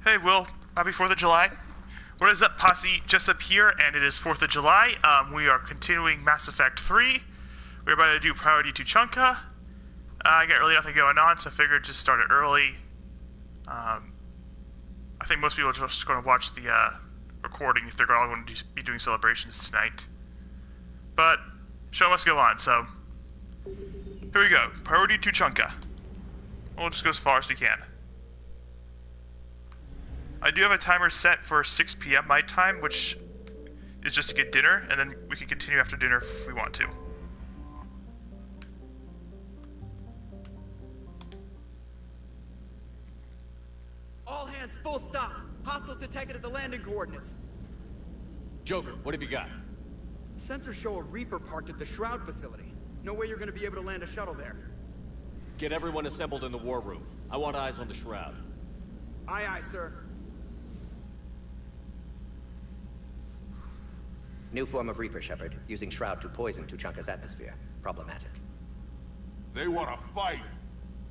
Hey, Will. Happy 4th of July. What is up, Posse? Jessup here, and it is 4th of July. We are continuing Mass Effect 3. We're about to do Priority to Chunka. I got really nothing going on, so I figured just start it early. I think most people are just going to watch the recording if they're all going to be doing celebrations tonight. But, show must go on, so... Here we go. Priority to Chunka. We'll just go as far as we can. I do have a timer set for 6 p.m. my time, which is just to get dinner, and then we can continue after dinner if we want to. All hands, full stop! Hostiles detected at the landing coordinates. Joker, what have you got? Sensors show a Reaper parked at the Shroud facility. No way you're gonna be able to land a shuttle there. Get everyone assembled in the war room. I want eyes on the Shroud. Aye, aye, sir. New form of Reaper, Shepard, using Shroud to poison Tuchanka's atmosphere. Problematic. They want to fight.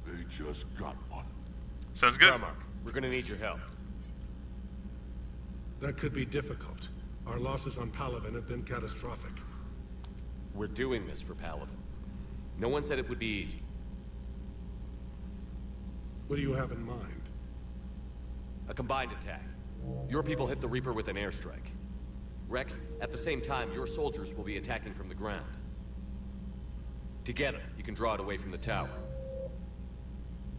They just got one. Sounds good. Carmark, we're gonna need your help. That could be difficult. Our losses on Palaven have been catastrophic. We're doing this for Paladin. No one said it would be easy. What do you have in mind? A combined attack. Your people hit the Reaper with an airstrike. Rex, at the same time, your soldiers will be attacking from the ground. Together, you can draw it away from the tower.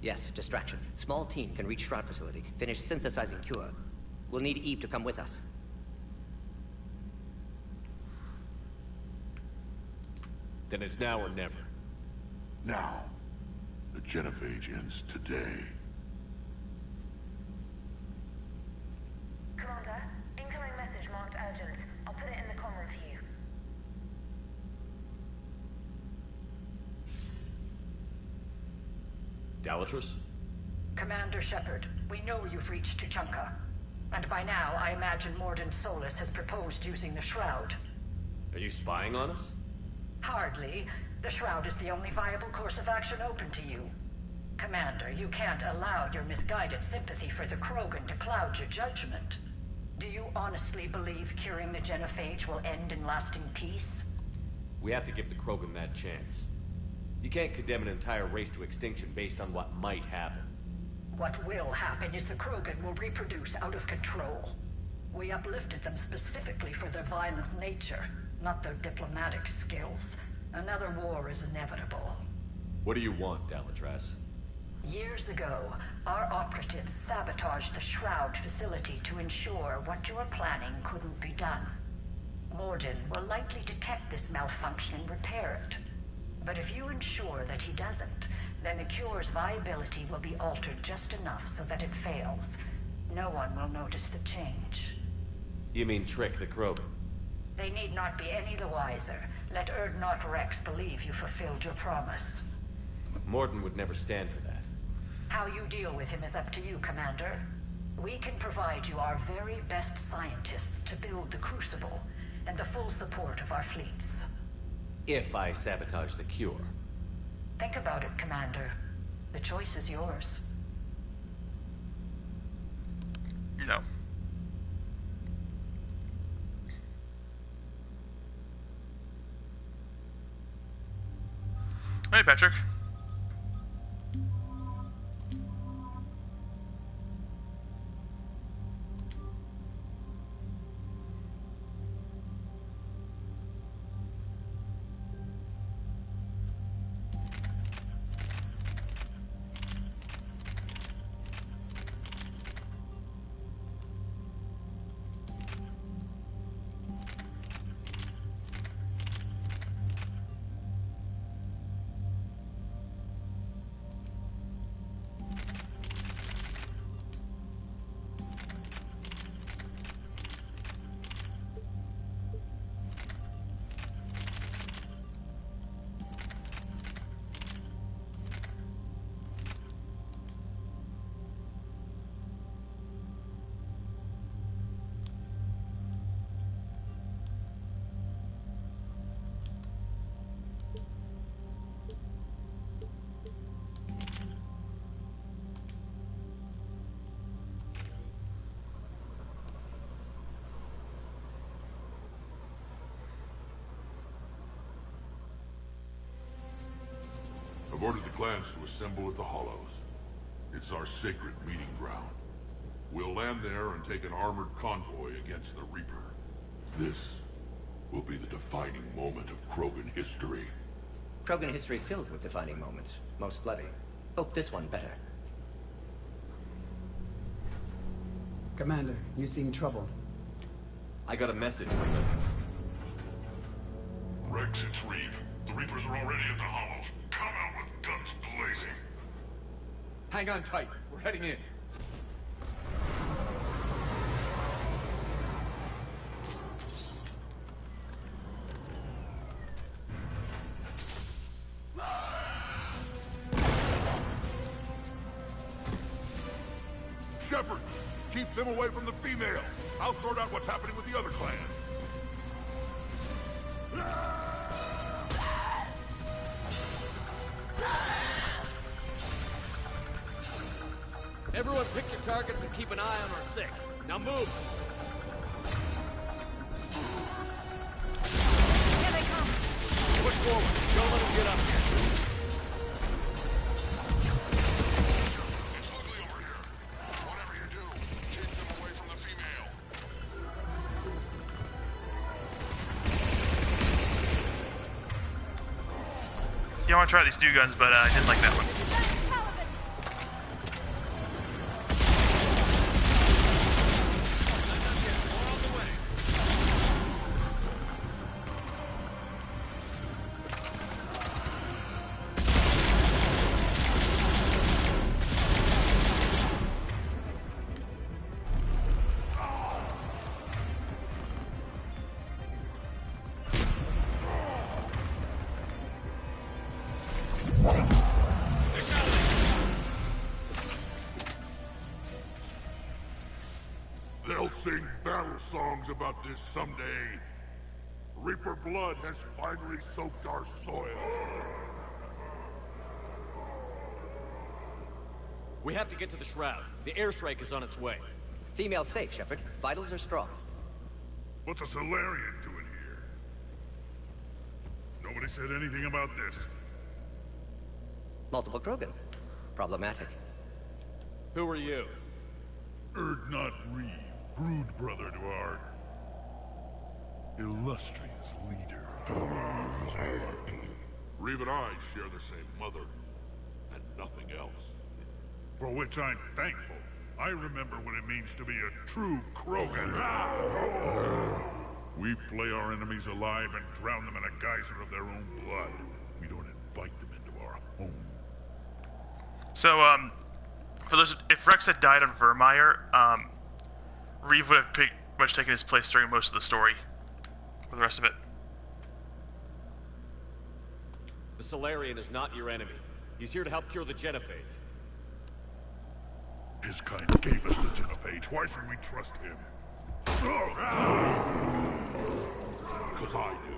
Yes, distraction. Small team can reach Shroud facility, finish synthesizing cure. We'll need Eve to come with us. Then it's now or never. Now, the genophage ends today. Commander, incoming message marked urgent. I'll put it in the comm room for you. Dalatrus? Commander Shepard, we know you've reached Tuchanka. And by now, I imagine Mordin Solus has proposed using the Shroud. Are you spying on us? Hardly. The Shroud is the only viable course of action open to you. Commander, you can't allow your misguided sympathy for the Krogan to cloud your judgment. Do you honestly believe curing the genophage will end in lasting peace? We have to give the Krogan that chance. You can't condemn an entire race to extinction based on what might happen. What will happen is the Krogan will reproduce out of control. We uplifted them specifically for their violent nature, not their diplomatic skills. Another war is inevitable. What do you want, Dalatrus? Years ago, our operatives sabotaged the Shroud facility to ensure what you are planning couldn't be done. Mordin will likely detect this malfunction and repair it. But if you ensure that he doesn't, then the cure's viability will be altered just enough so that it fails. No one will notice the change. You mean trick the Krogan? They need not be any the wiser. Let Urdnot Rex believe you fulfilled your promise. Mordin would never stand for that. How you deal with him is up to you, Commander. We can provide you our very best scientists to build the Crucible, and the full support of our fleets. If I sabotage the cure. Think about it, Commander. The choice is yours. No. Hey, Patrick. I've ordered the clans to assemble at the Hollows. It's our sacred meeting ground. We'll land there and take an armored convoy against the Reaper. This will be the defining moment of Krogan history. Krogan history filled with defining moments. Most bloody. Hope this one better. Commander, you seem troubled. I got a message from them. Rex, it's Reeve. The Reapers are already at the Hollows. Come out with guns blazing. Hang on tight. We're heading in. Shepard, keep them away from the female. I'll sort out what's happening with the other clans. Everyone pick your targets and keep an eye on our six. Now move! Here they come. Push forward. Don't let them get up here. It's ugly over here. Whatever you do, keep them away from the female. Yeah, I want to try these new guns, but I didn't like that one. They'll sing battle songs about this someday. Reaper blood has finally soaked our soil. We have to get to the Shroud. The airstrike is on its way. Female safe, Shepard. Vitals are strong. What's a Solarian doing here? Nobody said anything about this. Multiple Krogan. Problematic. Who are you? Erdnot Reeve, brood brother to our illustrious leader. Reeve and I share the same mother, and nothing else. For which I'm thankful. I remember what it means to be a true Krogan. We flay our enemies alive and drown them in a geyser of their own blood. We don't invite them into our home. So, for those, if Rex had died on Vermeer, Reeve would have pretty much taken his place during most of the story, for the rest of it. The Solarian is not your enemy. He's here to help cure the genophage. His kind gave us the genophage. Why should we trust him? Because I do.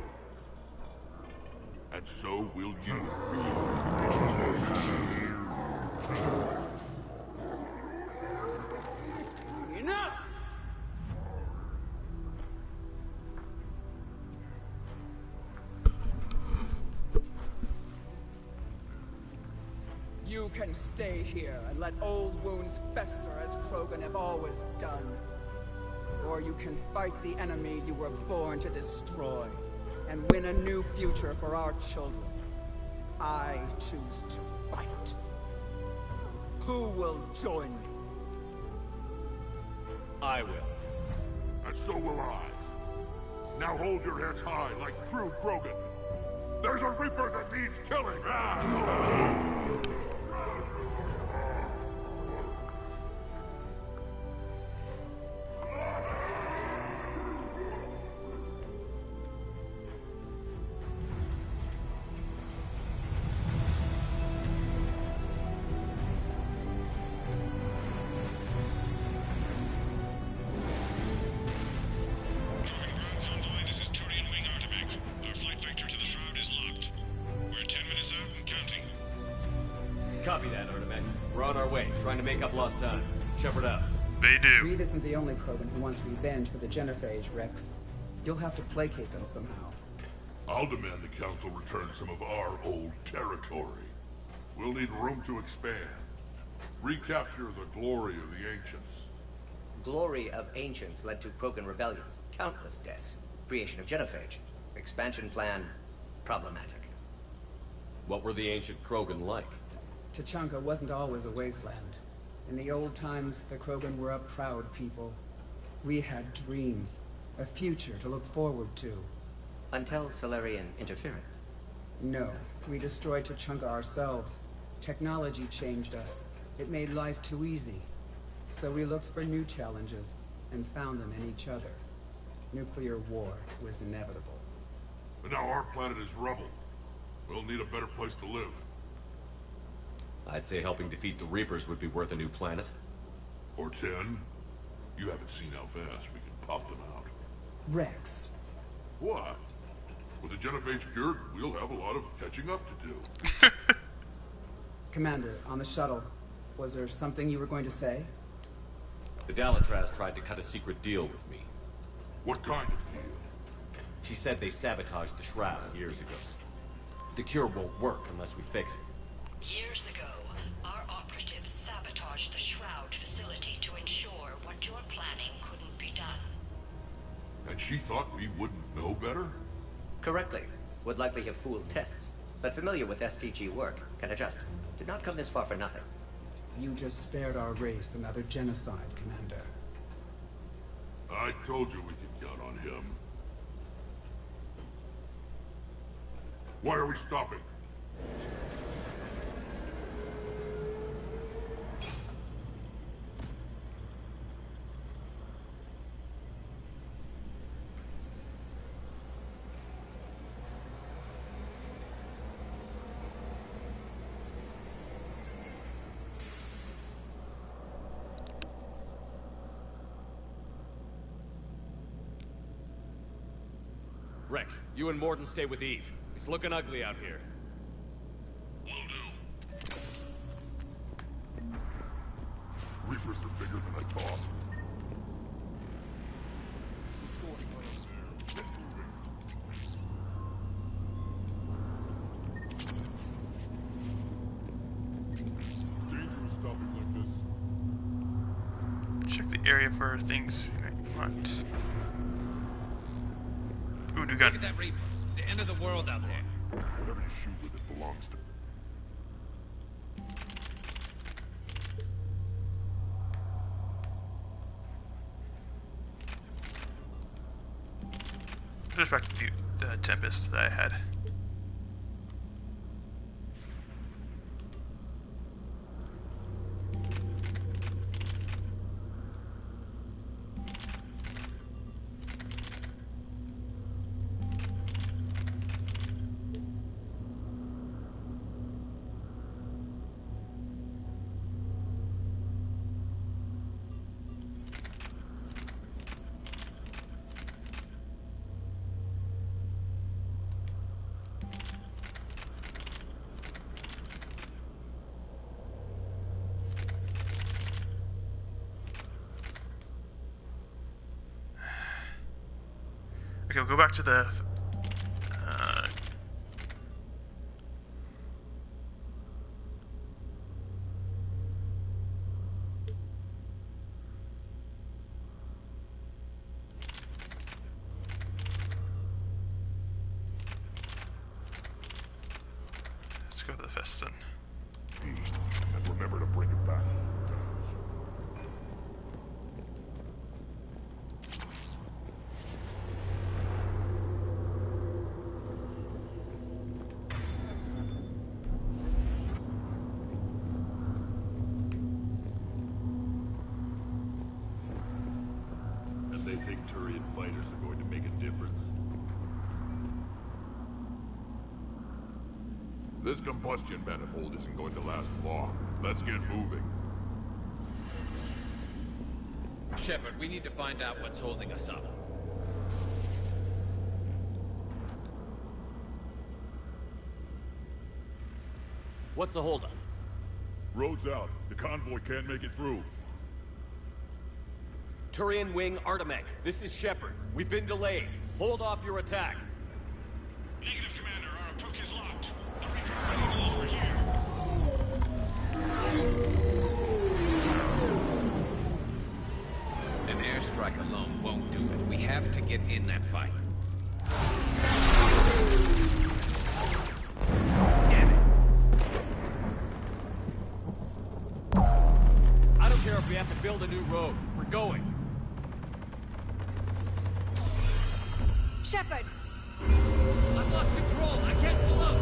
And so will you. Enough! You can stay here and let old wounds fester as Krogan have always done. Or you can fight the enemy you were born to destroy, and win a new future for our children. I choose to fight. Who will join me? I will. And so will I. Now hold your heads high like true Krogan. There's a Reaper that needs killing! This is Turian Wing Artebec. Our flight vector to the Shroud is locked. We're 10 minutes out and counting. Copy that, Artebec. We're on our way, trying to make up lost time. Shepard out. They do. Reeve isn't the only Krogan who wants revenge for the genophage, Rex. You'll have to placate them somehow. I'll demand the Council return some of our old territory. We'll need room to expand. Recapture the glory of the Ancients. Glory of Ancients led to Krogan rebellions, countless deaths, creation of genophage. Expansion plan, problematic. What were the ancient Krogan like? Tuchanka wasn't always a wasteland. In the old times, the Krogan were a proud people. We had dreams, a future to look forward to. Until Solarian interference. No, we destroyed Tuchanka ourselves. Technology changed us. It made life too easy. So we looked for new challenges, and found them in each other. Nuclear war was inevitable. But now our planet is rubble. We'll need a better place to live. I'd say helping defeat the Reapers would be worth a new planet. Or 10. You haven't seen how fast we can pop them out. Rex. What? With the genophage cured, we'll have a lot of catching up to do. Commander, on the shuttle, was there something you were going to say? The Dalatraz tried to cut a secret deal with me. What kind of deal? She said they sabotaged the Shroud years ago. The cure won't work unless we fix it. Years ago, our operatives sabotaged the Shroud facility to ensure what you're planning couldn't be done. And she thought we wouldn't know better? Correctly. Would likely have fooled tests, but familiar with STG work, can adjust. Did not come this far for nothing. You just spared our race another genocide, Commander. I told you we could count on him. Why are we stopping? Rex, you and Morden stay with Eve. It's looking ugly out here. Will do. Reapers are bigger than I thought. Dangerous stopping like this. Check the area for things you might want. Ooh, new gun. Look at that Reaper. It's the end of the world out there. Whatever you shoot with it belongs to me. Just back to the Tempest that I had. Okay, we'll go back to the... let's go to the Festin. And remember to bring it back. They think Turian fighters are going to make a difference. This combustion manifold isn't going to last long. Let's get moving. Shepard, we need to find out what's holding us up. What's the holdup? Road's out. The convoy can't make it through. Turian Wing Artemec, this is Shepard. We've been delayed. Hold off your attack. Negative, Commander. Our approach is locked. The Reaper radio's over here. An airstrike alone won't do it. We have to get in that fight. Damn it! I don't care if we have to build a new road. We're going. Shepard! I've lost control. I can't pull up.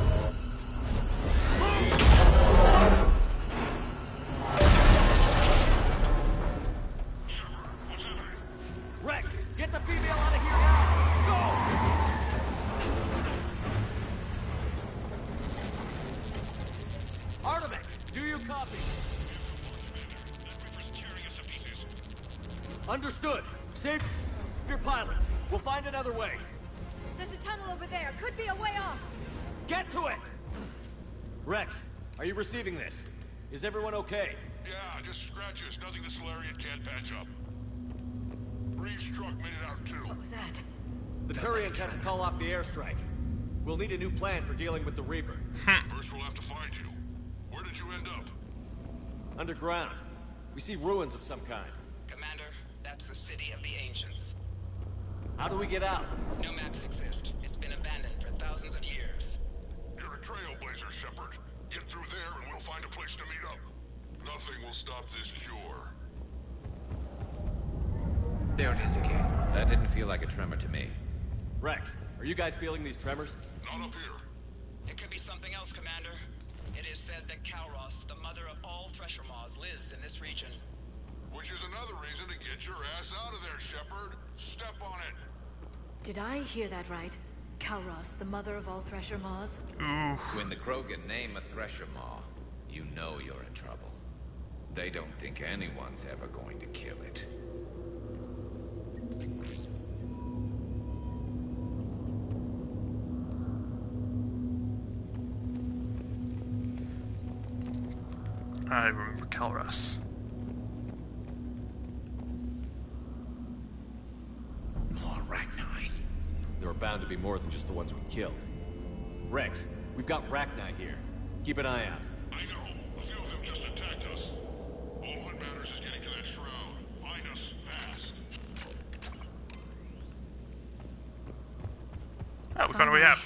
Rex, get the female out of here now! Go! Artemis, do you copy? Understood. Save your pilots. We'll find another way. There's a tunnel over there. Could be a way off. Get to it! Rex, are you receiving this? Is everyone okay? Yeah, just scratches. Nothing the Solarian can't patch up. Reeves' truck made it out too. What was that? The Turians have to call off the airstrike. We'll need a new plan for dealing with the Reaper. First we'll have to find you. Where did you end up? Underground. We see ruins of some kind. Commander, that's the city of the ancients. How do we get out? No maps exist. It's been abandoned for thousands of years. You're a trailblazer, Shepard. Get through there and we'll find a place to meet up. Nothing will stop this cure. There it is again. That didn't feel like a tremor to me. Rex, are you guys feeling these tremors? Not up here. It could be something else, Commander. It is said that Kalros, the mother of all Thresher Maws, lives in this region. Which is another reason to get your ass out of there, Shepard. Step on it. Did I hear that right? Kalros, the mother of all Thresher Maws? When the Krogan name a Thresher Maw, you know you're in trouble. They don't think anyone's ever going to kill it. I remember Kalros. More Rachni. There are bound to be more than just the ones we killed. Rex, we've got Rachni here. Keep an eye out. I know. A few of them just attacked us. All that matters is getting to that shroud. Find us fast. Oh, we found a way out.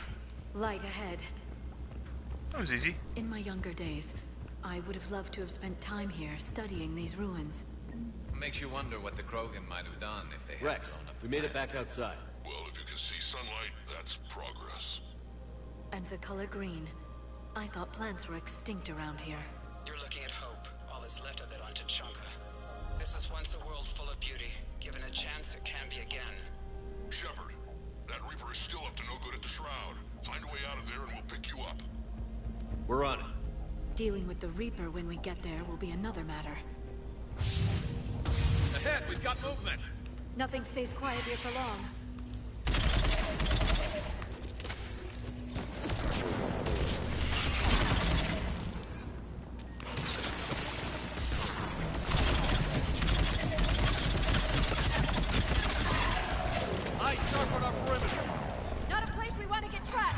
Light ahead. That was easy. In my younger days, I would have loved to have spent time here studying these ruins. Makes you wonder what the Krogan might have done if they had Rex, blown up we made it back outside. Well, if you can see sunlight, that's progress. And the color green. I thought plants were extinct around here. You're looking at hope, all that's left of it on Tuchanka. This is once a world full of beauty. Given a chance, it can be again. Shepard, that Reaper is still up to no good at the shroud. Find a way out of there and we'll pick you up. We're on it. Dealing with the Reaper when we get there will be another matter. Ahead, we've got movement. Nothing stays quiet here for long. Eyes sharp on our perimeter. Not a place we want to get trapped.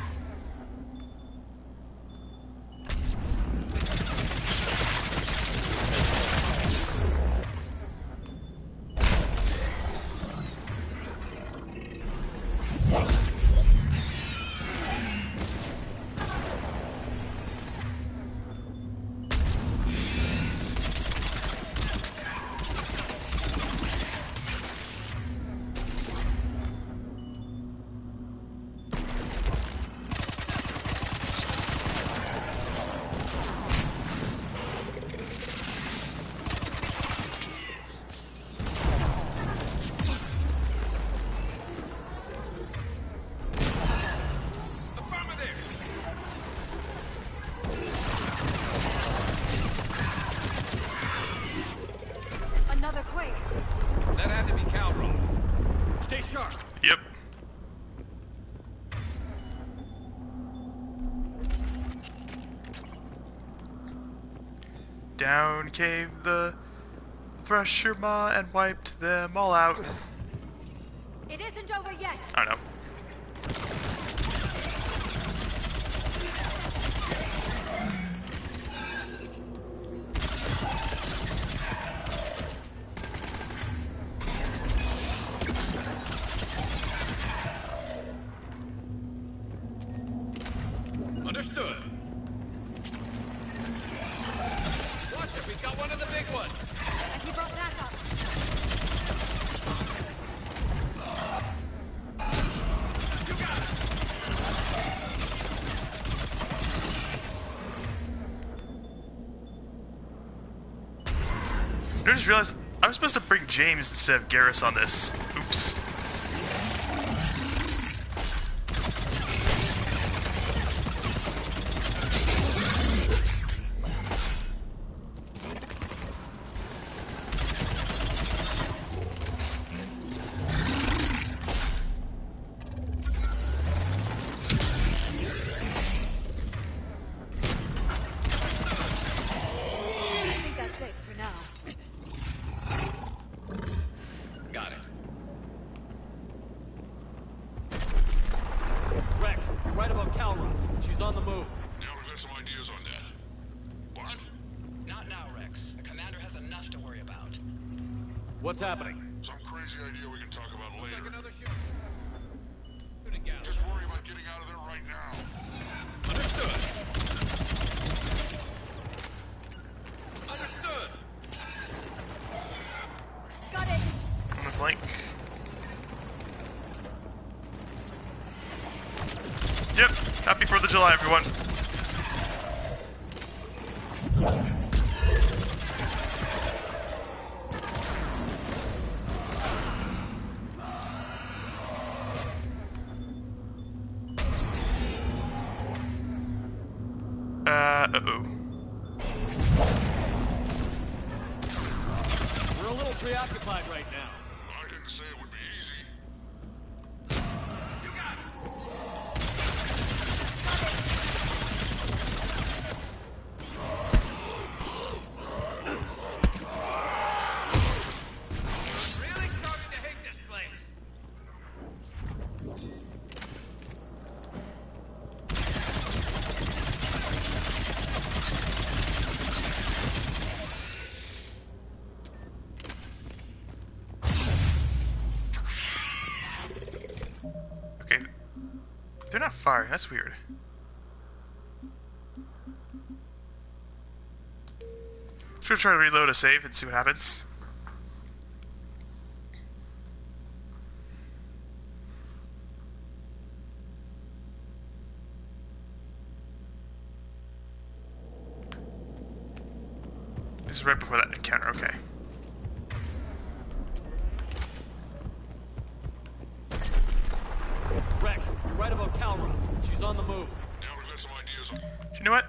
Another quake. That had to be Kalros. Stay sharp. Yep. Down came the Thresher Maw and wiped them all out. It isn't over yet. I don't know. I just realized I was supposed to bring James instead of Garrus on this. Oops. What's happening? Some crazy idea we can talk about later. Just worry about getting out of there right now. Understood. Understood. Got it. On the flank. Yep. Happy 4th of July, everyone. Uh-oh. We're a little preoccupied right now. I didn't say it would be easy. You got it. Really starting to hate this place. They're not firing, that's weird. Just gonna try to reload a save and see what happens. This is right before that encounter, okay. Rex, you're right about Calrose. She's on the move. Now we've got some ideas on... You know what?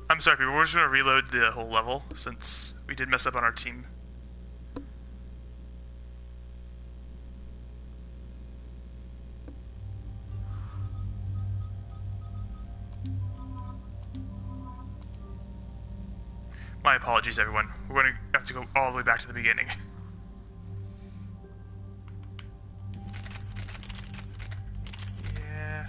I'm sorry, people. We're just gonna reload the whole level since we did mess up on our team. My apologies, everyone. We're going to have to go all the way back to the beginning. Yeah.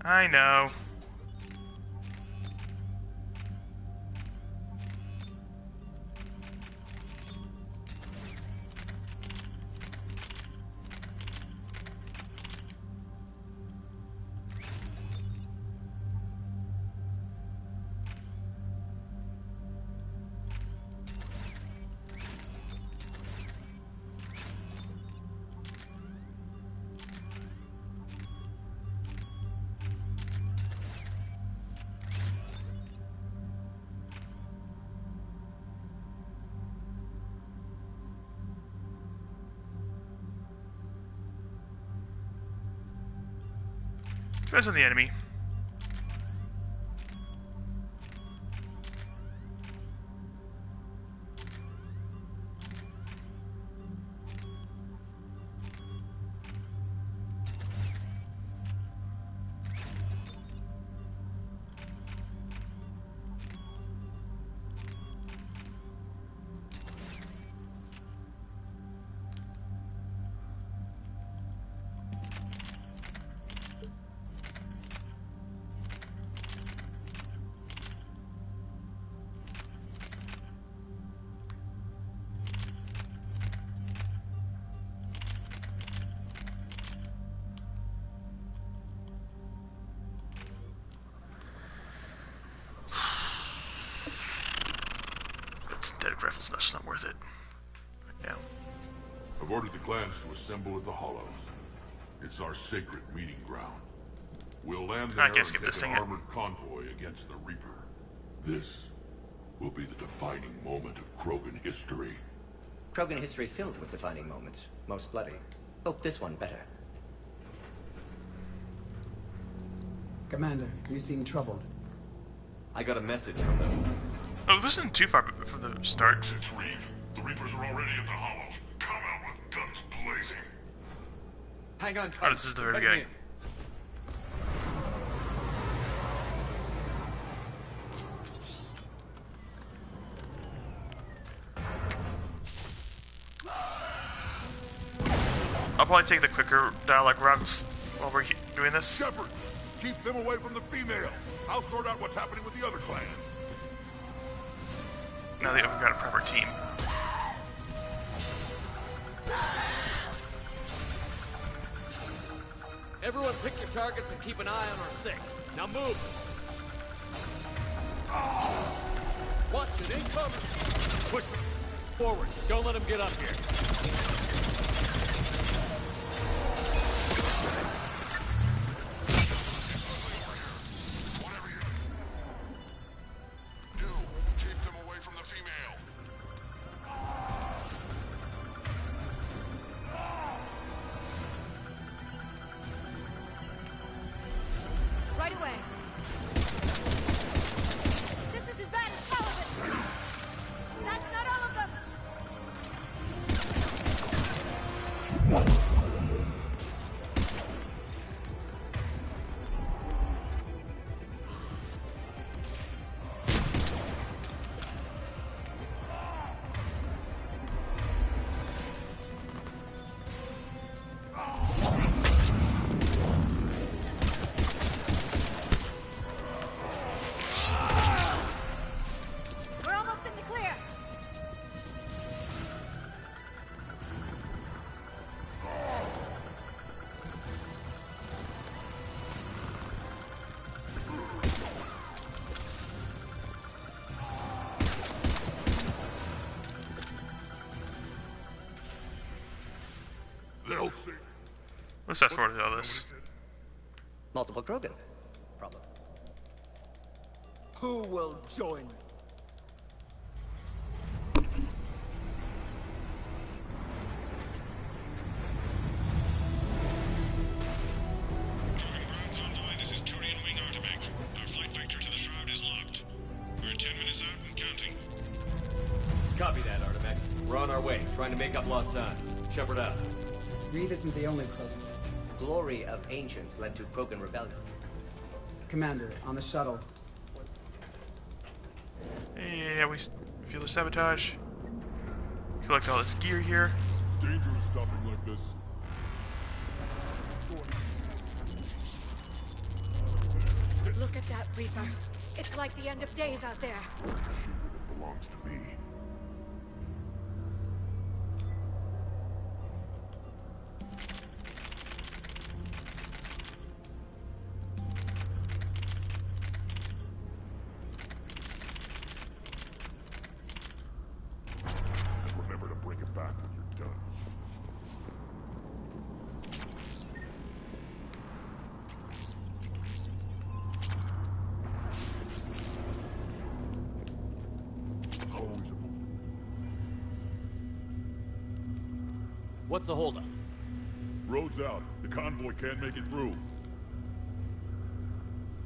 I know. Depends on the enemy. automatic rifle's just not worth it. Right now. I've ordered the clans to assemble at the Hollows. It's our sacred meeting ground. We'll land there and take an armored convoy against the Reaper. This will be the defining moment of Krogan history. Krogan history filled with defining moments. Most bloody. Hope this one better. Commander, you seem troubled. I got a message from them. Oh, this isn't too far from the start. It's Reeve. The Reapers are already at the Hollows. Come out with guns blazing. Hang on, oh, this is the very beginning. I'll probably take the quicker dialogue routes while we're doing this. Shepard, keep them away from the female. I'll sort out what's happening with the other clans. Now that we've got a proper team. Everyone pick your targets and keep an eye on our six. Now move! Watch it, incoming! Push forward. Don't let him get up here. Let's fast forward to all this. Multiple Krogan. Problem. Who will join me? This is Turian Wing Artemec. Our flight vector to the Shroud is locked. We're 10 minutes out and counting. Copy that, Artemec. We're on our way, trying to make up lost time. Shepard out. Reeve isn't the only Krogan. Glory of ancients led to Krogan rebellion. Commander, on the shuttle. Yeah, we feel the sabotage. Collect all this gear here. It's dangerous stopping like this. Look at that Reaper. It's like the end of days out there. Shield that belongs to me. What's the holdup? Road's out. The convoy can't make it through.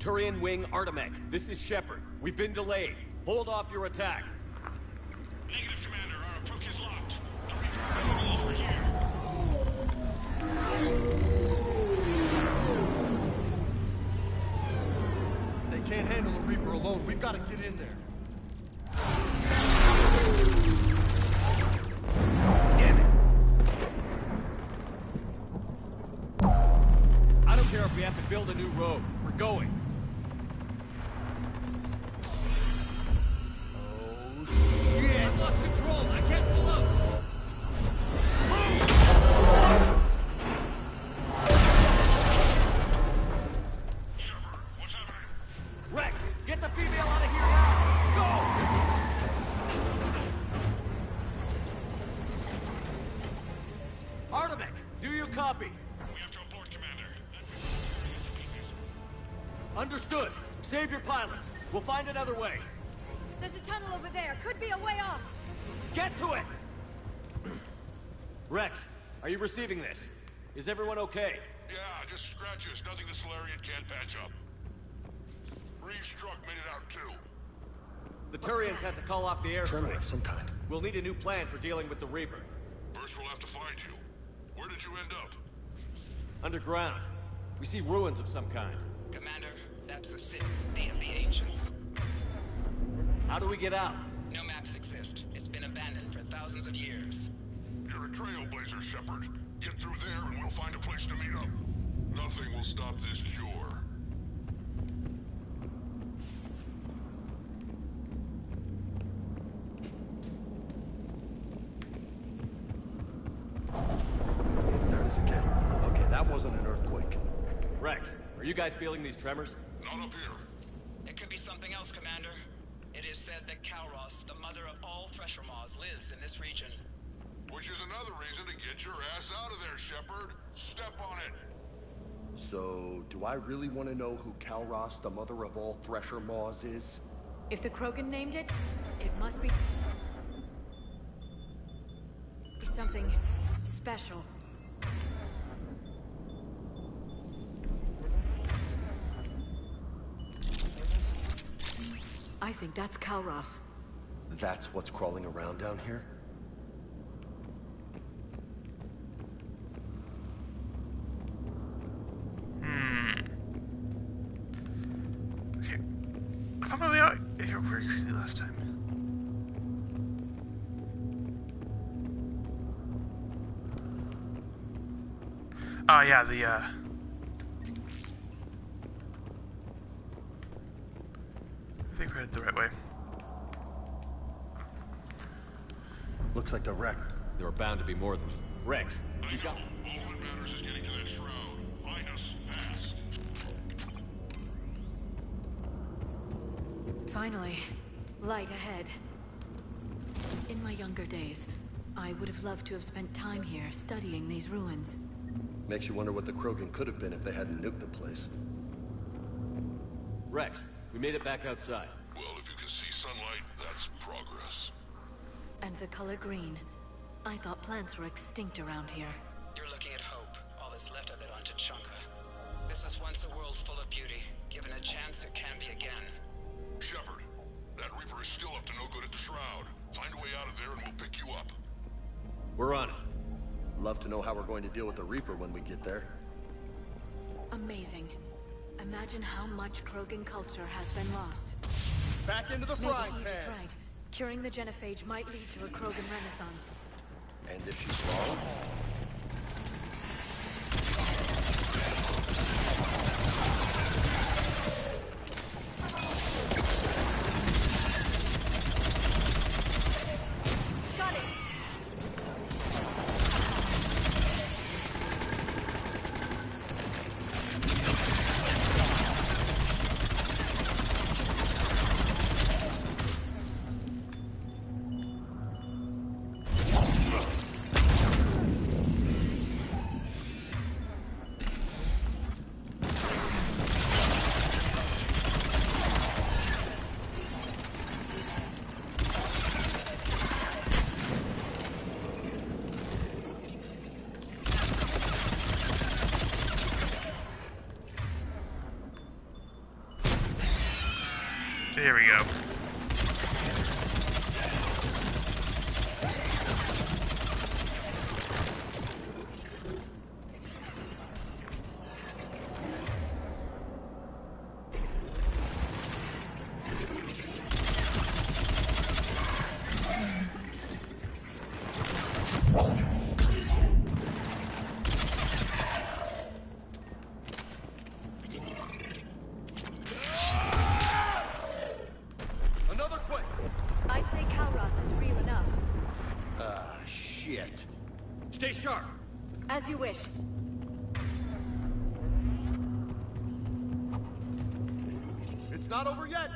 Turian Wing Artemec, this is Shepard. We've been delayed. Hold off your attack. Negative, Commander. Our approach is locked. The Reaper rebels were here. They can't handle the Reaper alone. We've got to get in there. Damn it. I don't care if we have to build a new road. We're going. Oh, shit! I've lost control. I can't pull up. Shepard, what's happening? Rex, get the female out of here now! Go! Copy. We have to abort, Commander. Understood. Save your pilots. We'll find another way. There's a tunnel over there. Could be a way off. Get to it! Rex, are you receiving this? Is everyone okay? Yeah, just scratches. Nothing the Solarian can't patch up. Reeves' truck made it out too. The Turians had to call off the airstrike. Tremor of some kind. We'll need a new plan for dealing with the Reaper. First we'll have to find you. Where did you end up? Underground. We see ruins of some kind. Commander, that's the city of the ancients. How do we get out? No maps exist. It's been abandoned for thousands of years. You're a trailblazer, Shepard. Get through there and we'll find a place to meet up. Nothing will stop this cure. There it is again. Okay, that wasn't an earthquake. Rex, are you guys feeling these tremors? Not up here. It could be something else, Commander. It is said that Kalros, the mother of all Thresher Maws, lives in this region. Which is another reason to get your ass out of there, Shepard. Step on it. So, do I really want to know who Kalros, the mother of all Thresher Maws, is? If the Krogan named it, it must be something special. I think that's Kalros. That's what's crawling around down here? Okay. I found my way out here pretty quickly last time. Oh yeah, I think we're headed the right way. Looks like the wreck. There are bound to be more than just... Rex, I know. All that matters is getting to that shroud. Find us fast. Finally, light ahead. In my younger days, I would have loved to have spent time here studying these ruins. Makes you wonder what the Krogan could have been if they hadn't nuked the place. Rex, we made it back outside. Well, if you can see sunlight, that's progress. And the color green. I thought plants were extinct around here. You're looking at hope, all that's left of it on Tuchanka. This is once a world full of beauty. Given a chance, it can be again. Shepard, that Reaper is still up to no good at the shroud. Find a way out of there and we'll pick you up. We're on it. Love to know how we're going to deal with the Reaper when we get there. Amazing. Imagine how much Krogan culture has been lost. Back into the Maybe frying he pan! was right. Curing the genophage might lead to a Krogan renaissance. And if she's wrong? Got it! Here we go. I'd say Kalros is real enough. Shit. Stay sharp. As you wish. It's not over yet!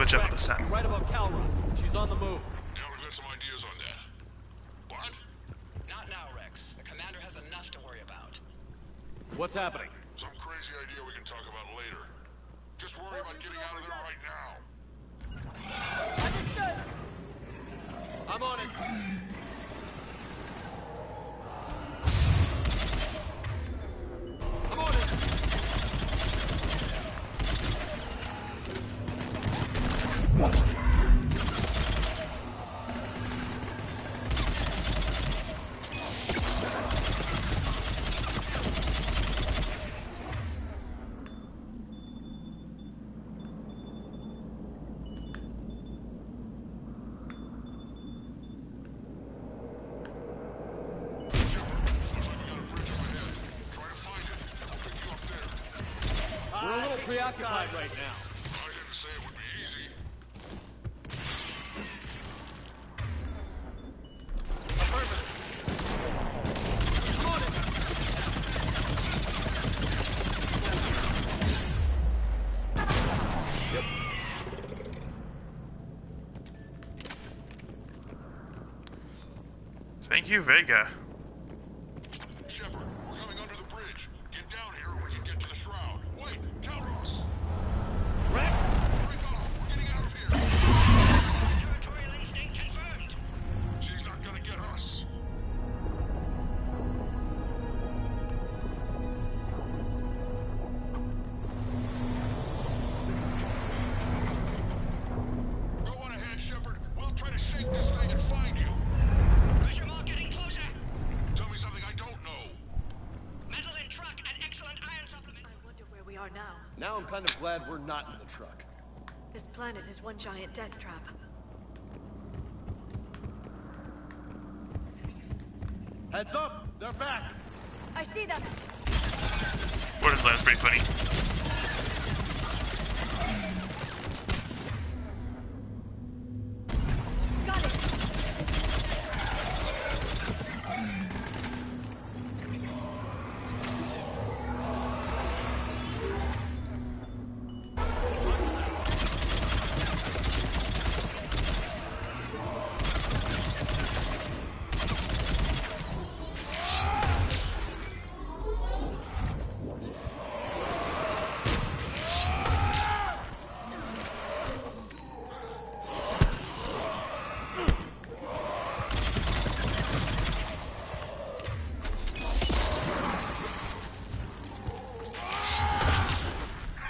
catch up with the Sen. Right about Calros. She's on the move. Yeah, we've got some ideas on that. What? Not now, Rex. The commander has enough to worry about. What's happening? Some crazy idea we can talk about later. Just worry about getting out of there right now. I'm on it. I'm on it. We're a little preoccupied right now. I didn't say it would be easy. Thank you, Vega. Shepard, we're coming under the bridge. Get down here and we can get to the shroud. Wait, Calros! Rex! Break off! We're getting out of here! Territorial instinct confirmed. She's not gonna get us. Go on ahead, Shepard. We'll try to shake this thing and find you. Pressure mark getting closer. Tell me something I don't know. Metal in truck and excellent iron supplement. I wonder where we are now. Now I'm kind of glad we're not in the truck. This planet is one giant death trap. Heads up! They're back! I see them. Warden's Land's pretty funny. Got it.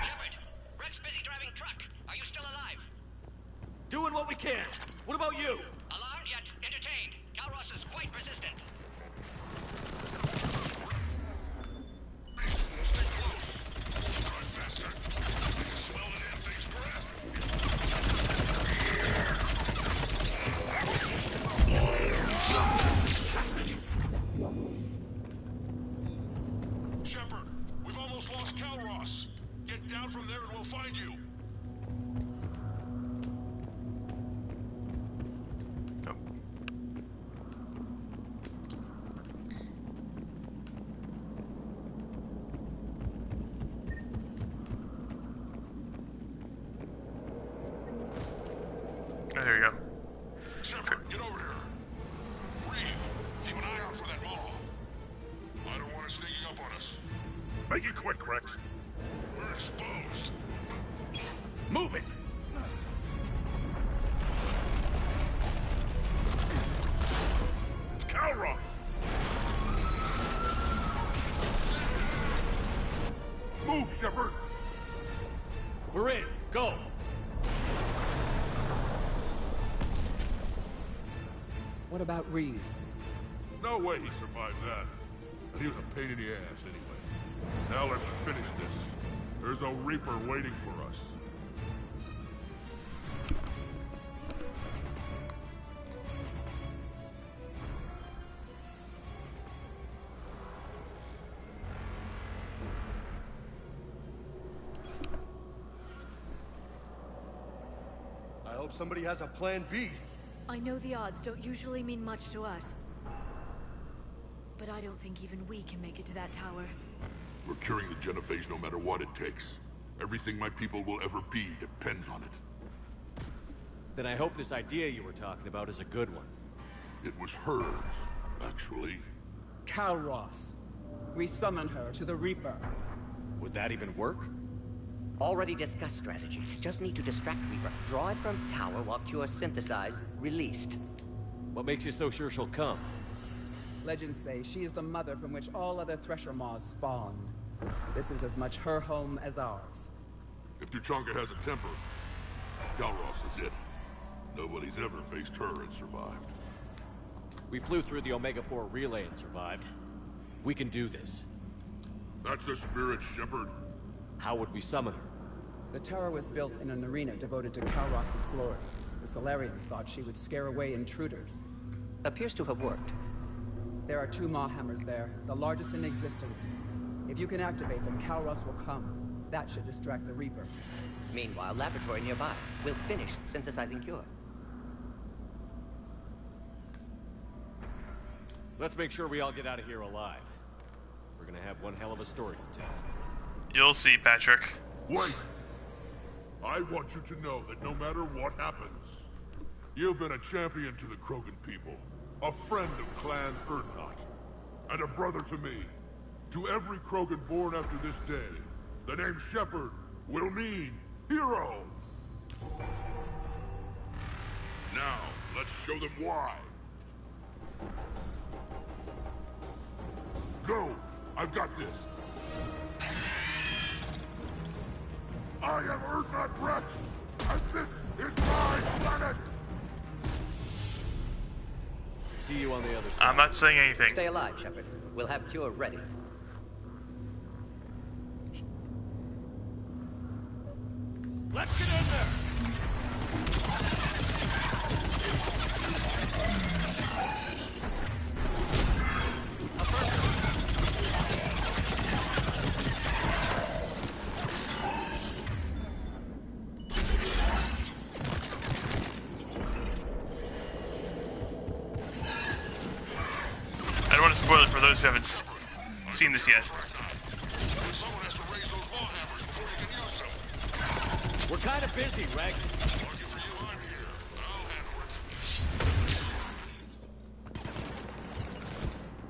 Shepard, Rex busy driving truck. Are you still alive? Doing what we can. What about you? Alarmed yet entertained. Calros is quite persistent. Stay close. Drive faster. I can smell the damn thing's breath. Shepard, we've almost lost Calros. Get down from there and we'll find you. Oh. Oh, there we go. Shepard, get over here. Reeve, keep an eye out for that Maw. I don't want it sneaking up on us. Make it quick, Rex. We're exposed. Move it! It's Calros! Move, Shepard. We're in. Go! What about Reeve? No way he survived that. And he was a pain in the ass anyway. Now let's finish this. There's a Reaper waiting for us. I hope somebody has a plan B. I know the odds don't usually mean much to us. But I don't think even we can make it to that tower. We're curing the genophage no matter what it takes. Everything my people will ever be depends on it. Then I hope this idea you were talking about is a good one. It was hers, actually. Kalros. We summon her to the Reaper. Would that even work? Already discussed strategy. Just need to distract Reaper. Draw it from tower while Cure synthesized, released. What makes you so sure she'll come? Legends say she is the mother from which all other Thresher Maws spawn. This is as much her home as ours. If Tuchanka has a temper, Kalros is it. Nobody's ever faced her and survived. We flew through the Omega-4 relay and survived. We can do this. That's the spirit, Shepard. How would we summon her? The tower was built in an arena devoted to Kalros' glory. The Solarians thought she would scare away intruders. Appears to have worked. There are 2 Maw hammers there, the largest in existence. If you can activate them, Kalros will come. That should distract the Reaper. Meanwhile, laboratory nearby. We'll finish synthesizing Cure. Let's make sure we all get out of here alive. We're gonna have one hell of a story to tell. You'll see, Patrick. Wait! I want you to know that no matter what happens, you've been a champion to the Krogan people, a friend of Clan Urdnot, and a brother to me. To every Krogan born after this day, the name Shepard will mean hero! Now, let's show them why. Go! I've got this! I am Urdnot Rex, and this is my planet! See you on the other side. I'm not saying anything. Stay alive, Shepard. We'll have Cure ready. Let's get in there! I don't want to spoil it for those who haven't seen this yet. We're kind of busy, Rex.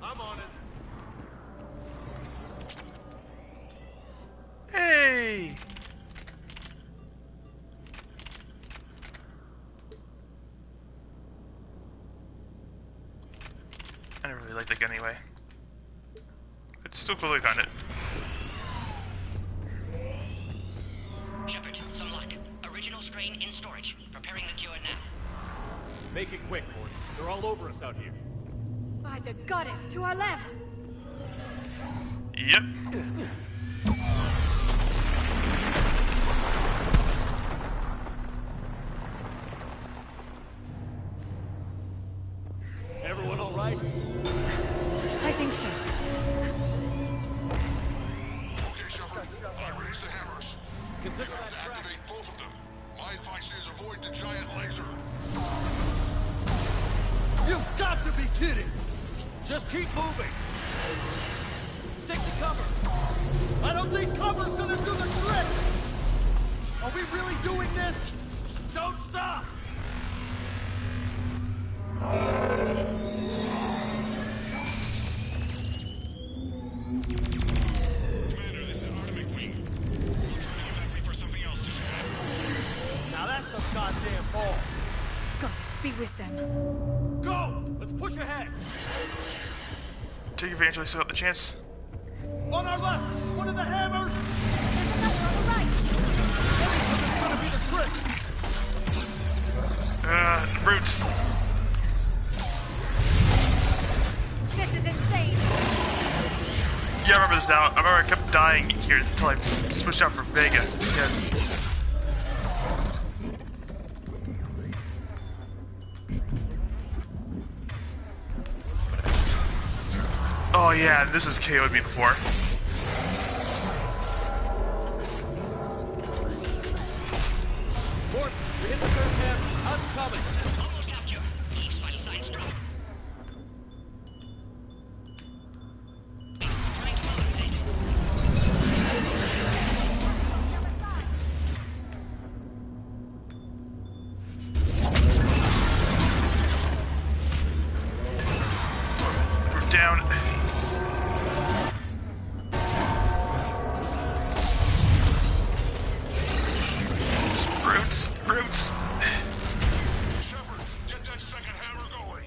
I'm on it. Hey! I don't really like that gun anyway. But still cool we found it. Shepard, some luck. Original strain in storage. Preparing the cure now. Make it quick, Mort. They're all over us out here. By the goddess, to our left! Yep. Everyone all right? I think so. Okay, Shepard, I raised the hammers. You have to activate both of them. My advice is avoid the giant laser. You've got to be kidding! Just keep moving! Stick to cover! I don't think cover's gonna do the trick! Are we really doing this? Don't stop! Commander, this is Artemic Wing. We'll try to give that Reaper something else to do. Now that's some goddamn ball! Goddess, be with them. Go! Let's push ahead! Take advantage while you still got the chance. On our left! One of the hammers! There's another on the right! Anything's gonna be the trick! Roots. This is insane! Yeah, I remember this now. I remember I kept dying here until I switched out for Vegas instead. Oh yeah, this has KO'd me before. Mort, we hit the third hammer. How's it coming? Almost have cure. Eve's vital signs drop. Trying to compensate. down. Brutes, brutes. Shepard, get that second hammer going.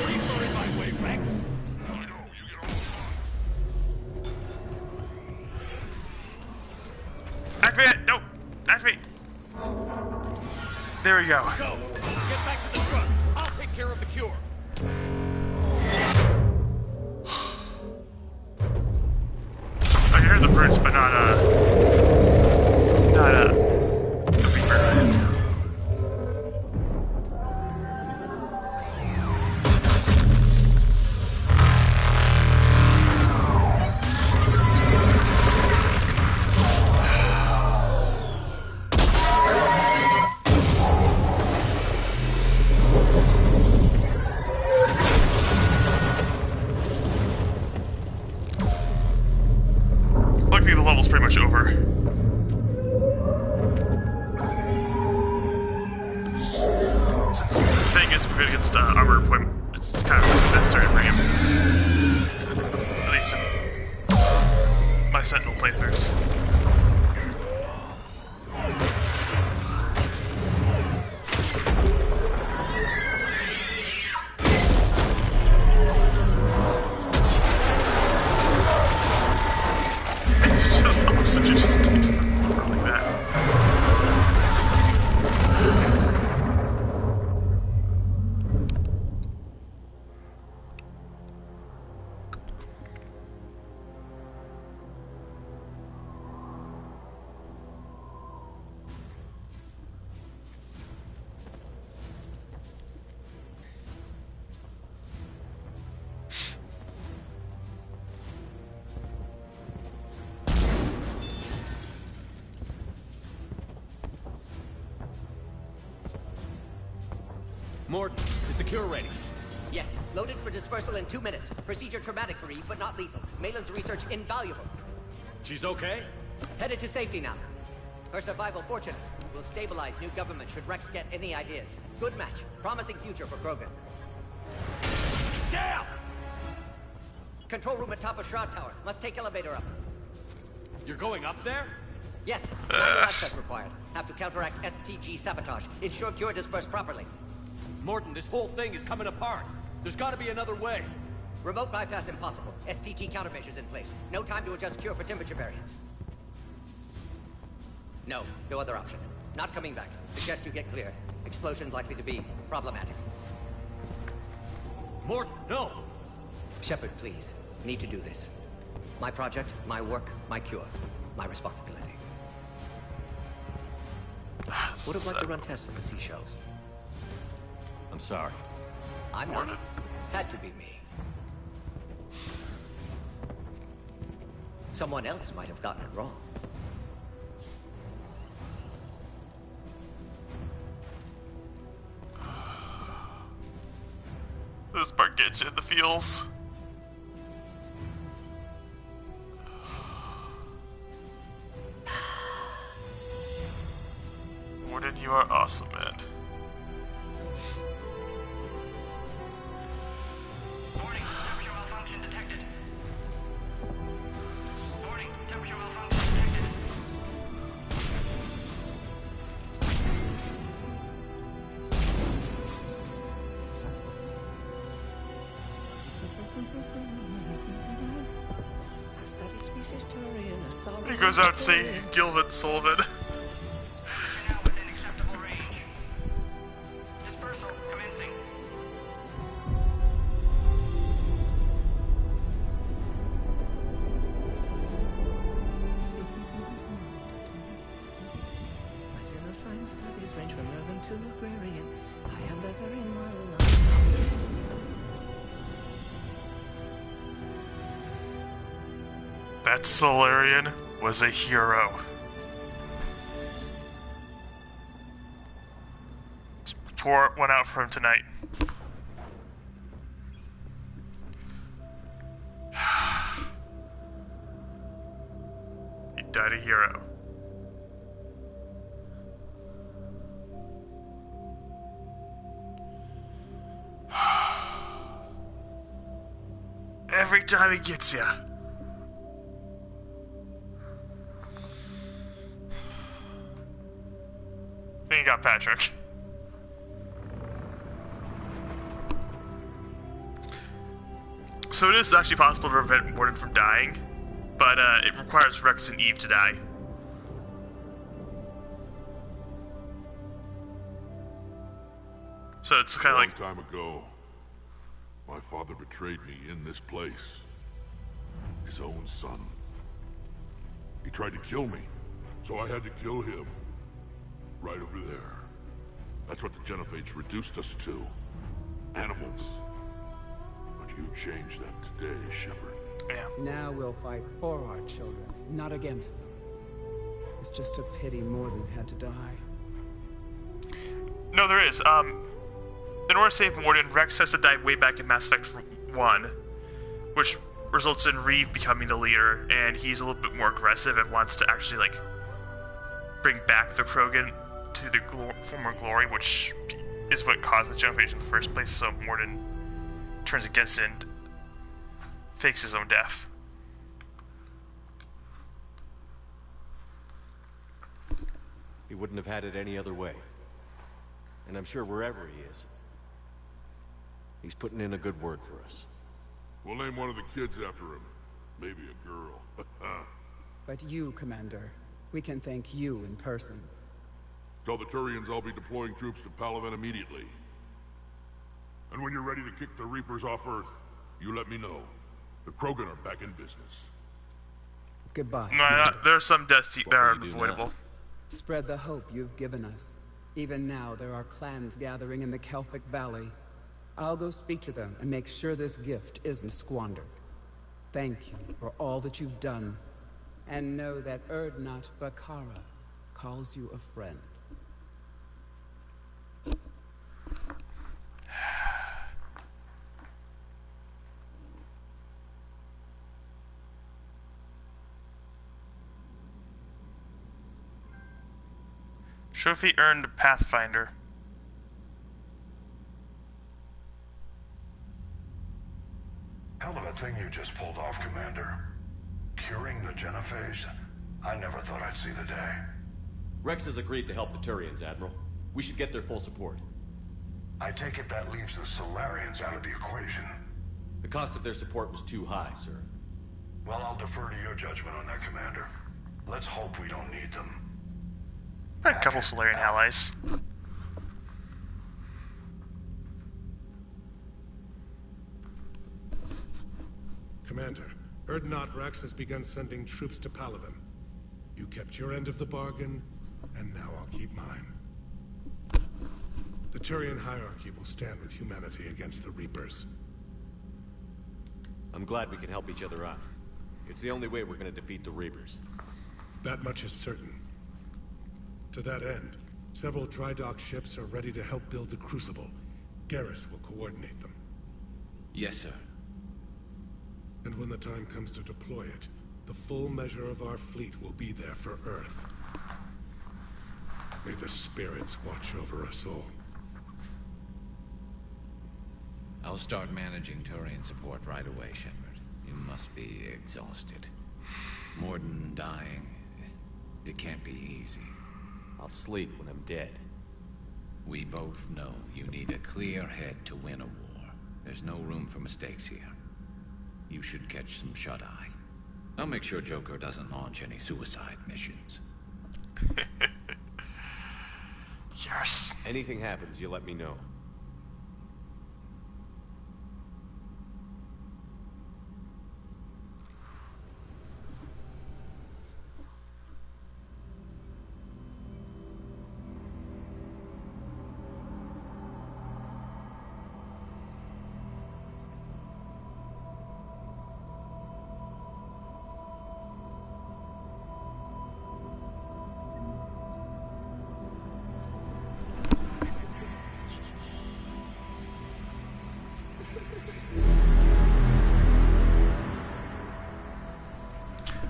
Reaper in my way, Rex. I know, you get all the fun. Activate it! No! Activate! There we go. Go! Get back to the truck. I'll take care of the cure. I can hear the brutes, but not the Reaper. Luckily, the level's pretty much over. Since the thing is, we're good against armor equipment, it's kind of necessary to bring him. At least in my Sentinel playthroughs. It's just awesome, it just takes them like that. Morton, is the cure ready? Yes, loaded for dispersal in 2 minutes. Procedure traumatic for Eve, but not lethal. Malin's research invaluable. She's okay? Headed to safety now. Her survival fortunate. Will stabilize new government should Rex get any ideas. Good match. Promising future for Krogan. Damn! Control room at top of Shroud Tower. Must take elevator up. You're going up there? Yes, global access required. Have to counteract STG sabotage. Ensure cure dispersed properly. Morton, this whole thing is coming apart. There's got to be another way. Remote bypass impossible. STG countermeasures in place. No time to adjust cure for temperature variance. No other option. Not coming back. Suggest you get clear. Explosion's likely to be problematic. Morton, no! Shepard, please. Need to do this. My project, my work, my cure. My responsibility. Would have liked to run tests on the seashells. I'm sorry. I'm not. Had to be me. Someone else might have gotten it wrong. This part gets you in the feels. Warden, you are awesome, man. Warning, temperature malfunction detected. Warning, temperature malfunction detected. He goes out saying Gilvin Sullivan. Now within acceptable range. Dispersal commencing. My pseudoscience studies range from urban to agrarian. I am never in my life. That Solarian was a hero. Let's pour one out for him tonight. He died a hero. Every time he gets you. Then you got Patrick. So it is actually possible to prevent Morden from dying, but it requires Rex and Eve to die. So it's kind of like... A long time ago, my father betrayed me in this place. His own son. He tried to kill me, so I had to kill him. Right over there. That's what the Genophage reduced us to. Animals. But you changed that today, Shepard. Yeah. Now we'll fight for our children, not against them. It's just a pity Morden had to die. No, there is. In order to save Morden, Rex has to die way back in Mass Effect 1, which results in Reeve becoming the leader, and he's a little bit more aggressive and wants to actually, like, bring back the Krogan to the former glory, which is what caused the Genophage in the first place, so Morden turns against it and fakes his own death. He wouldn't have had it any other way. And I'm sure wherever he is, he's putting in a good word for us. We'll name one of the kids after him. Maybe a girl. But you, Commander, we can thank you in person. Tell the Turians I'll be deploying troops to Palaven immediately. And when you're ready to kick the Reapers off Earth, you let me know. The Krogan are back in business. Goodbye. No, there are some deaths that are unavoidable. Spread the hope you've given us. Even now, there are clans gathering in the Kelphic Valley. I'll go speak to them and make sure this gift isn't squandered. Thank you for all that you've done. And know that Erdnot Bakara calls you a friend. Trophy earned Pathfinder. Hell of a thing you just pulled off, Commander. Curing the Genophage? I never thought I'd see the day. Rex has agreed to help the Turians, Admiral. We should get their full support. I take it that leaves the Solarians out of the equation. The cost of their support was too high, sir. Well, I'll defer to your judgment on that, Commander. Let's hope we don't need them. A couple Solarian allies. Commander, Erdnot Rex has begun sending troops to Palaven. You kept your end of the bargain, and now I'll keep mine. The Turian hierarchy will stand with humanity against the Reapers. I'm glad we can help each other out. It's the only way we're gonna defeat the Reapers. That much is certain. To that end, several dry dock ships are ready to help build the Crucible. Garrus will coordinate them. Yes, sir. And when the time comes to deploy it, the full measure of our fleet will be there for Earth. May the spirits watch over us all. I'll start managing Turian support right away, Shepard. You must be exhausted. Morden dying. It can't be easy. I'll sleep when I'm dead. We both know you need a clear head to win a war. There's no room for mistakes here. You should catch some shut-eye. I'll make sure Joker doesn't launch any suicide missions. Yes. Anything happens, you let me know.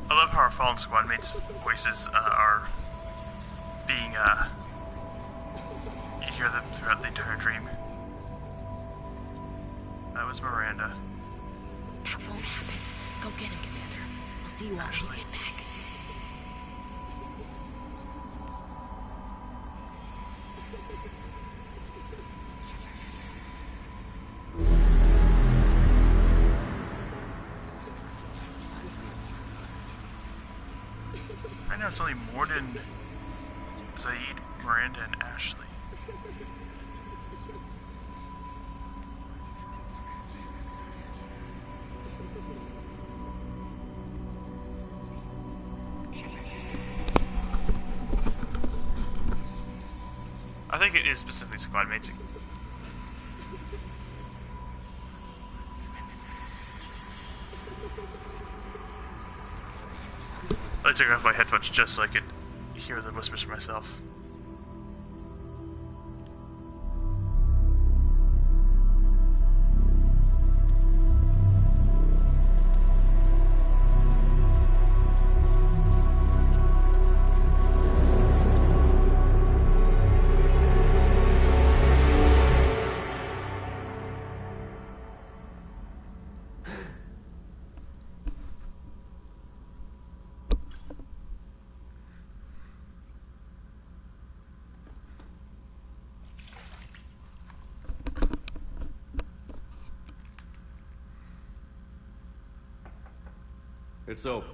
I love how our fallen squad mates' voices are being, you hear them throughout the entire dream. That was Miranda. That won't happen. Go get him, Commander. I'll see you all when you get back. I know it's only Morden, Zaid, Miranda, and Ashley. I think it is specifically squad mates. I took off my headphones just so I could hear the whispers for myself. It's open.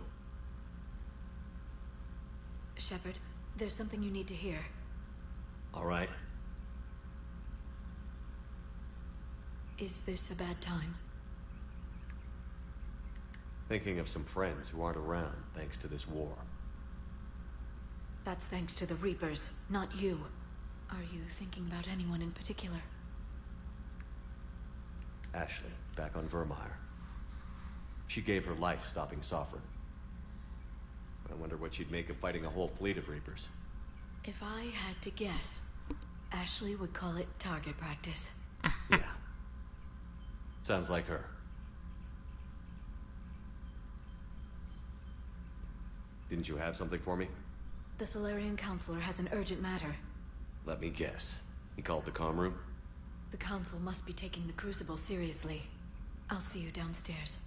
Shepard, there's something you need to hear. All right. Is this a bad time? Thinking of some friends who aren't around thanks to this war. That's thanks to the Reapers, not you. Are you thinking about anyone in particular? Ashley, back on Vermeer. She gave her life stopping Sovereign. I wonder what she'd make of fighting a whole fleet of Reapers. If I had to guess, Ashley would call it target practice. Yeah. Sounds like her. Didn't you have something for me? The Solarian Counselor has an urgent matter. Let me guess. He called the comm room? The Council must be taking the Crucible seriously. I'll see you downstairs.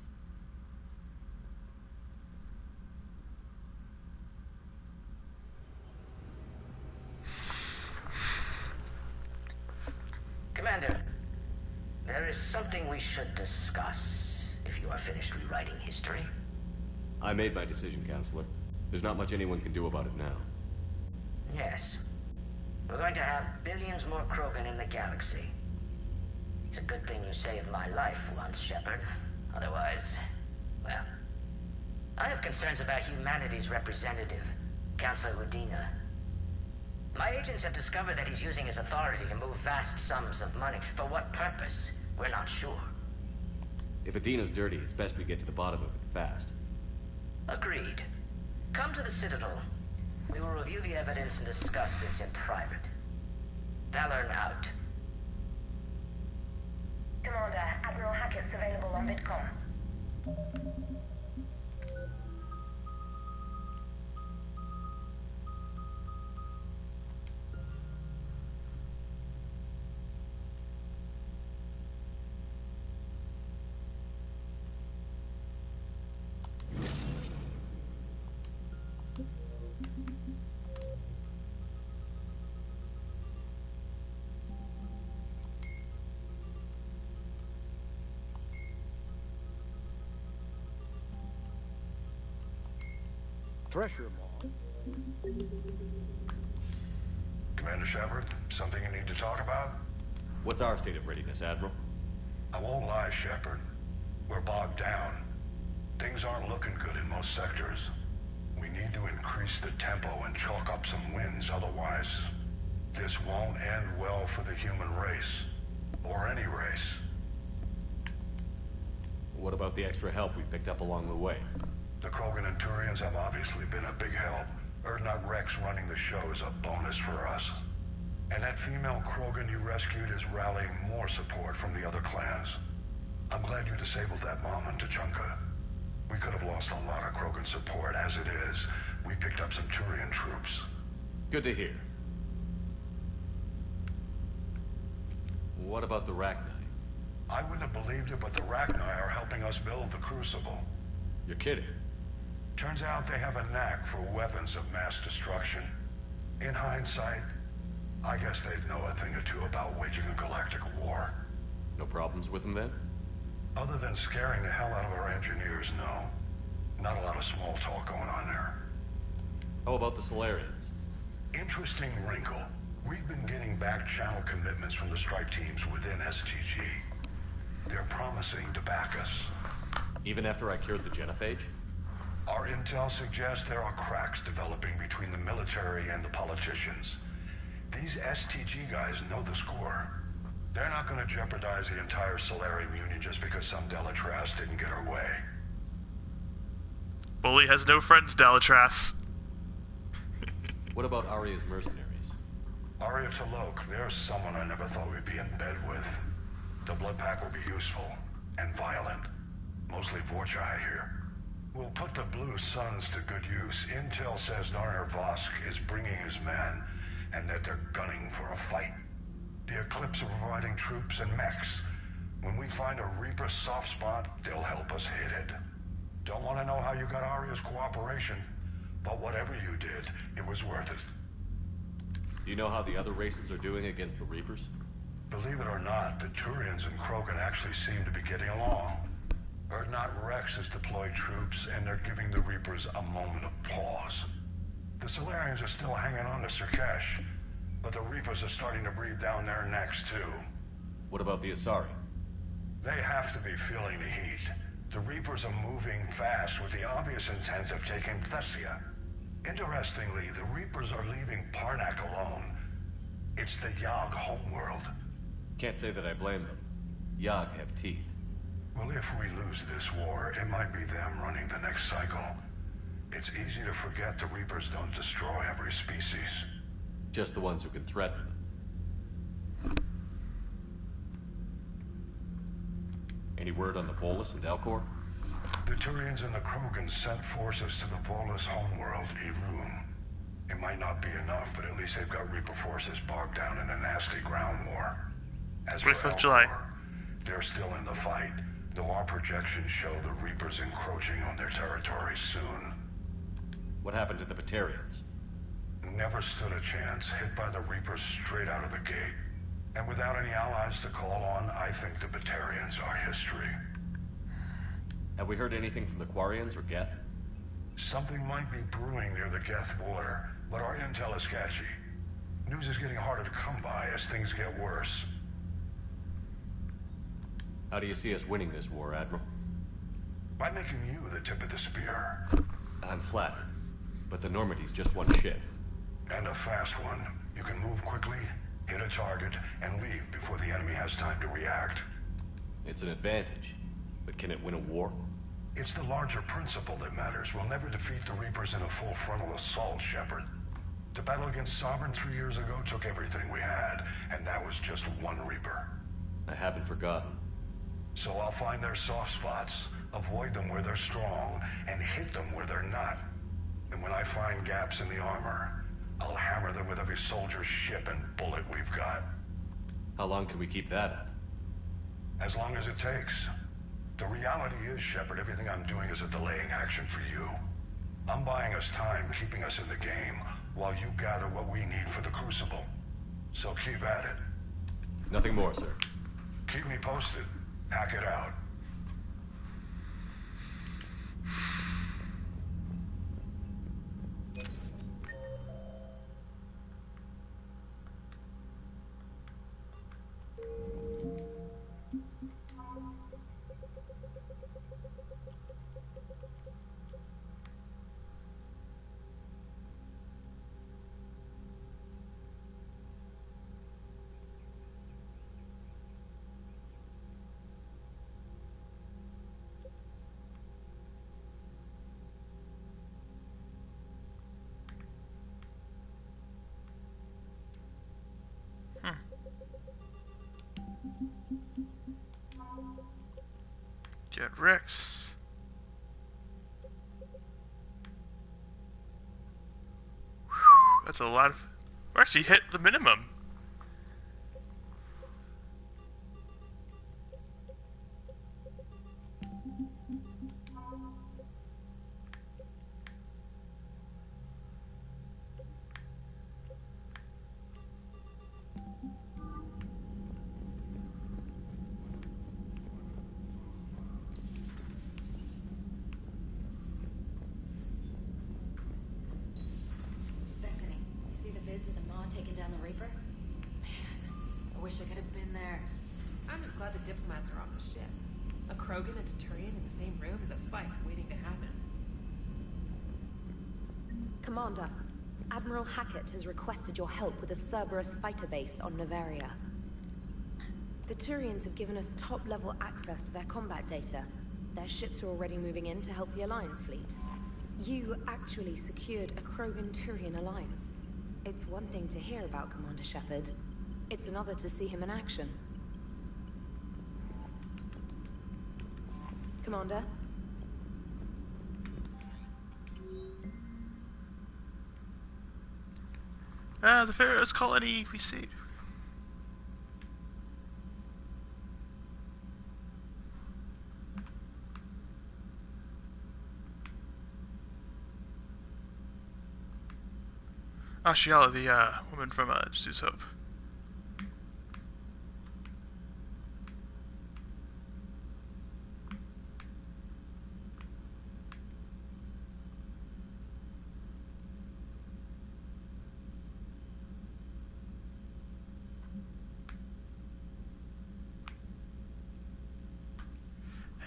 Commander, there is something we should discuss, if you are finished rewriting history. I made my decision, Counselor. There's not much anyone can do about it now. Yes. We're going to have billions more Krogan in the galaxy. It's a good thing you saved my life once, Shepard. Otherwise, well... I have concerns about humanity's representative, Councilor Udina. My agents have discovered that he's using his authority to move vast sums of money. For what purpose? We're not sure. If Adina's dirty, it's best we get to the bottom of it fast. Agreed. Come to the Citadel. We will review the evidence and discuss this in private. Valorn out. Commander, Admiral Hackett's available on VidCom. Thresher Mall. Commander Shepard, something you need to talk about? What's our state of readiness, Admiral? I won't lie, Shepard. We're bogged down. Things aren't looking good in most sectors. We need to increase the tempo and chalk up some wins, otherwise this won't end well for the human race. Or any race. What about the extra help we picked up along the way? The Krogan and Turians have obviously been a big help. Erdnot Rex running the show is a bonus for us. And that female Krogan you rescued is rallying more support from the other clans. I'm glad you disabled that bomb on Tuchanka. We could have lost a lot of Krogan support. As it is, we picked up some Turian troops. Good to hear. What about the Rachni? I wouldn't have believed it, but the Rachni are helping us build the Crucible. You're kidding. Turns out they have a knack for weapons of mass destruction. In hindsight, I guess they'd know a thing or two about waging a galactic war. No problems with them then? Other than scaring the hell out of our engineers, no. Not a lot of small talk going on there. How about the Solarians? Interesting wrinkle. We've been getting back-channel commitments from the strike teams within STG. They're promising to back us. Even after I cured the genophage? Our intel suggests there are cracks developing between the military and the politicians. These STG guys know the score. They're not going to jeopardize the entire Solarium Union just because some Delatras didn't get her way. Bully has no friends, Delatras. What about Aria's mercenaries? Aria Talok, there's someone I never thought we'd be in bed with. The blood pack will be useful and violent. Mostly Vorchai here. We'll put the Blue Suns to good use. Intel says Narner Vosk is bringing his men, and that they're gunning for a fight. The Eclipse are providing troops and mechs. When we find a Reaper soft spot, they'll help us hit it. Don't want to know how you got Aria's cooperation, but whatever you did, it was worth it. Do you know how the other races are doing against the Reapers? Believe it or not, the Turians and Krogan actually seem to be getting along. Urdnot Rex has deployed troops, and they're giving the Reapers a moment of pause. The Solarians are still hanging on to Sirkesh, but the Reapers are starting to breathe down their necks, too. What about the Asari? They have to be feeling the heat. The Reapers are moving fast with the obvious intent of taking Thessia. Interestingly, the Reapers are leaving Parnak alone. It's the Yogg homeworld. Can't say that I blame them. Yogg have teeth. Well, if we lose this war, it might be them running the next cycle. It's easy to forget the Reapers don't destroy every species. Just the ones who can threaten them. Any word on the Volus and Dalcor? The Turians and the Krogans sent forces to the Volus homeworld, Irun. It might not be enough, but at least they've got Reaper forces bogged down in a nasty ground war. As for 25th July. they're still in the fight, though our projections show the Reapers encroaching on their territory soon. What happened to the Batarians? Never stood a chance, hit by the Reapers straight out of the gate. And without any allies to call on, I think the Batarians are history. Have we heard anything from the Quarians or Geth? Something might be brewing near the Geth border, but our intel is sketchy. News is getting harder to come by as things get worse. How do you see us winning this war, Admiral? By making you the tip of the spear. I'm flattered, but the Normandy's just one ship. And a fast one. You can move quickly, hit a target, and leave before the enemy has time to react. It's an advantage, but can it win a war? It's the larger principle that matters. We'll never defeat the Reapers in a full frontal assault, Shepard. The battle against Sovereign 3 years ago took everything we had, and that was just one Reaper. I haven't forgotten. So I'll find their soft spots, avoid them where they're strong, and hit them where they're not. And when I find gaps in the armor, I'll hammer them with every soldier, ship, and bullet we've got. How long can we keep that up? As long as it takes. The reality is, Shepard, everything I'm doing is a delaying action for you. I'm buying us time, keeping us in the game, while you gather what we need for the Crucible. So keep at it. Nothing more, sir. Keep me posted. Hack it out. Get Rex. Whew, that's a lot of... We actually hit the minimum. Krogan and a Turian in the same room is a fight waiting to happen. Commander, Admiral Hackett has requested your help with a Cerberus fighter base on Novaria. The Turians have given us top-level access to their combat data. Their ships are already moving in to help the Alliance fleet. You actually secured a Krogan-Turian alliance. It's one thing to hear about Commander Shepard. It's another to see him in action. Commander? The Pharaoh's colony, we see. Ashiala, the woman from Jessup.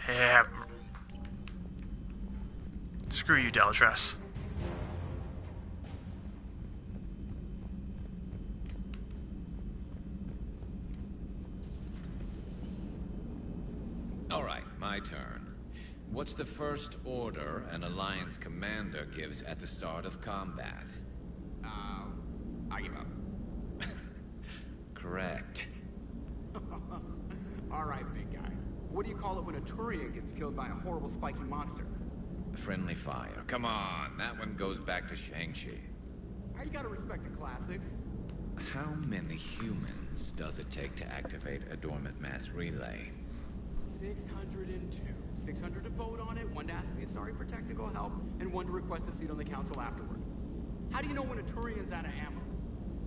Yeah. Screw you, Delatras. All right, my turn. What's the first order an Alliance commander gives at the start of combat? I give up. Correct. Alright, big guy. What do you call it when a Turian gets killed by a horrible spiky monster? Friendly fire. Come on, that one goes back to Shang-Chi. How you gotta respect the classics? How many humans does it take to activate a dormant mass relay? 602. 600 to vote on it, 1 to ask the Asari for technical help, and 1 to request a seat on the council afterward. How do you know when a Turian's out of ammo?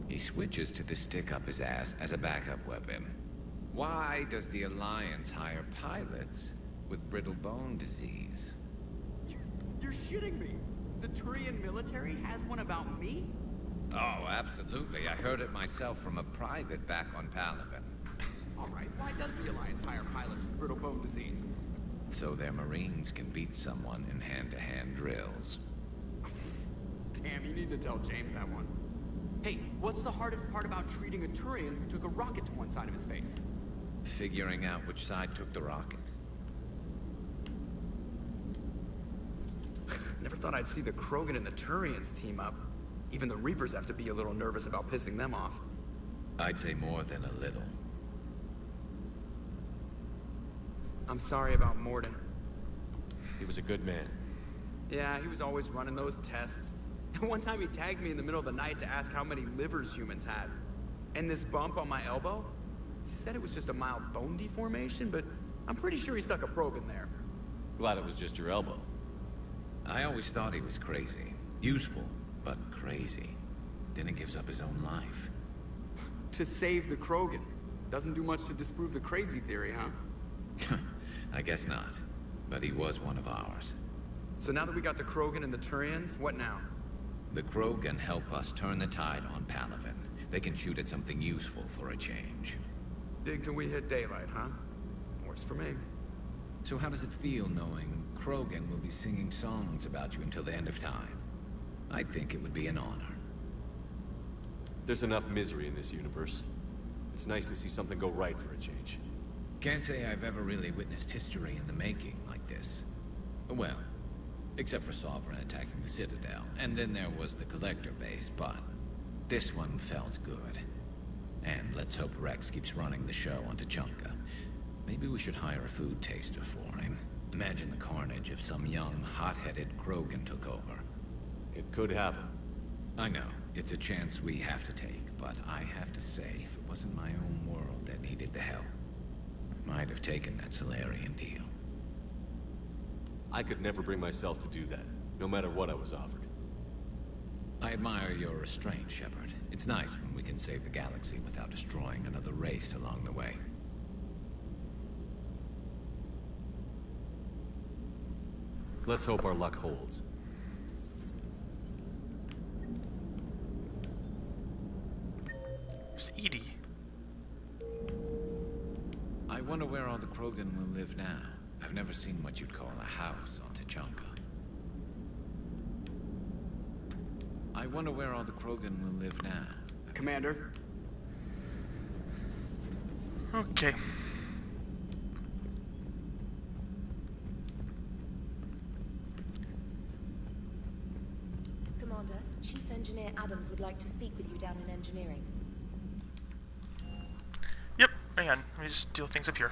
He switches to the stick up his ass as a backup weapon. Why does the Alliance hire pilots with brittle bone disease? You're shitting me. The Turian military has one about me? Oh, absolutely. I heard it myself from a private back on Palaven. Alright, why does the Alliance hire pilots with brittle bone disease? So their Marines can beat someone in hand-to-hand drills. Damn, you need to tell James that one. Hey, what's the hardest part about treating a Turian who took a rocket to one side of his face? Figuring out which side took the rocket. Never thought I'd see the Krogan and the Turians team up. Even the Reapers have to be a little nervous about pissing them off. I'd say more than a little. I'm sorry about Morden. He was a good man. Yeah, he was always running those tests. And one time he tagged me in the middle of the night to ask how many livers humans had. And this bump on my elbow? He said it was just a mild bone deformation, but I'm pretty sure he stuck a probe in there. Glad it was just your elbow. I always thought he was crazy. Useful, but crazy. Then he gives up his own life. To save the Krogan. Doesn't do much to disprove the crazy theory, huh? I guess not. But he was one of ours. So now that we got the Krogan and the Turians, what now? The Krogan help us turn the tide on Palaven. They can shoot at something useful for a change. Dig till we hit daylight, huh? Works for me. So how does it feel knowing Krogan will be singing songs about you until the end of time? I think it would be an honor. There's enough misery in this universe. It's nice to see something go right for a change. Can't say I've ever really witnessed history in the making like this. Well, except for Sovereign attacking the Citadel, and then there was the Collector base, but this one felt good. And let's hope Rex keeps running the show on Tuchanka. Maybe we should hire a food taster for him. Imagine the carnage if some young, hot-headed Krogan took over. It could happen. I know, it's a chance we have to take, but I have to say, if it wasn't my own world that needed the help, I might have taken that Solarian deal. I could never bring myself to do that, no matter what I was offered. I admire your restraint, Shepard. It's nice when we can save the galaxy without destroying another race along the way. Let's hope our luck holds. There's Edie. I wonder where all the Krogan will live now. I've never seen what you'd call a house on Tuchanka. I wonder where all the Krogan will live now. Commander? Okay. Commander, Chief Engineer Adams would like to speak with you down in engineering. Yep, hang on. Let me just deal things up here.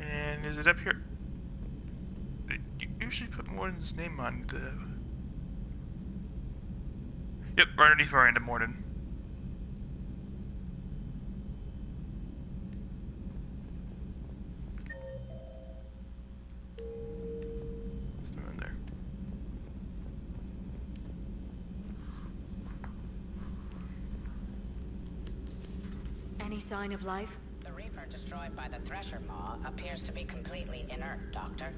And is it up here? You usually put Morden's name on the... Yep, right underneath Miranda Morden. There's no one there. Any sign of life? The Reaper destroyed by the Thresher Maw appears to be completely inert, Doctor.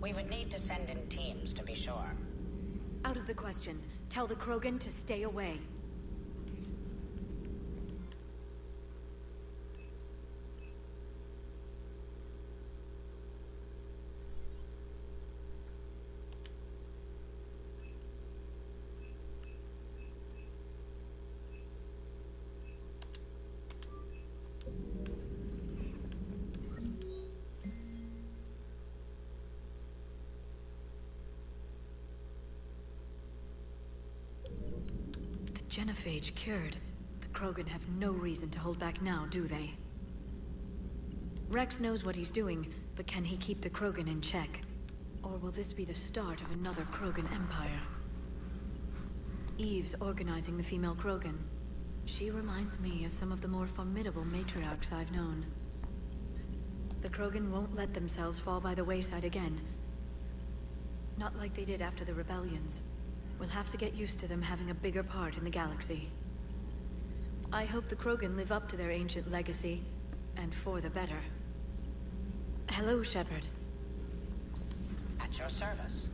We would need to send in teams to be sure. Out of the question. Tell the Krogan to stay away. Genophage cured. The Krogan have no reason to hold back now, do they? Rex knows what he's doing, but can he keep the Krogan in check? Or will this be the start of another Krogan empire? Eve's organizing the female Krogan. She reminds me of some of the more formidable matriarchs I've known. The Krogan won't let themselves fall by the wayside again. Not like they did after the rebellions. We'll have to get used to them having a bigger part in the galaxy. I hope the Krogan live up to their ancient legacy, and for the better. Hello, Shepard. At your service.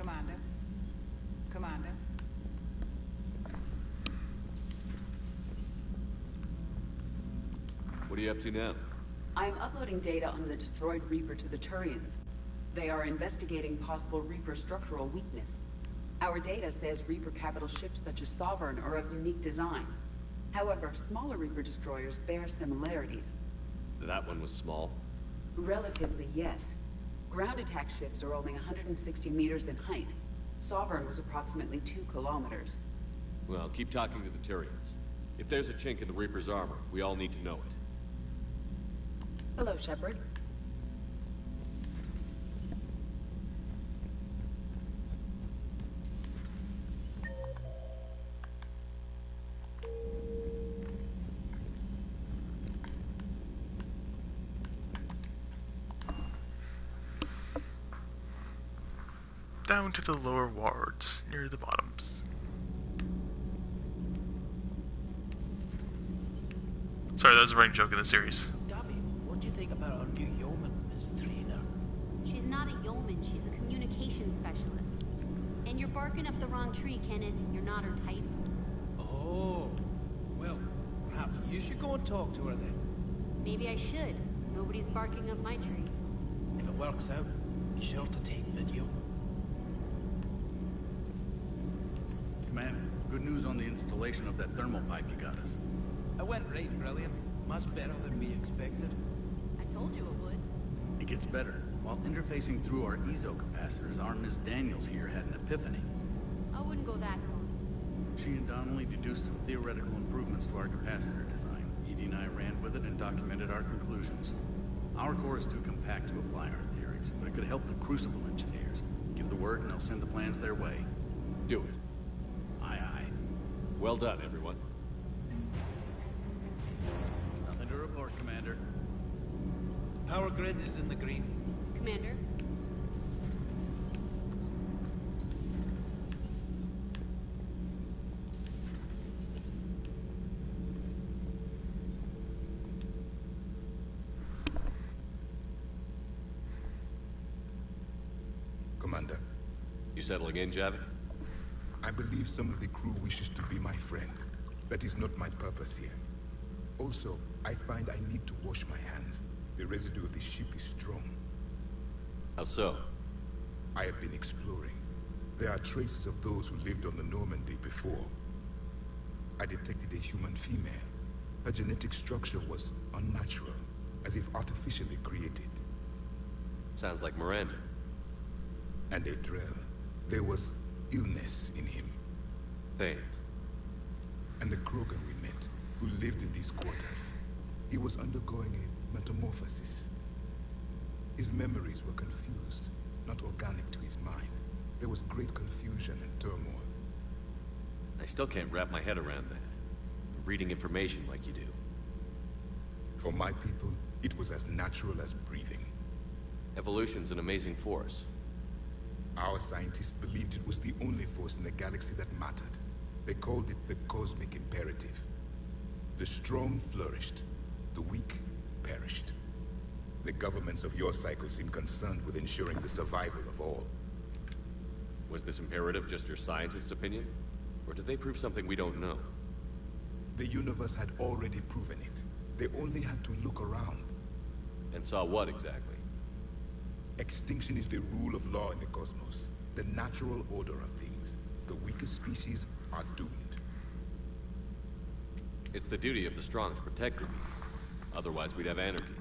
Commander. Commander. What are you up to now? I am uploading data on the destroyed Reaper to the Turians. They are investigating possible Reaper structural weakness. Our data says Reaper capital ships such as Sovereign are of unique design. However, smaller Reaper destroyers bear similarities. That one was small? Relatively, yes. Ground attack ships are only 160 meters in height. Sovereign was approximately 2 kilometers. Well, keep talking to the Turians. If there's a chink in the Reaper's armor, we all need to know it. Hello, Shepard. Down to the lower wards, near the bottoms. Sorry, that was a running joke in the series. What do you think about our new yeoman, Miss Trainer? She's not a yeoman, she's a communication specialist. And you're barking up the wrong tree, Kenneth. You're not her type. Oh, well, perhaps you should go and talk to her then. Maybe I should. Nobody's barking up my tree. If it works out, be sure to take video. Commander, good news on the installation of that thermal pipe you got us. It went right brilliant. Much better than we expected. I told you it would. It gets better. While interfacing through our ezo capacitors, our Miss Daniels here had an epiphany. I wouldn't go that far. She and Donnelly deduced some theoretical improvements to our capacitor design. Edie and I ran with it and documented our conclusions. Our core is too compact to apply our theories, but it could help the Crucible engineers. Give the word and I'll send the plans their way. Do it. Aye, aye. Well done, everyone. Nothing to report, Commander. Power grid is in the green. Commander? Commander. You settling in, Javik? I believe some of the crew wishes to be my friend. That is not my purpose here. Also, I find I need to wash my hands. The residue of the ship is strong. How so? I have been exploring. There are traces of those who lived on the Normandy before. I detected a human female. Her genetic structure was unnatural, as if artificially created. Sounds like Miranda. And a Drell. There was illness in him. Thane. And the Krogan we met, who lived in these quarters. He was undergoing a metamorphosis. His memories were confused, not organic to his mind. There was great confusion and turmoil. I still can't wrap my head around that. Reading information like you do. For my people, it was as natural as breathing. Evolution's an amazing force. Our scientists believed it was the only force in the galaxy that mattered. They called it the cosmic imperative. The strong flourished, the weak perished. The governments of your cycle seem concerned with ensuring the survival of all. Was this imperative just your scientist's opinion? Or did they prove something we don't know? The universe had already proven it. They only had to look around. And saw what exactly? Extinction is the rule of law in the cosmos. The natural order of things. The weakest species are doomed. It's the duty of the strong to protect the weak. Otherwise we'd have anarchy.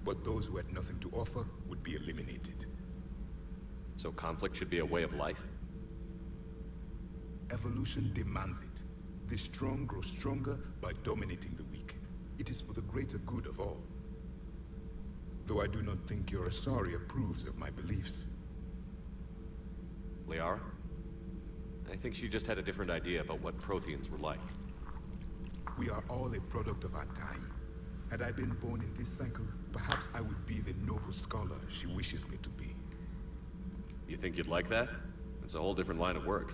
But those who had nothing to offer would be eliminated. So conflict should be a way of life? Evolution demands it. The strong grow stronger by dominating the weak. It is for the greater good of all. Though I do not think your Asari approves of my beliefs. Liara? I think she just had a different idea about what Protheans were like. We are all a product of our time. Had I been born in this cycle, perhaps I would be the noble scholar she wishes me to be. You think you'd like that? It's a whole different line of work.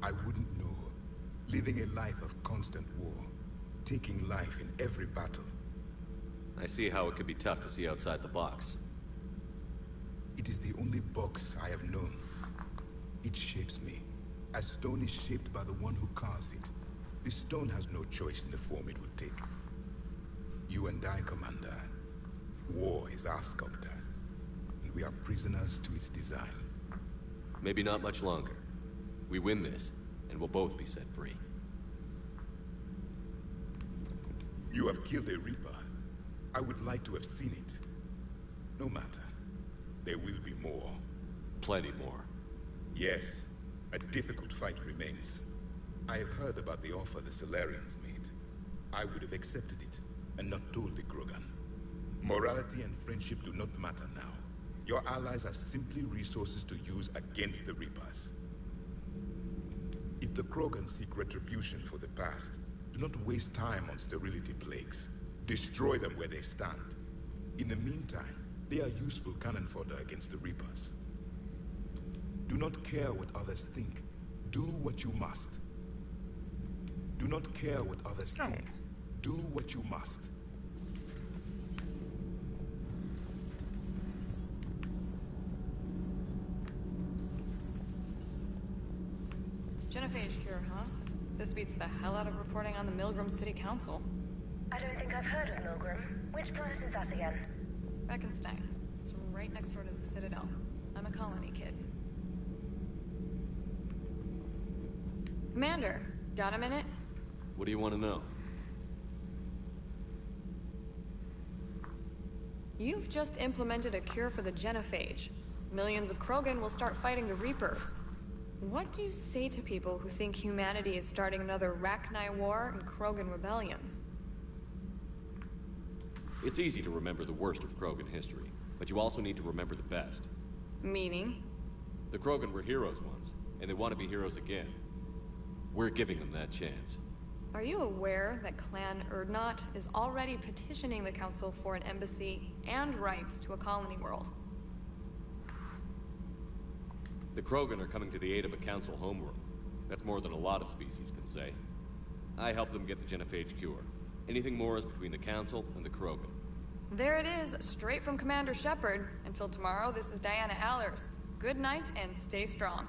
I wouldn't know. Living a life of constant war. Taking life in every battle. I see how it could be tough to see outside the box. It is the only box I have known. It shapes me. As stone is shaped by the one who carves it. The stone has no choice in the form it will take. You and I, Commander. War is our sculptor. And we are prisoners to its design. Maybe not much longer. We win this, and we'll both be set free. You have killed a Reaper. I would like to have seen it. No matter. There will be more. Plenty more. Yes. A difficult fight remains. I have heard about the offer the Solarians made. I would have accepted it, and not told the Krogan. Morality and friendship do not matter now. Your allies are simply resources to use against the Reapers. If the Krogan seek retribution for the past, do not waste time on sterility plagues. Destroy them where they stand. In the meantime, they are useful cannon fodder against the Reapers. Do not care what others think. Do what you must. Do not care what others think. Do what you must. Genophage cure, huh? This beats the hell out of reporting on the Milgram City Council. I don't think I've heard of Milgram. Which planet is that again? Reckonsstein. It's right next door to the Citadel. I'm a colony kid. Commander, got a minute? What do you want to know? You've just implemented a cure for the genophage. Millions of Krogan will start fighting the Reapers. What do you say to people who think humanity is starting another Rachni War and Krogan rebellions? It's easy to remember the worst of Krogan history, but you also need to remember the best. Meaning? The Krogan were heroes once, and they want to be heroes again. We're giving them that chance. Are you aware that Clan Urdnot is already petitioning the Council for an embassy and rights to a colony world? The Krogan are coming to the aid of a Council homeworld. That's more than a lot of species can say. I helped them get the genophage cure. Anything more is between the Council and the Krogan. There it is, straight from Commander Shepard. Until tomorrow, this is Diana Allers. Good night and stay strong.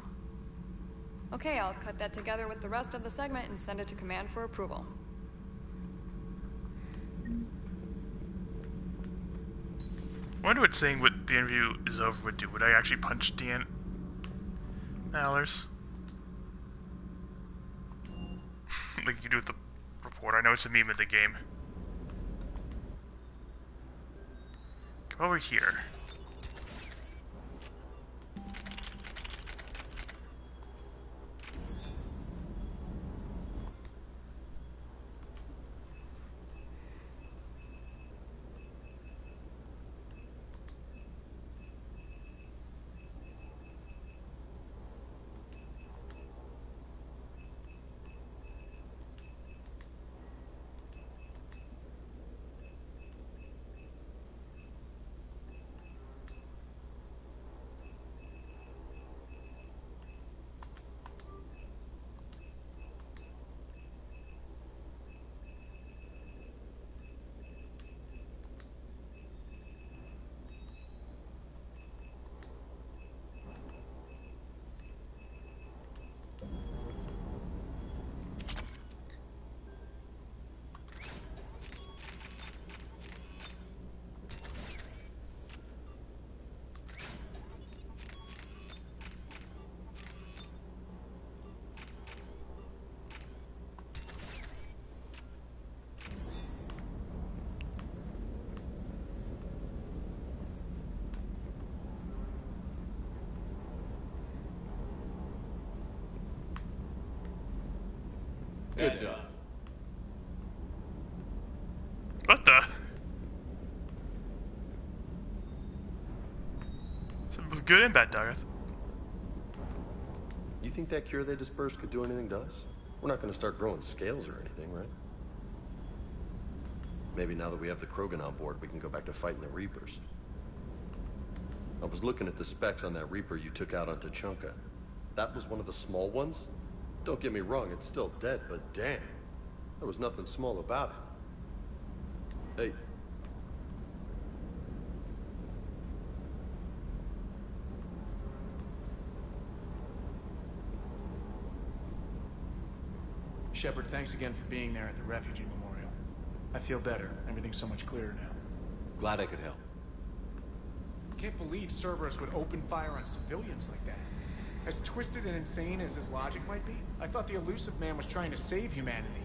Okay, I'll cut that together with the rest of the segment and send it to Command for approval. I wonder what saying what the interview is over would do. Would I actually punch Diana Allers? Like you do with the reporter. I know it's a meme in the game. Come over here. Good job. What the? Something was good and bad, Doug. You think that cure they dispersed could do anything to us? We're not going to start growing scales or anything, right? Maybe now that we have the Krogan on board, we can go back to fighting the Reapers. I was looking at the specs on that Reaper you took out on Tuchanka. That was one of the small ones? Don't get me wrong, it's still dead, but damn. There was nothing small about it. Hey. Shepard, thanks again for being there at the Refugee Memorial. I feel better. Everything's so much clearer now. Glad I could help. Can't believe Cerberus would open fire on civilians like that. As twisted and insane as his logic might be, I thought the elusive man was trying to save humanity.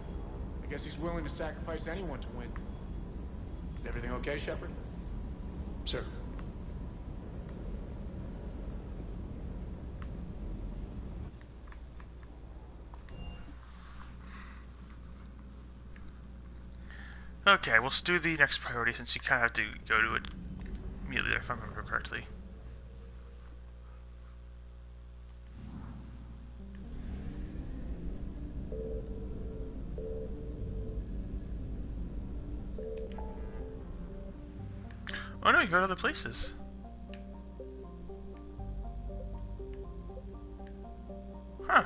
I guess he's willing to sacrifice anyone to win. Is everything okay, Shepard? Sir. Okay, we'll do the next priority since you kind of have to go to it immediately if I remember correctly. Oh no, you go to other places. Huh.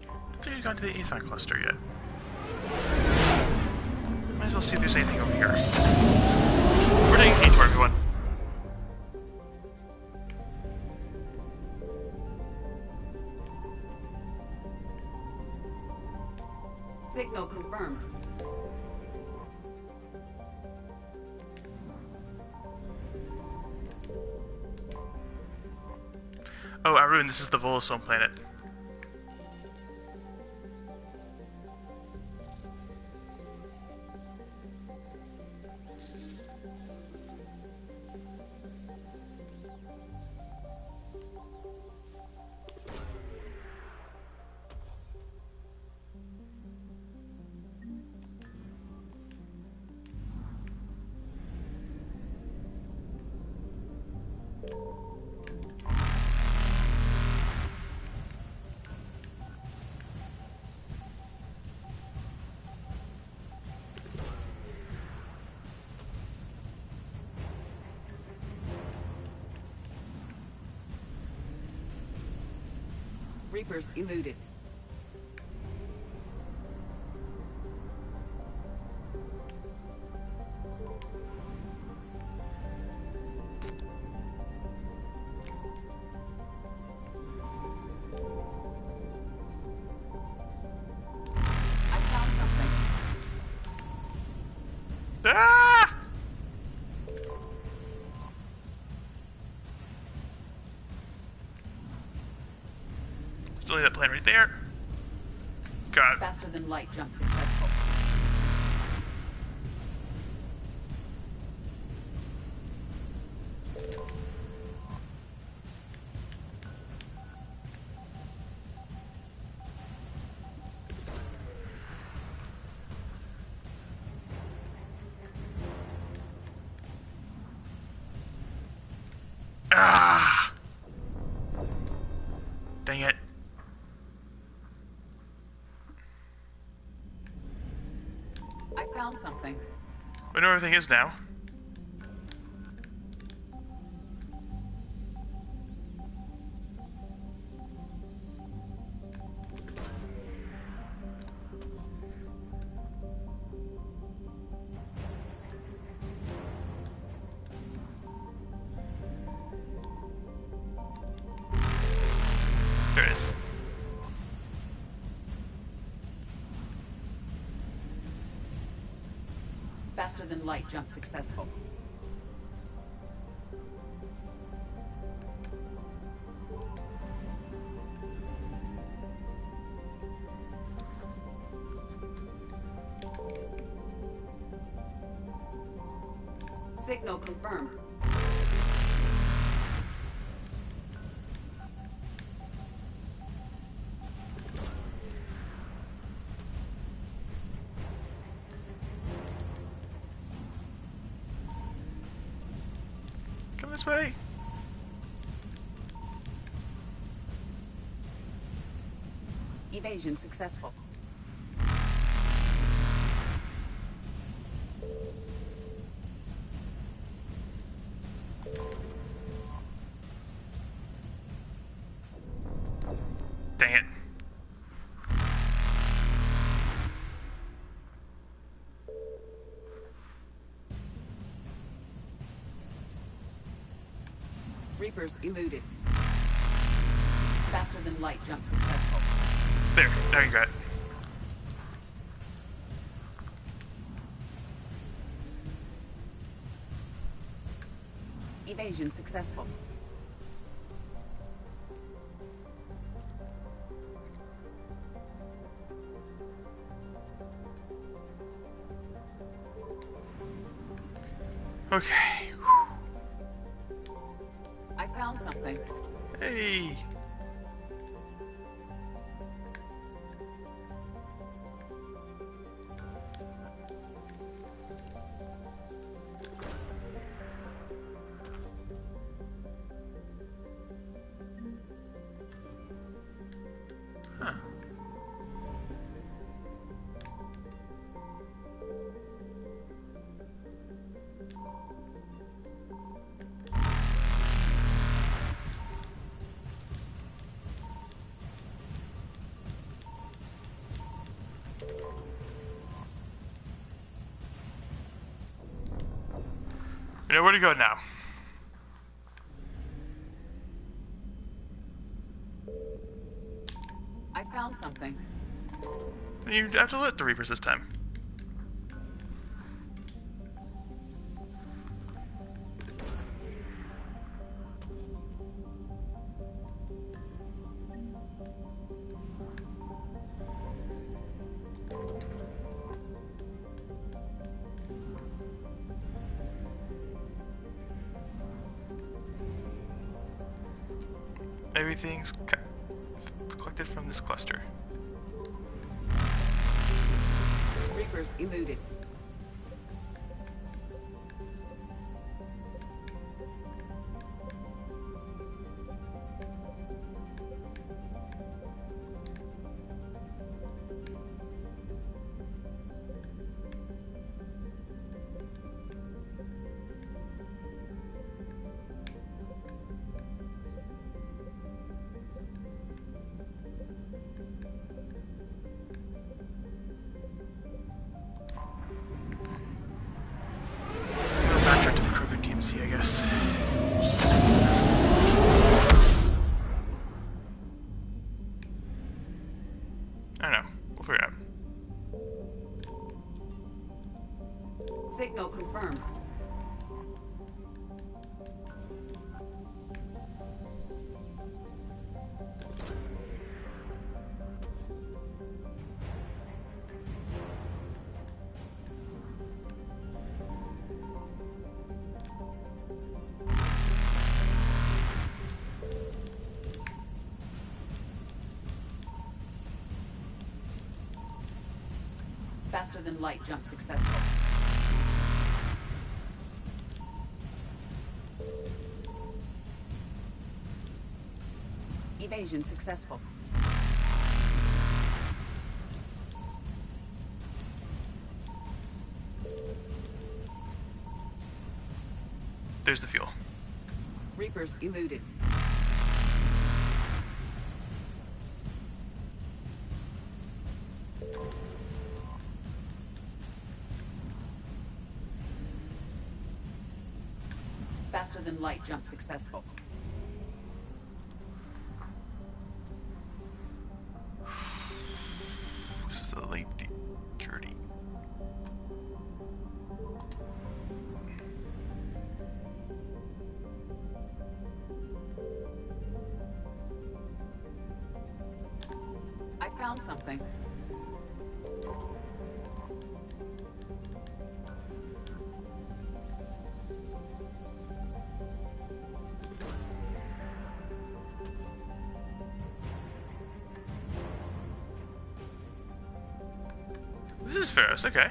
I don't think we've gone to the Aethon cluster yet. Might as well see if there's anything over here. We're taking a detour, everyone. Signal confirmed. Oh, Arun, this is the Volosome planet. Reapers eluded. I found something. Ah! Still need that plan right there. Got it. Faster than light jump successful. Ah! Dang it. I found something. We know where everything is now. There it is. Faster than light jump successful. Signal confirmed. Come this way. Evasion successful. Dang it. Reapers eluded. Faster than light jump successful. There. Now you got it. Evasion successful. Okay. I found something. Hey. Huh. You know where to go now. I found something. You have to let the Reapers this time. Everything's collected from this cluster. Reapers eluded. figure out. Signal confirmed. Faster than light jump successful. Evasion successful. There's the fuel. Reapers eluded. Faster than light jump successful. This is a lengthy journey. I found something. This is Ferris, okay.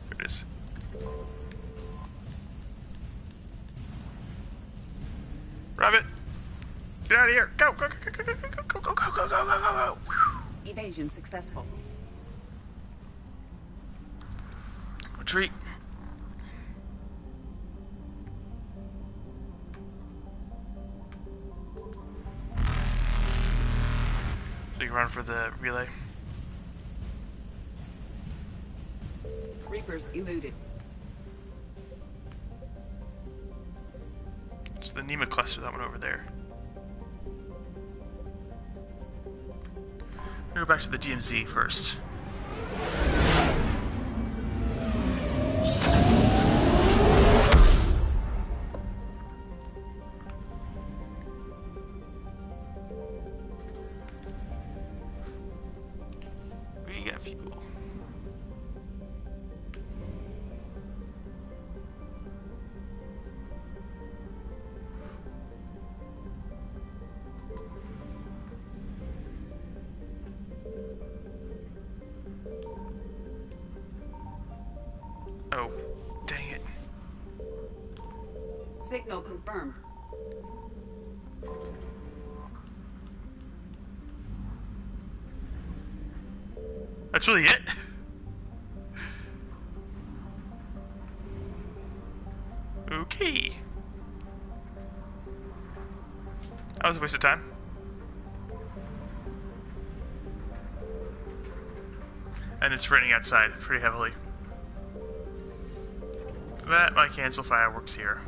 Here it is. Rabbit! Get out of here! Go! Go! Go! Go! Go! Go! Go! Go! Go! Go! Go! Go! Go! Evasion successful. Retreat. So you can run for the relay. Reapers eluded. It's the Nema cluster, that one over there. I'm gonna go back to the DMZ first. We got fuel. Oh, dang it. Signal confirmed. That's really it? Okay. That was a waste of time. And it's raining outside pretty heavily. That might cancel fireworks here.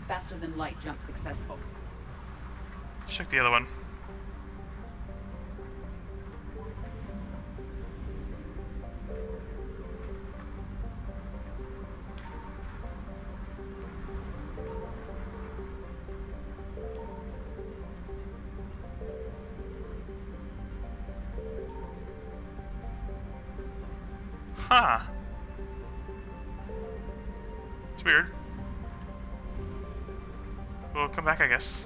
Faster than light jump successful. Check the other one. Huh. It's weird. We'll come back, I guess.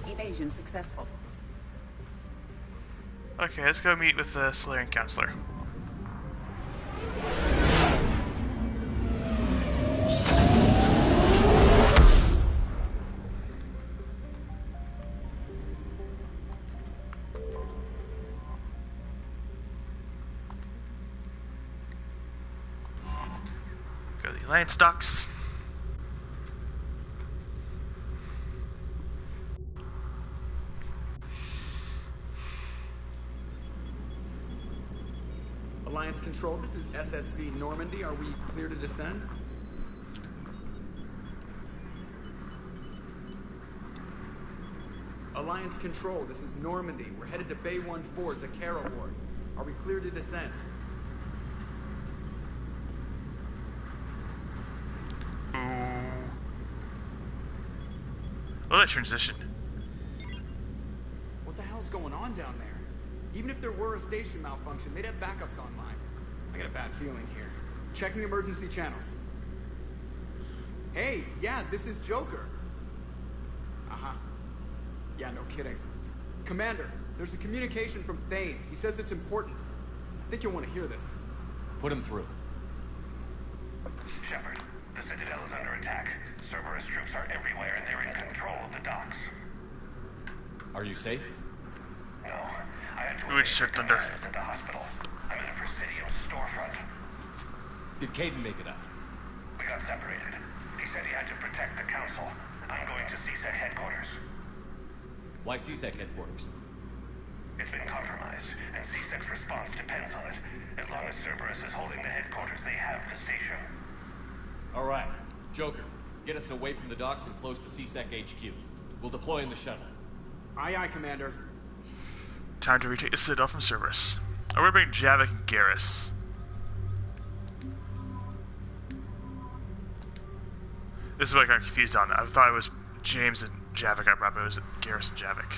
Evasion successful. Okay, let's go meet with the Solarian counselor. Go to the Alliance docks. Alliance Control, this is SSV Normandy. Are we clear to descend? Alliance Control, this is Normandy. We're headed to Bay 1-4, Zakara Ward. Are we clear to descend? Well, that transition. What the hell's going on down there? Even if there were a station malfunction, they'd have backups online. I got a bad feeling here. Checking emergency channels. Hey, yeah, this is Joker. Uh-huh. Yeah, no kidding. Commander, there's a communication from Thane. He says it's important. I think you'll want to hear this. Put him through. Shepard, the Citadel is under attack. Cerberus troops are everywhere and they're in control of the docks. Are you safe? No. I had to Which ship thunder? at the hospital. I'm in a Presidium storefront. Did Caden make it out? We got separated. He said he had to protect the Council. I'm going to CSEC headquarters. Why CSEC headquarters? It's been compromised, and CSEC's response depends on it. As long as Cerberus is holding the headquarters, they have the station. All right. Joker, get us away from the docks and close to CSEC HQ. We'll deploy in the shuttle. Aye, aye, Commander. Time to retake the Citadel from Cerberus. Oh, we're bringing Javik and Garrus. This is what I got confused on. I thought it was James and Javik I brought, but it was Garrus and Javik.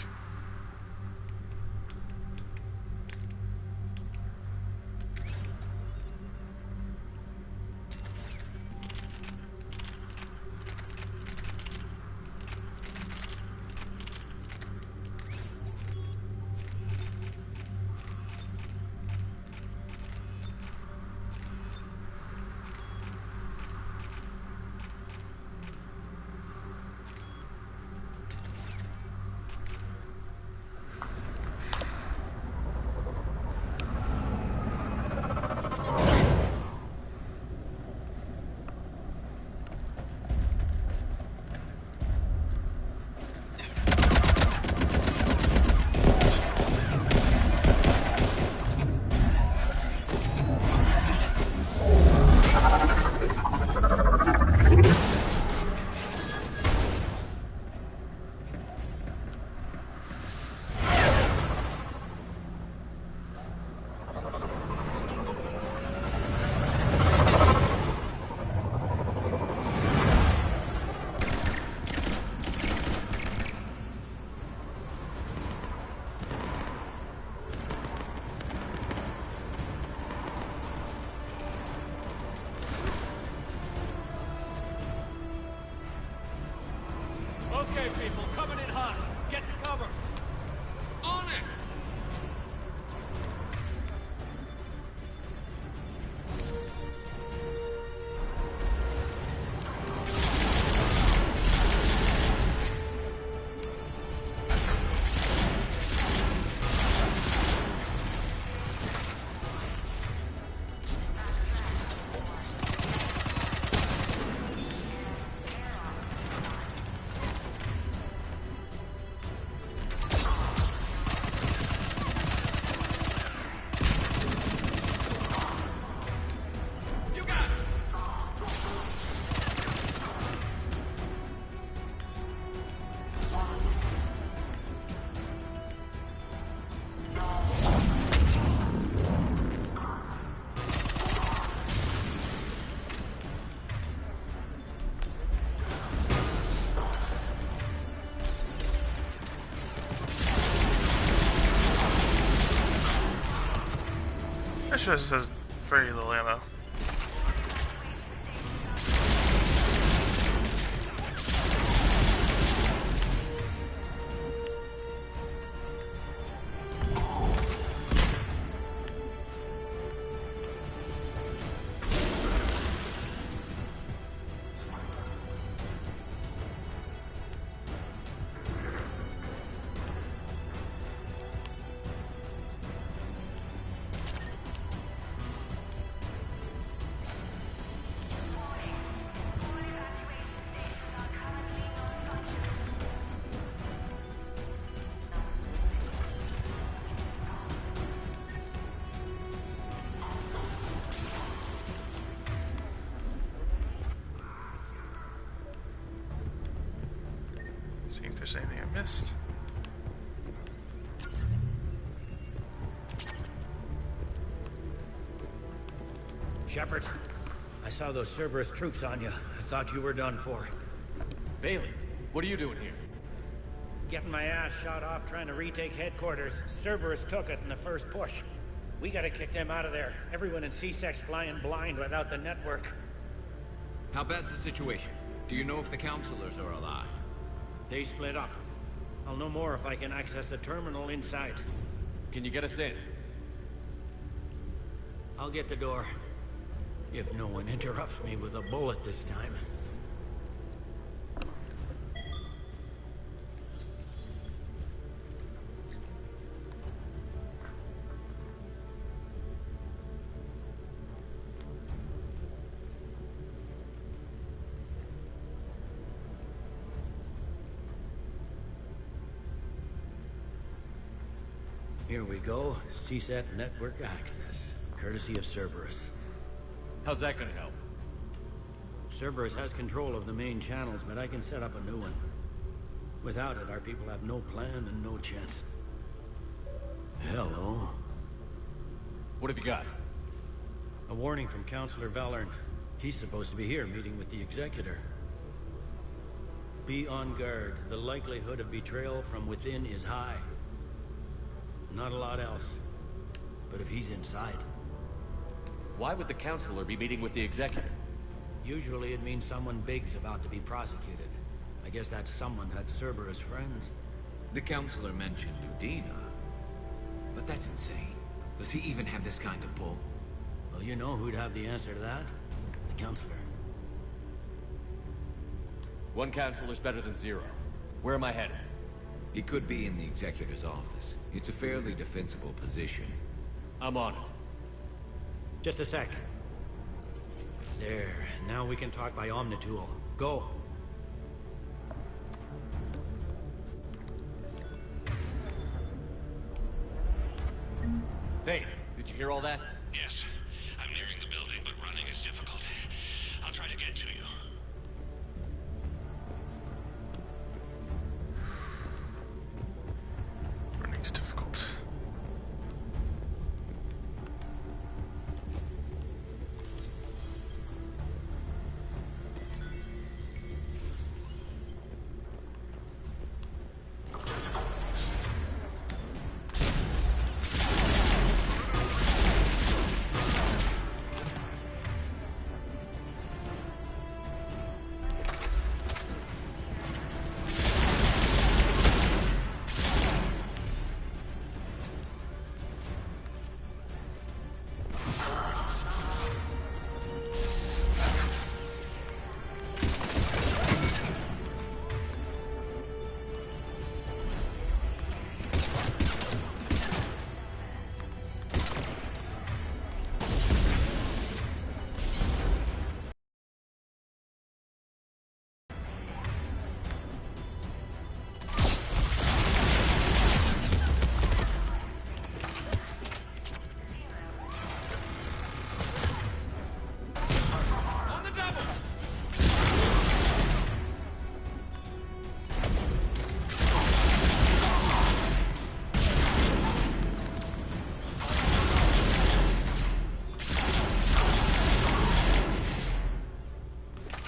Okay, people, coming in hot. Get to cover. On it! This just has very little ammo. See if there's anything I missed. Shepard, I saw those Cerberus troops on you. I thought you were done for. Bailey, what are you doing here? Getting my ass shot off trying to retake headquarters. Cerberus took it in the first push. We gotta kick them out of there. Everyone in C-Sec's flying blind without the network. How bad's the situation? Do you know if the counselors are alive? They split up. I'll know more if I can access the terminal inside. Can you get us in? I'll get the door. If no one interrupts me with a bullet this time. Here we go. CSAT network access, courtesy of Cerberus. How's that gonna help? Cerberus has control of the main channels, but I can set up a new one. Without it, our people have no plan and no chance. Hello. What have you got? A warning from Counselor Valern. He's supposed to be here meeting with the Executor. Be on guard. The likelihood of betrayal from within is high. Not a lot else. But if he's inside... Why would the Counselor be meeting with the Executor? Usually it means someone big's about to be prosecuted. I guess that someone had Cerberus friends. The Counselor mentioned Udina. But that's insane. Does he even have this kind of pull? Well, you know who'd have the answer to that? The Counselor. One Counselor's better than zero. Where am I headed? He could be in the Executor's office. It's a fairly defensible position. I'm on it. Just a sec. There. Now we can talk by Omnitool. Go. Thane, did you hear all that? Yes. I'm nearing the building, but running is difficult. I'll try to get to you. Running's difficult.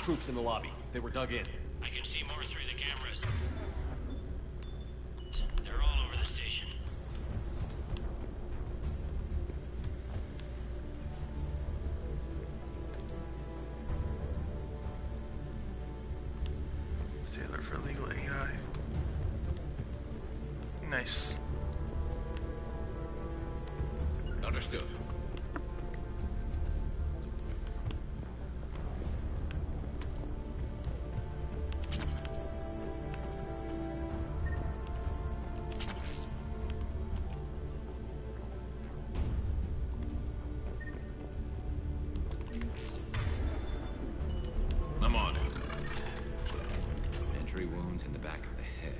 Troops in the lobby. They were dug in. I can see more through the cameras. They're all over the station. Taylor for legal AI. Nice. Understood. I'm on it. Entry wounds in the back of the head.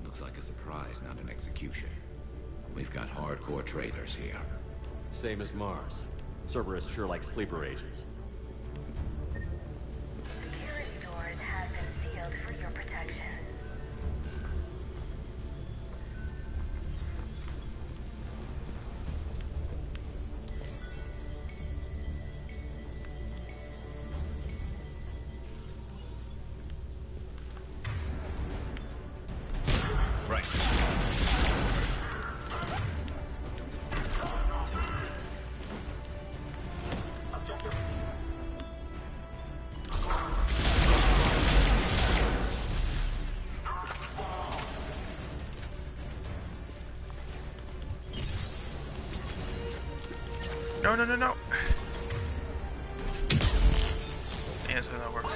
Looks like a surprise, not an execution. We've got hardcore traitors here. Same as Mars. Cerberus sure likes sleeper agents. Security doors have been sealed for your protection. Right. No, no, no, no. Yeah, that's not work.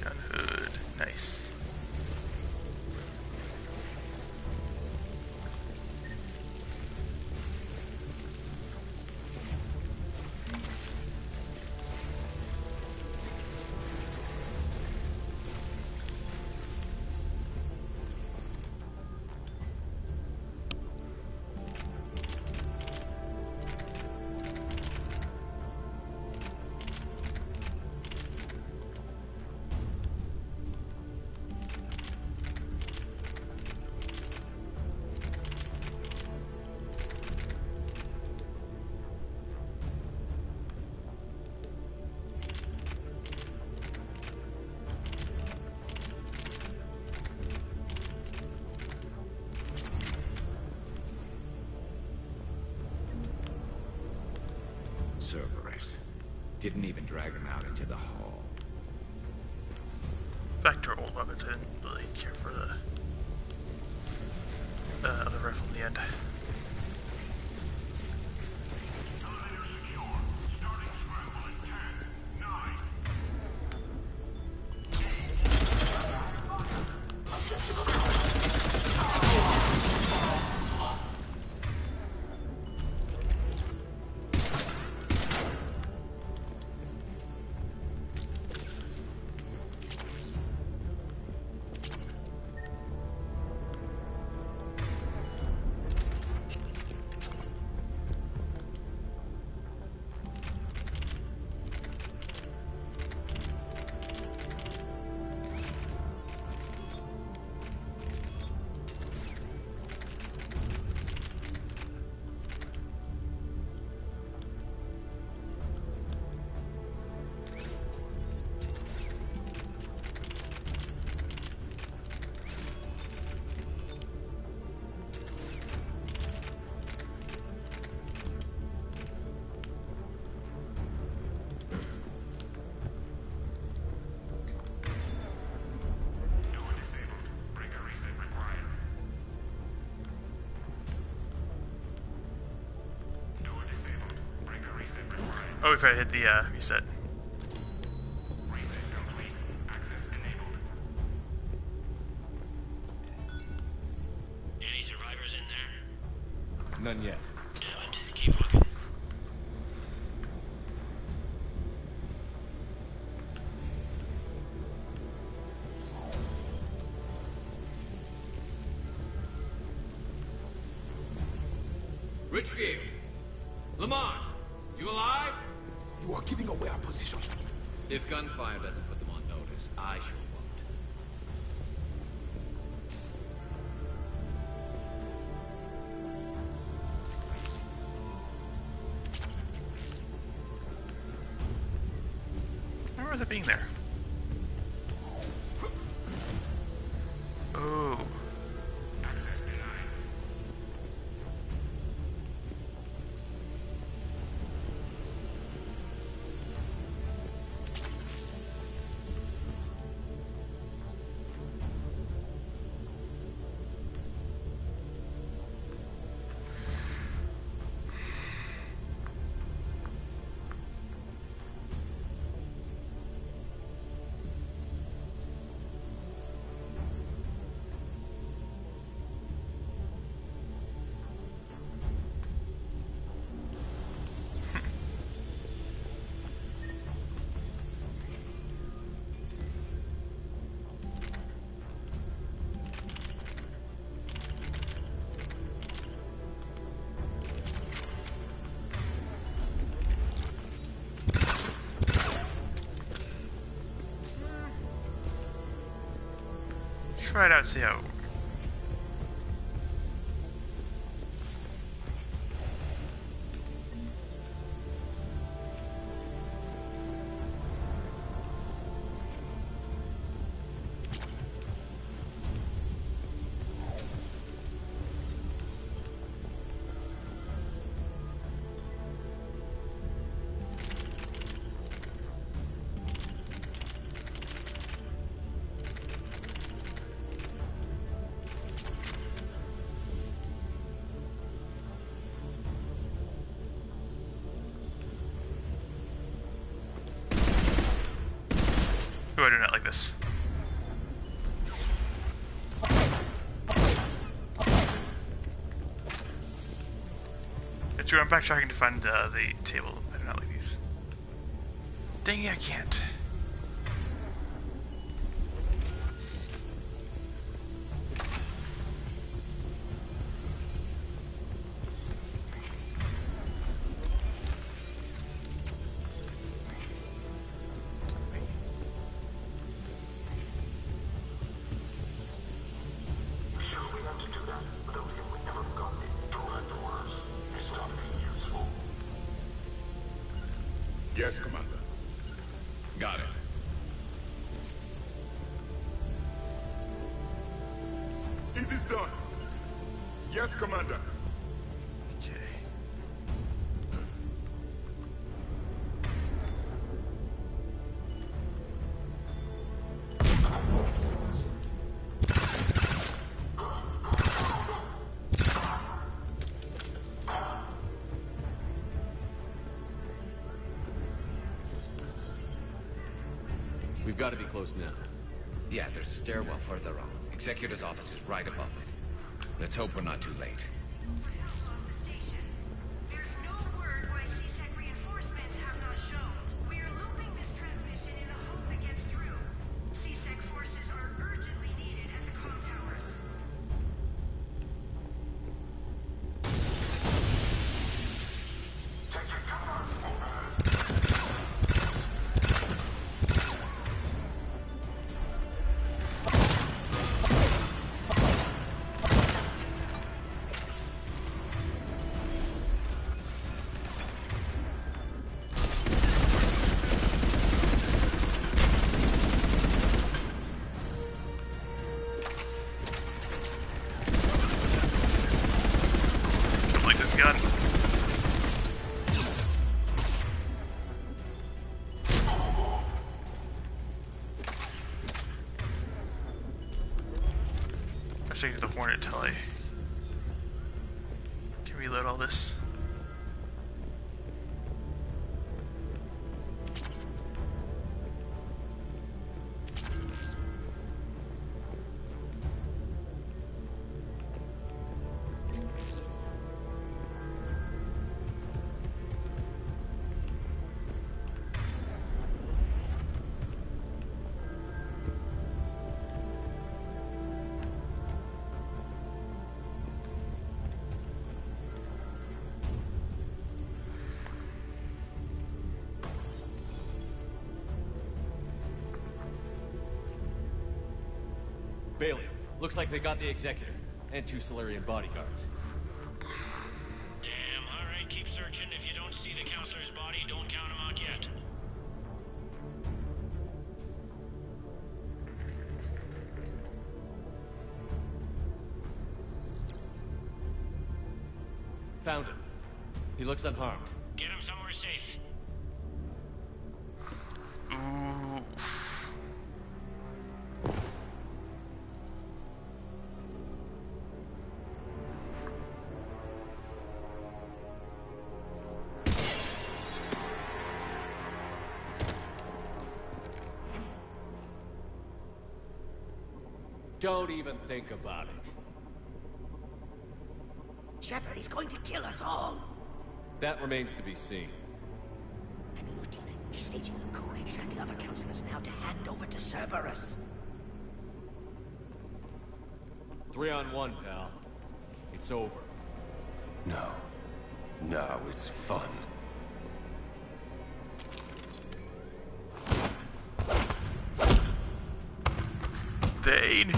Gun hood, nice. Cerberus. Didn't even drag him out into the hall. Back to our old weapons. I didn't really care for the other rifle in the end. Oh, if I hit the reset. Any survivors in there? None yet. Damn it. Keep looking. Richfield! Lamont! You alive? You are giving away our position. If gunfire doesn't put them on notice, I sure won't. I remember that being there. Oh. Try it out, see how. I do not like this. It's true, I'm backtracking to find the table. I do not like these. Dang it, I can't. Yes, Commander. Got it. It is done. Yes, Commander. Okay. We've got to be close now. Yeah, there's a stairwell further on. Executor's office is right above it. Let's hope we're not too late. There's no word why C-Sec reinforcements have not shown. We are looping this transmission in the hope it gets through. C-Sec forces are urgently needed at the comm towers. Take the Hornet till I can reload all this. Bailey, looks like they got the Executor and 2 Solarian bodyguards. Damn, alright, keep searching. If you don't see the counselor's body, don't count him out yet. Found him. He looks unharmed. Get him somewhere safe. Ooh. Don't even think about it. Shepard, he's going to kill us all. That remains to be seen. And Lieutenant, he's staging a coup. He's got the other counselors now to hand over to Cerberus. 3-on-1, pal. It's over. No. No, it's fun. Thane.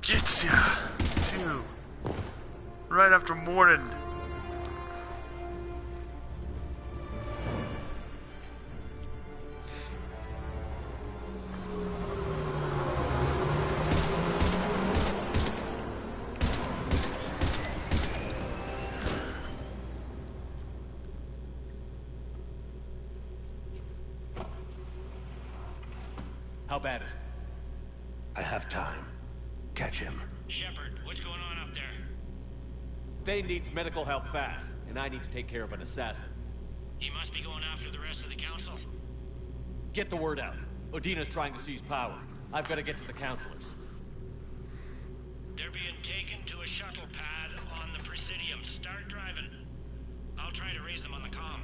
Gets ya, too. Right after morning. How bad is it? I have time. Catch him. Shepard, what's going on up there? Thane needs medical help fast, and I need to take care of an assassin. He must be going after the rest of the council. Get the word out. Odina's trying to seize power. I've got to get to the counselors. They're being taken to a shuttle pad on the Presidium. Start driving. I'll try to raise them on the comm.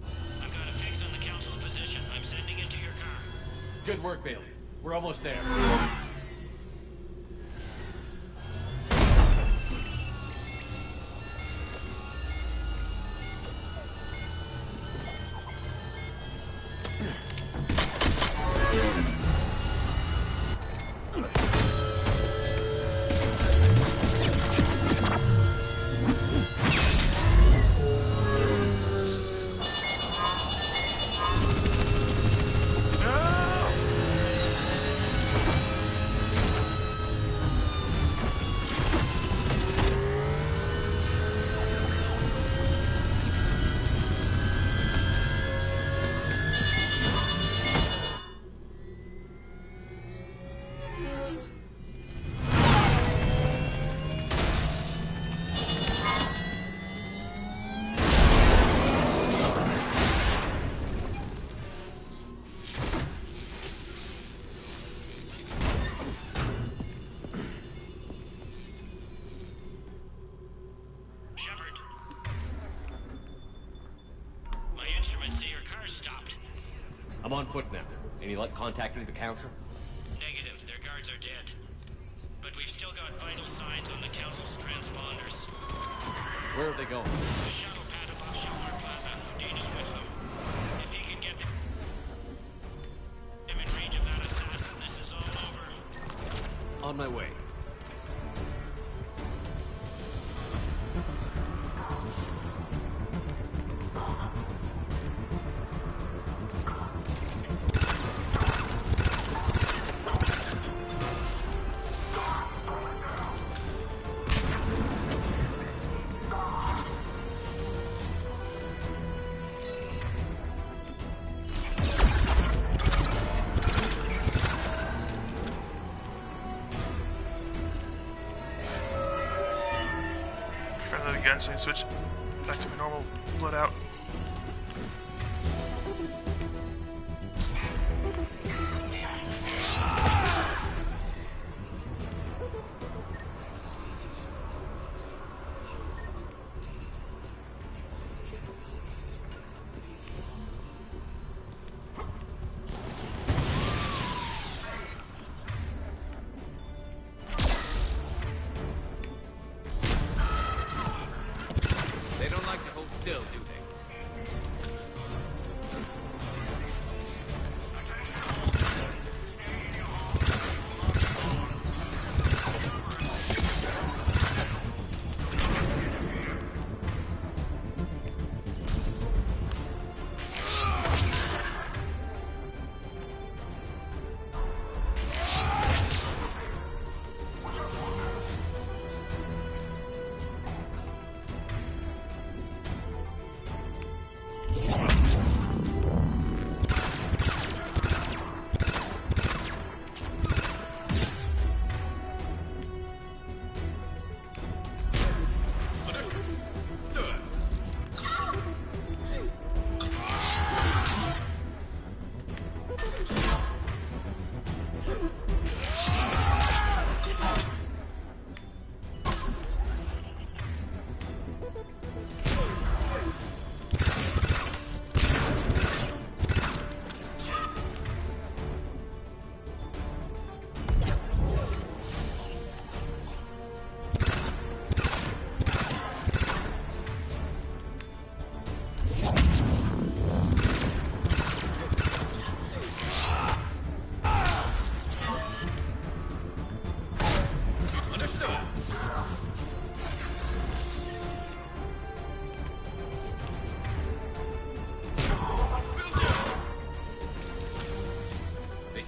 I've got a fix on the council's position. I'm sending it to your car. Good work, Bailey. We're almost there. I'm on foot now. Any luck contacting the council? Negative. Their guards are dead. But we've still got vital signs on the council's transponders. Where are they going? The shuttle pad above Shelter Plaza. Dana's with them. If he can get them in range of that assassin, this is all over. On my way. for another gun so I can switch back to my normal loadout. They don't like to hold still, do they?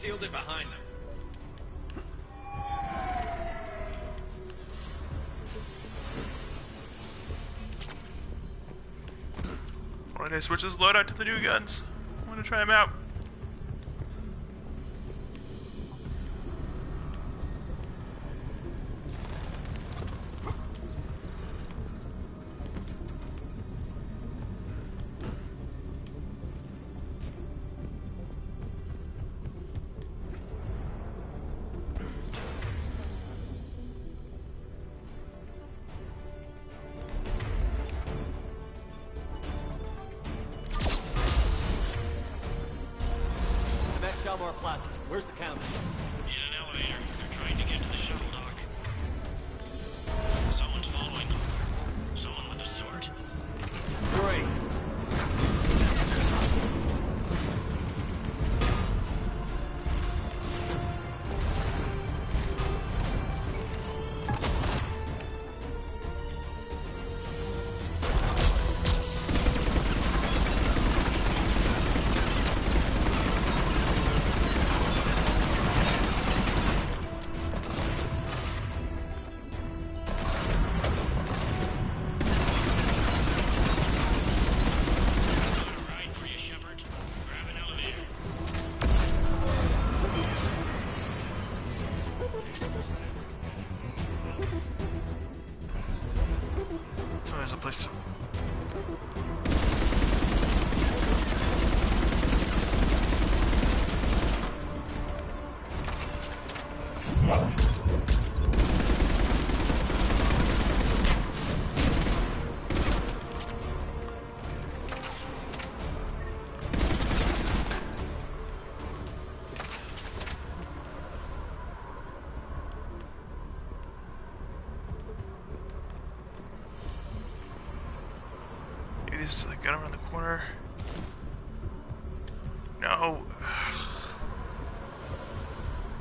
Sealed it behind them. Why did I switch this loadout to the new guns? I want to try them out. Where's the council? In an elevator. They're trying to get to the shuttle dock. Someone's following them. Someone with a sword. Great. There's a place to... This gun around the corner. No.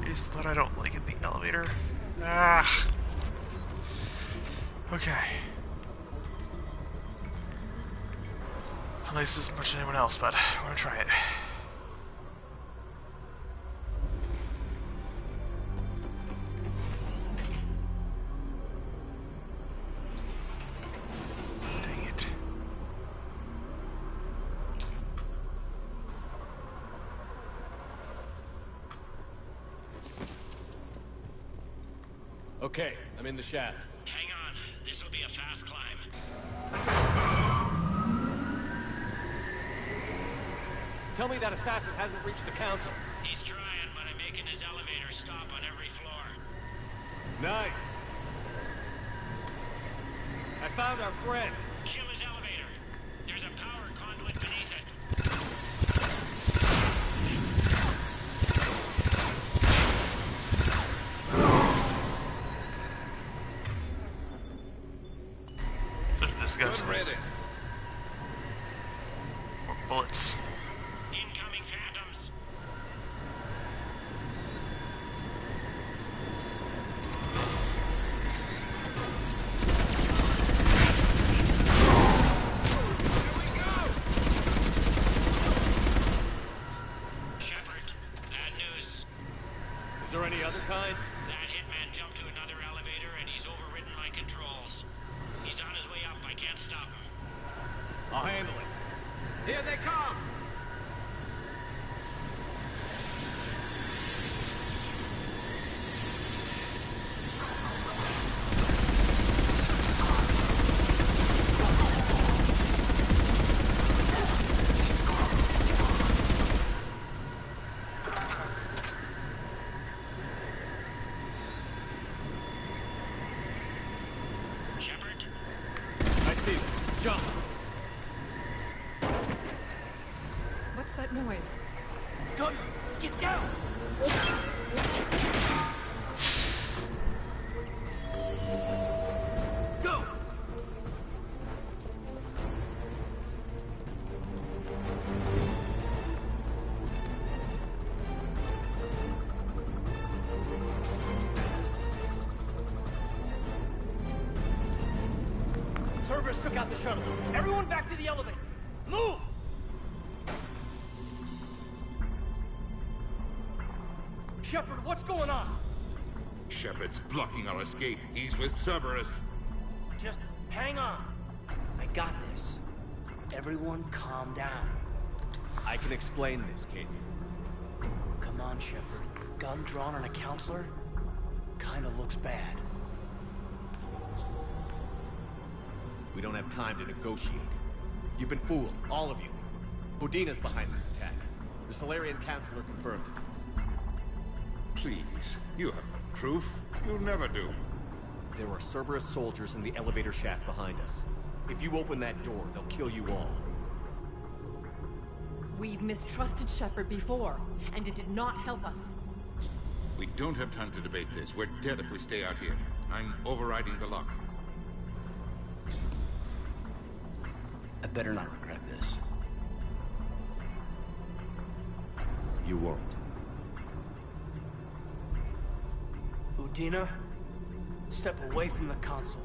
I just thought I don't like it, the elevator. Ah. Okay. At least as much as anyone else, but I want to try it. Dang it. Okay, I'm in the shaft. Hang on. This'll be a fast fast climb. Tell me that assassin hasn't reached the council. He's trying, but I'm making his elevator stop on every floor. Nice. I found our friend. Kill his elevator. There's a power conduit beneath it. This guy's ready. More bullets. Incoming phantoms. Shepard, bad news. Is there any other kind? That hitman jumped to another elevator and he's overridden my controls. He's on his way up. I can't stop him. I'll handle it. Here they come! Shepard, I see them. Jump. What's that noise? Gunner, get down! Go! Cerberus took out the shuttle. Everyone back to the elevator. Move! Shepard, what's going on? Shepard's blocking our escape. He's with Cerberus. Just hang on. I got this. Everyone calm down. I can explain this, Kate. Come on, Shepard. Gun drawn on a counselor? Kinda looks bad. We don't have time to negotiate. You've been fooled, all of you. Bodina's behind this attack. The Solarian Counselor confirmed it. Please, you have no proof. You'll never do. There are Cerberus soldiers in the elevator shaft behind us. If you open that door, they'll kill you all. We've mistrusted Shepard before, and it did not help us. We don't have time to debate this. We're dead if we stay out here. I'm overriding the lock. I better not regret this. You won't. Udina, step away from the console.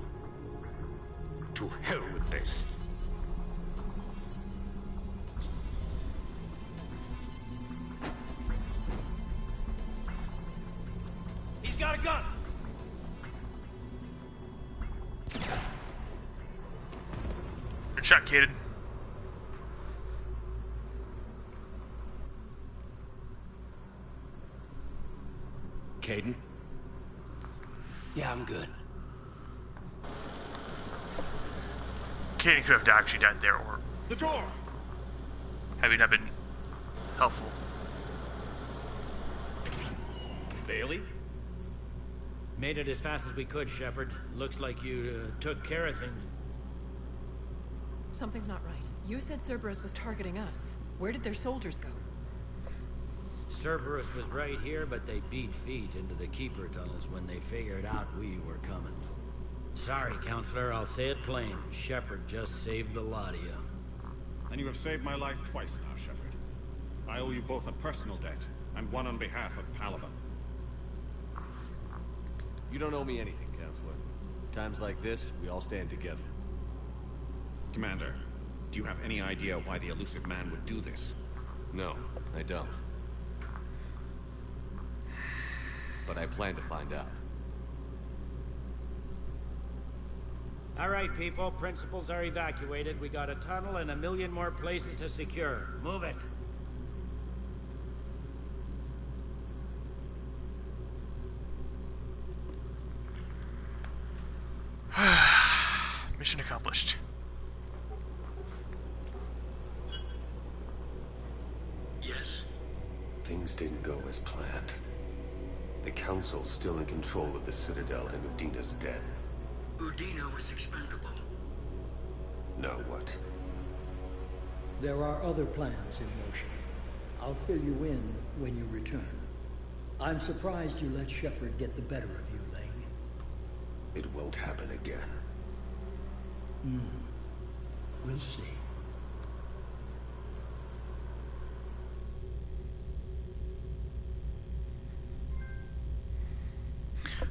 To hell with this. He's got a gun! Good shot, Caden. Caden? Yeah, I'm good. Caden could have actually died there, or The door! had he not been helpful. Bailey? Made it as fast as we could, Shepard. Looks like you took care of things. Something's not right. You said Cerberus was targeting us. Where did their soldiers go? Cerberus was right here, but they beat feet into the Keeper tunnels when they figured out we were coming. Sorry, Counselor, I'll say it plain. Shepard just saved the lot of you. And you have saved my life twice now, Shepard. I owe you both a personal debt, and one on behalf of Palaven. You don't owe me anything, Counselor. Times like this, we all stand together. Commander, do you have any idea why the elusive man would do this? No, I don't. But I plan to find out. All right, people. Principals are evacuated. We got a tunnel and 1 million more places to secure. Move it. mission accomplished. Yes? Things didn't go as planned. The Council's still in control of the Citadel and Udina's dead. Udina was expendable. Now what? There are other plans in motion. I'll fill you in when you return. I'm surprised you let Shepard get the better of you, Ling. It won't happen again. We'll see.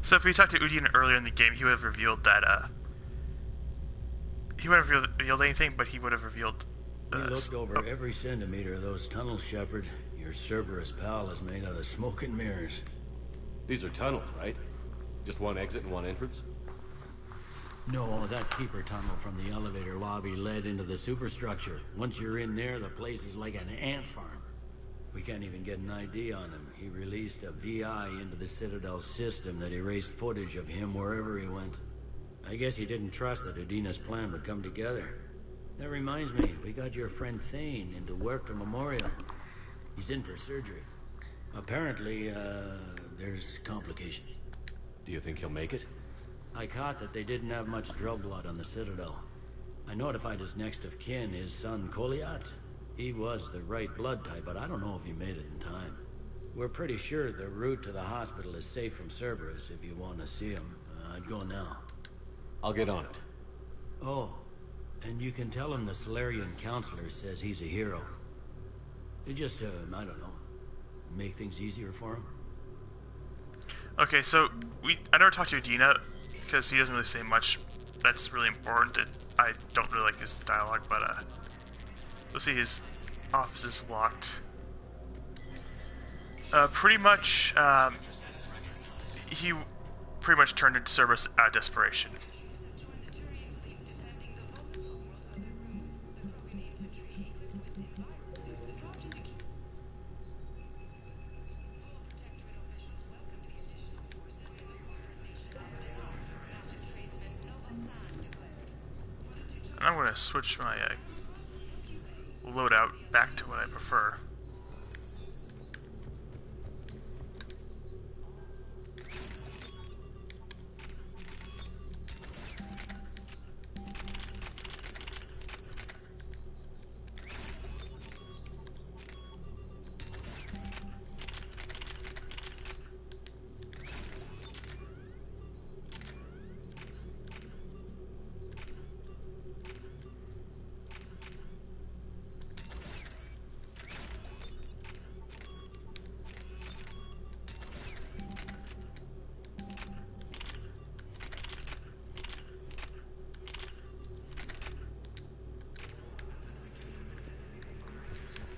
So if we talked to Udina earlier in the game, he would have revealed that, he wouldn't have revealed anything, but he would have revealed... We looked over every centimeter of those tunnels, Shepard. Your Cerberus pal is made out of smoke and mirrors. These are tunnels, right? Just one exit and one entrance? No, that keeper tunnel from the elevator lobby led into the superstructure. Once you're in there, the place is like an ant farm. We can't even get an ID on him. He released a VI into the Citadel system that erased footage of him wherever he went. I guess he didn't trust that Udina's plan would come together. That reminds me, we got your friend Thane into work to Memorial. He's in for surgery. Apparently, there's complications. Do you think he'll make it? I caught that they didn't have much drug blood on the Citadel. I notified his next of kin, his son Koliat. He was the right blood type, but I don't know if he made it in time. We're pretty sure the route to the hospital is safe from Cerberus if you want to see him. I'd go now. I'll get on it. Oh, and you can tell him the Solarian counselor says he's a hero. It just, I don't know, make things easier for him. Okay, so I never talked to Udina because he doesn't really say much that's really important. I don't really like his dialogue, but let's see, his office is locked. Pretty much, he pretty much turned into Cerberus out of desperation. I'm going to switch my loadout back to what I prefer.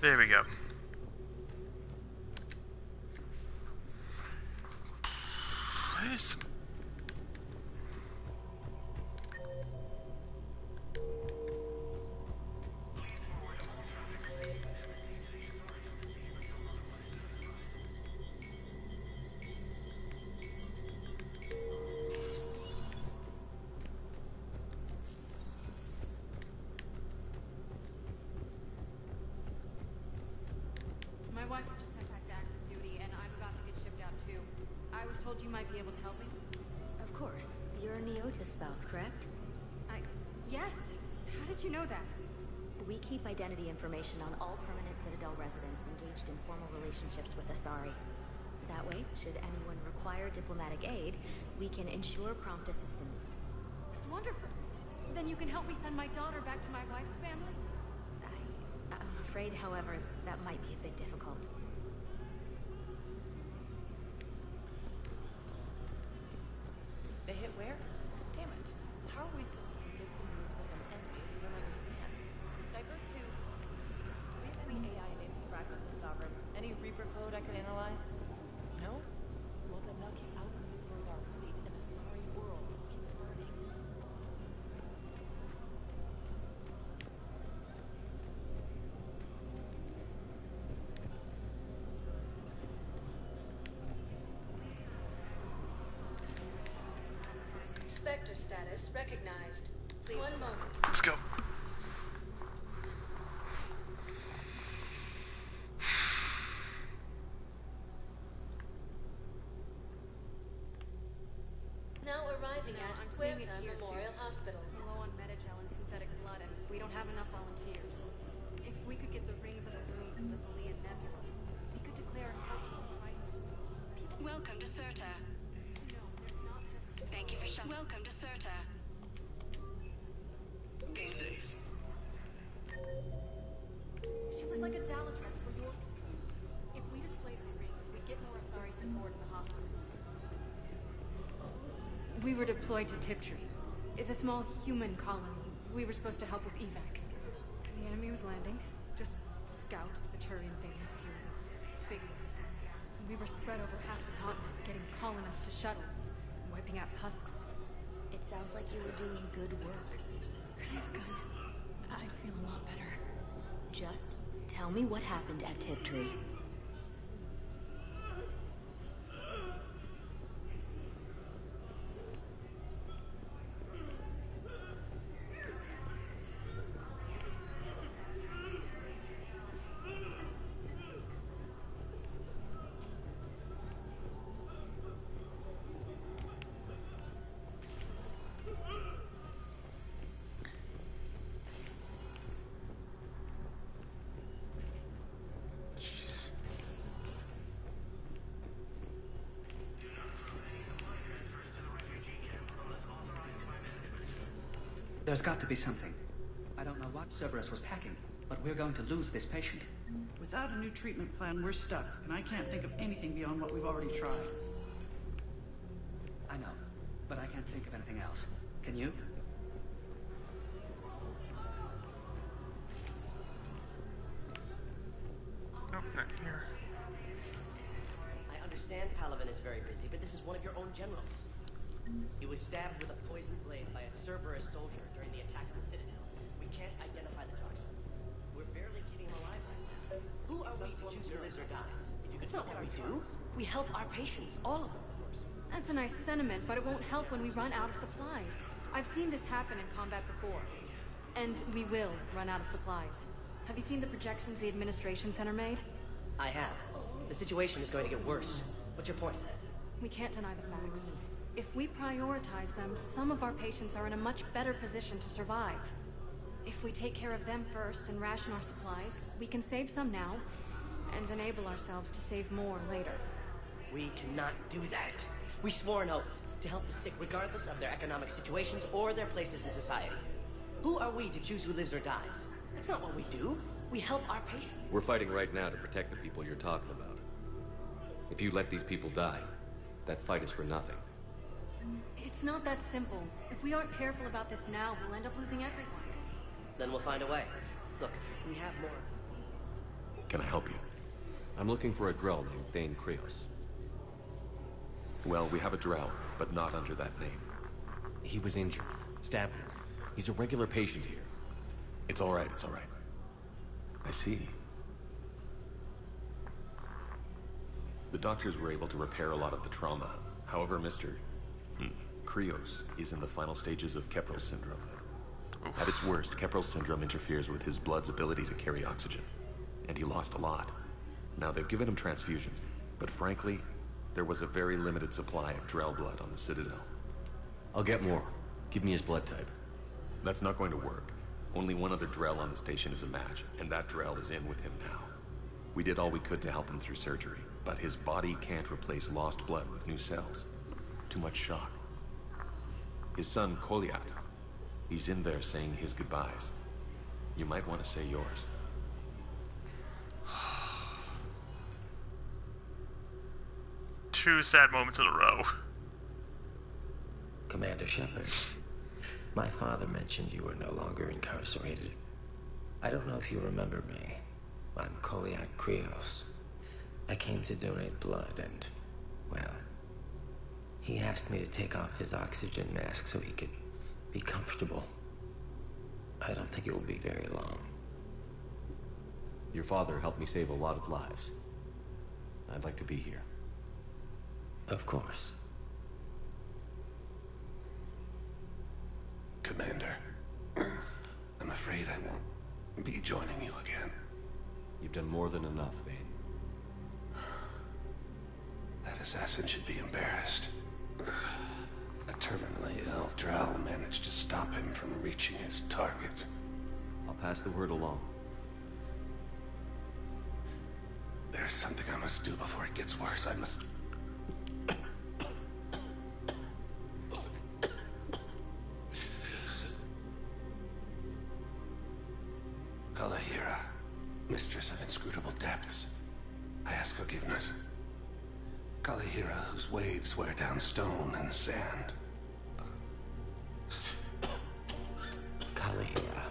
There we go. My wife was just sent back to active duty, and I'm about to get shipped out too. I was told you might be able to help me. Of course. You're a Neotis spouse, correct? Yes. How did you know that? We keep identity information on all permanent Citadel residents engaged in formal relationships with Asari. That way, should anyone require diplomatic aid, we can ensure prompt assistance. It's wonderful. Then you can help me send my daughter back to my wife's family? I'm afraid, however, that might be a bit difficult. They hit where? Damn it. How are we supposed to predict the moves of an enemy we don't understand? Divert to... Do we have any AI-enabled fragments of Sovereign? Any Reaper code I could analyze? No? Well, then they'll keep outmaneuvering our fleet in a sorry world and keep burning. Vector status recognized. One moment. Let's go. Now arriving at I'm seeing it Huerta here, Memorial too. Hospital. We're low on Metagel and synthetic blood, and we don't have enough volunteers. If we could get the rings of the moon from the Salian Nebula, we could declare a cultural crisis. Welcome to Serta. Thank you for welcome to Serta. Be safe. She was like a Dalatress for your people. If we displayed her rings, we'd get more Asari support in the hospitals. We were deployed to Tiptree. It's a small human colony. We were supposed to help with evac. The enemy was landing. Just scouts, the Turian things, a few of them. Big ones. We were spread over half the continent, getting colonists to shuttles, wiping out husks. It sounds like you were doing good work. Could I have a gun? I'd feel a lot better. Just tell me what happened at Tiptree. There's got to be something. I don't know what Cerberus was packing, but we're going to lose this patient. Without a new treatment plan, we're stuck, and I can't think of anything beyond what we've already tried. I know, but I can't think of anything else. Can you? Nope, not here. I understand Palaven is very busy, but this is one of your own generals. He was stabbed with a poisoned blade by a Cerberus soldier during the attack on the Citadel. We can't identify the toxin. We're barely keeping him alive right now. Who are we to choose who lives or dies? If you could That's not what we do. We help our patients, all of them, of course. That's a nice sentiment, but it won't help when we run out of supplies. I've seen this happen in combat before. And we will run out of supplies. Have you seen the projections the administration center made? I have. The situation is going to get worse. What's your point? We can't deny the facts. If we prioritize them, some of our patients are in a much better position to survive. If we take care of them first and ration our supplies, we can save some now, and enable ourselves to save more later. We cannot do that. We swore an oath to help the sick regardless of their economic situations or their places in society. Who are we to choose who lives or dies? That's not what we do. We help our patients. We're fighting right now to protect the people you're talking about. If you let these people die, that fight is for nothing. It's not that simple. If we aren't careful about this now, we'll end up losing everyone. Then we'll find a way. Look, we have more. Can I help you? I'm looking for a Drell named Thane Krios. Well, we have a Drell, but not under that name. He was injured. Stabbed. He's a regular patient here. It's all right, it's all right. I see. The doctors were able to repair a lot of the trauma. However, Mr. Krios is in the final stages of Keprel's syndrome. At its worst, Keprel's syndrome interferes with his blood's ability to carry oxygen. And he lost a lot. Now, they've given him transfusions, but frankly, there was a very limited supply of Drell blood on the Citadel. I'll get more. Give me his blood type. That's not going to work. Only one other Drell on the station is a match, and that Drell is in with him now. We did all we could to help him through surgery, but his body can't replace lost blood with new cells. Too much shock. His son, Koliat, he's in there saying his goodbyes. You might want to say yours. Two sad moments in a row. Commander Shepard, my father mentioned you were no longer incarcerated. I don't know if you remember me. I'm Koliak Krios. I came to donate blood and, well, he asked me to take off his oxygen mask so he could be comfortable. I don't think it will be very long. Your father helped me save a lot of lives. I'd like to be here. Of course. Commander, I won't be joining you again. You've done more than enough, Vane. That assassin should be embarrassed. A terminally ill Drow managed to stop him from reaching his target. I'll pass the word along. There's something I must do before it gets worse. I must... Kalahira, mistress of inscrutable depths, I ask forgiveness. Kalahira, whose waves wear down stone and sand. Kalahira,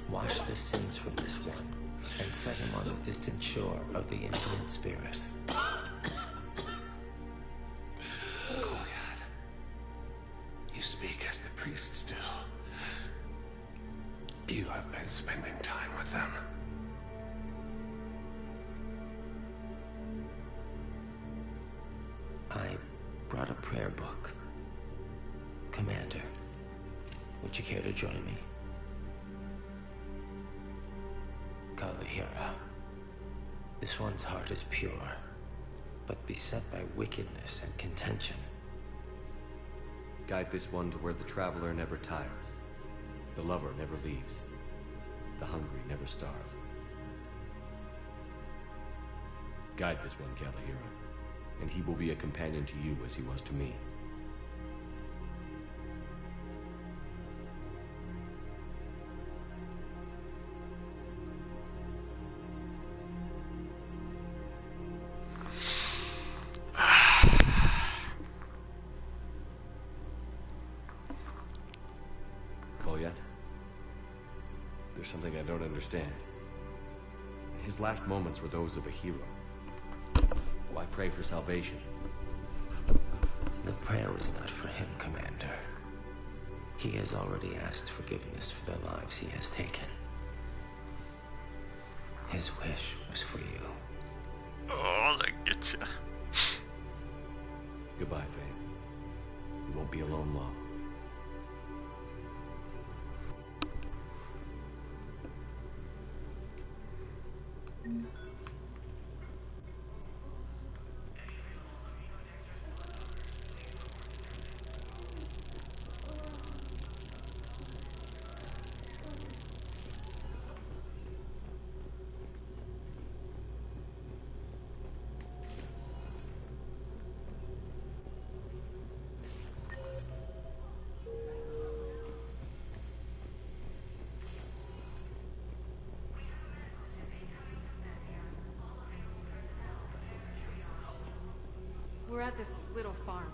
wash the sins from this one, and set him on the distant shore of the infinite spirit. Goliath, you speak as the priests do. You have been spending time with them. I brought a prayer book. Commander, would you care to join me? Kalahira, this one's heart is pure, but beset by wickedness and contention. Guide this one to where the traveler never tires, the lover never leaves, the hungry never starve. Guide this one, Kalahira, and he will be a companion to you as he was to me. There's something I don't understand. His last moments were those of a hero. Why pray for salvation? The prayer was not for him, Commander. He has already asked forgiveness for the lives he has taken. His wish was for you. Oh, that gets ya. Goodbye, Vane. You won't be alone long. We're at this little farm.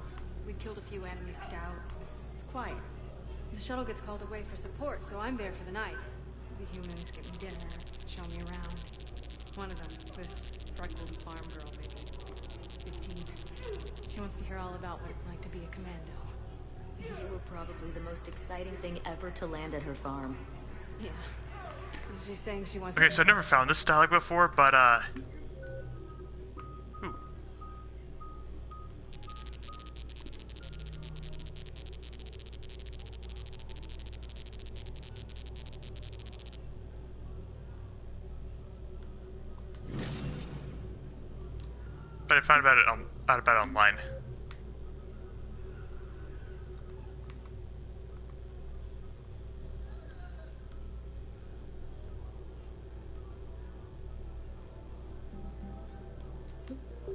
We killed a few enemy scouts. It's quiet. The shuttle gets called away for support, so I'm there for the night. The humans give me dinner, show me around. One of them, this freckled farm girl, maybe 15. She wants to hear all about what it's like to be a commando. You were probably the most exciting thing ever to land at her farm. Yeah. She's saying she wants Okay, so I've never found this dialogue before, but I found out about it online.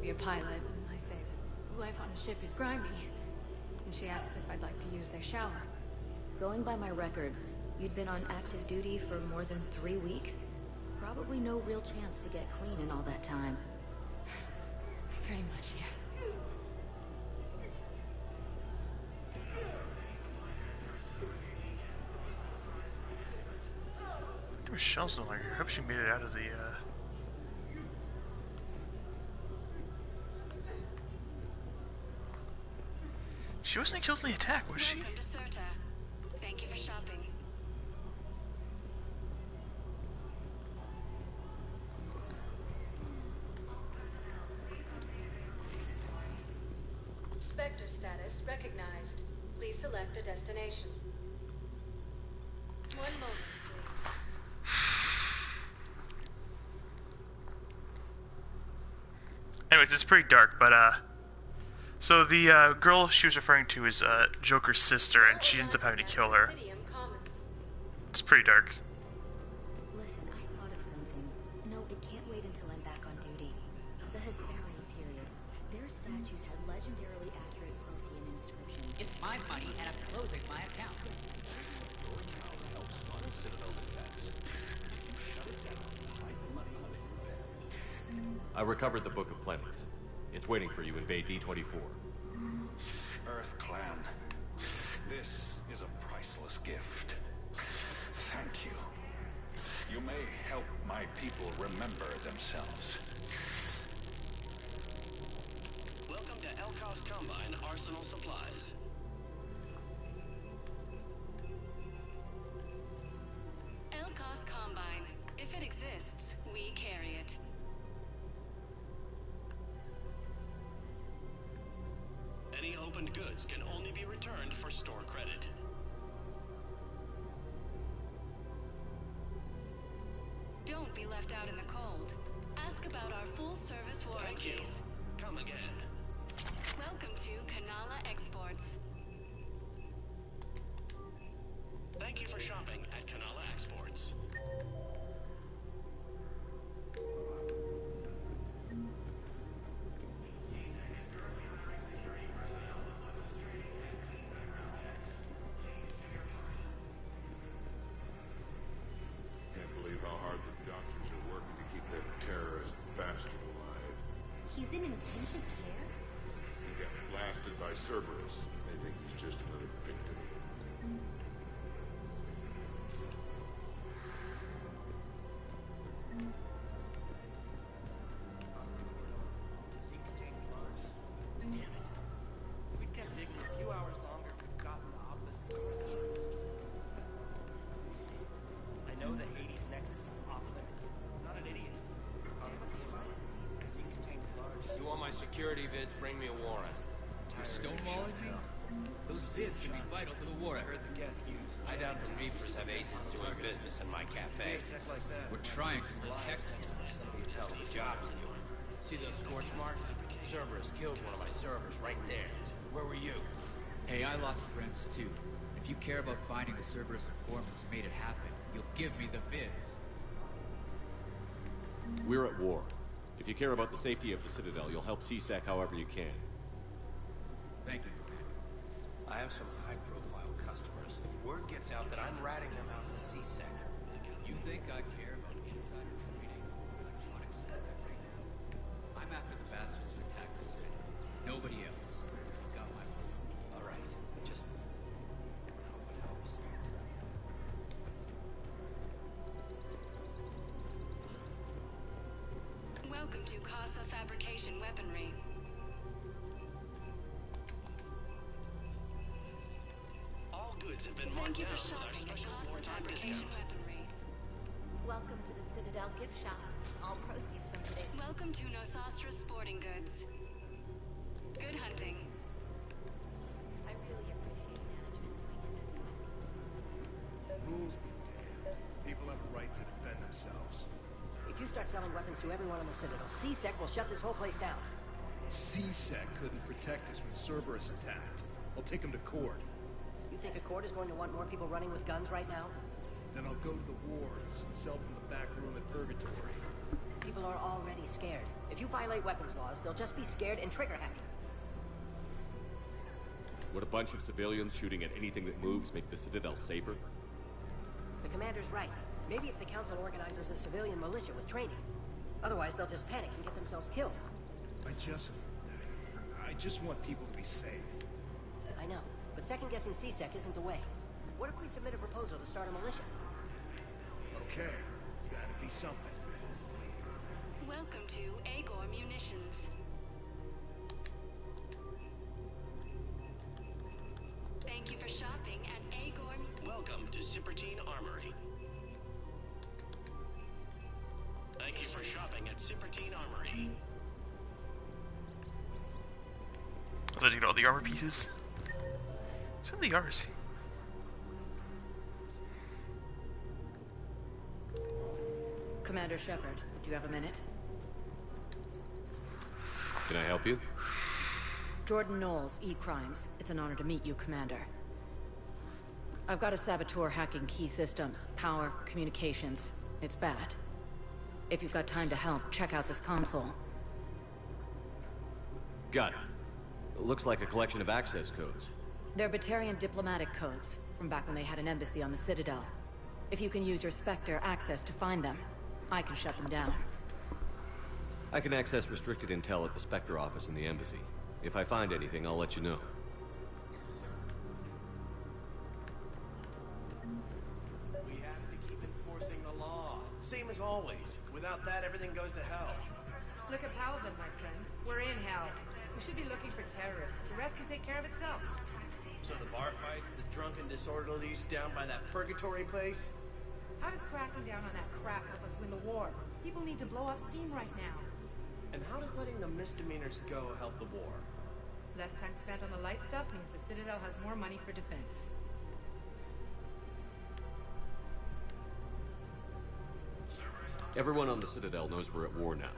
be a pilot, and I say that life on a ship is grimy. And she asks if I'd like to use their shower. Going by my records, you'd been on active duty for more than 3 weeks. Probably no real chance to get clean in all that time. Pretty much, yeah. Michelle's no longer here. I hope she made it out of the, She wasn't killed in the attack, was she? Welcome to Serta. Thank you for shopping. Spectre status recognized. Please select a destination. 1 moment, please. anyways, it's pretty dark, but so the girl she was referring to is Joker's sister, and she ends up having to kill her. It's pretty dark. Listen, I thought of something. No, it can't wait until I'm back on duty. The Hesperian period. Their statues had legendarily accurate Prothean inscriptions. It's my money, and I'm closing my account. I recovered the Book of Plenties. It's waiting for you in Bay D24. Earth Clan, this is a priceless gift. Thank you. You may help my people remember themselves. Welcome to Elkos Combine Arsenal Supplies. Elkos Combine. If it exists, we carry it. Any opened goods can only be returned for store credit. Don't be left out in the cold. Ask about our full-service warranties. Thank you. Come again. Welcome to Kanala Exports. Thank you for shopping at Kanala Exports. Can't believe how hard the doctors are working to keep that terrorist bastard alive. He's in intensive care? He got blasted by Cerberus. They think he's just another victim. Damn it. If we'd kept digging a few hours longer, we'd gotten the obelisk first. I know the Hades nexus is off limits. I'm not an idiot. You want my security vids? Bring me a warrant. You're stonewalling me? Those vids can be vital to the war. I heard the Geth used. I doubt the Reapers have agents doing business in my cafe. We're trying to protect you. Somebody tells the job's doing. See those scorch marks? Cerberus killed one of my servers right there. Where were you? Hey, I lost friends too. If you care about finding the Cerberus informants who made it happen, you'll give me the vids. We're at war. If you care about the safety of the Citadel, you'll help CSEC however you can. Thank you. I have some high-profile customers. If word gets out that I'm ratting them out to CSEC, You think I care about insider trading electronics right now? I'm after the bastards who attacked the city. Nobody else. It's got my vote. all right. Just hope it helps. Welcome to Casa Fabrication Weaponry. All goods have been Thank marked you down for with our shopping at special Casa wartime Fabrication discount. Weaponry. Welcome to the Citadel gift shop. All proceeds from today's... Welcome to Nosastra Sporting Goods. Good hunting. I really appreciate management doing it. Rules be damned. People have a right to defend themselves. If you start selling weapons to everyone on the Citadel, CSEC will shut this whole place down. CSEC couldn't protect us when Cerberus attacked. I'll take him to court. You think a court is going to want more people running with guns right now? Then I'll go to the wards and sell from the back room at Purgatory. People are already scared. If you violate weapons laws, they'll just be scared and trigger happy. Would a bunch of civilians shooting at anything that moves make the Citadel safer? The commander's right. Maybe if the council organizes a civilian militia with training. Otherwise, they'll just panic and get themselves killed. I just want people to be safe. I know, but second-guessing CSEC isn't the way. What if we submit a proposal to start a militia? Okay, that'd be something. Welcome to Agor Munitions. Thank you for shopping at Agor. Welcome to Cipertine Armory. Thank you for shopping at Cipertine Armory. Did I get all the armor pieces? Some of the armors. Commander Shepard, do you have a minute? Can I help you? Jordan Knowles, E-Crimes. It's an honor to meet you, Commander. I've got a saboteur hacking key systems, power, communications. It's bad. If you've got time to help, check out this console. Got it. It looks like a collection of access codes. They're Batarian diplomatic codes, from back when they had an embassy on the Citadel. If you can use your Spectre access to find them, I can shut them down. I can access restricted intel at the Spectre office in the embassy. If I find anything, I'll let you know. We have to keep enforcing the law. Same as always. Without that, everything goes to hell. Look at Paladin, my friend. We're in hell. We should be looking for terrorists. The rest can take care of itself. So the bar fights, the drunken disorderlies down by that purgatory place? How does cracking down on that crap help us win the war? People need to blow off steam right now. And how does letting the misdemeanors go help the war? Less time spent on the light stuff means the Citadel has more money for defense. Everyone on the Citadel knows we're at war now.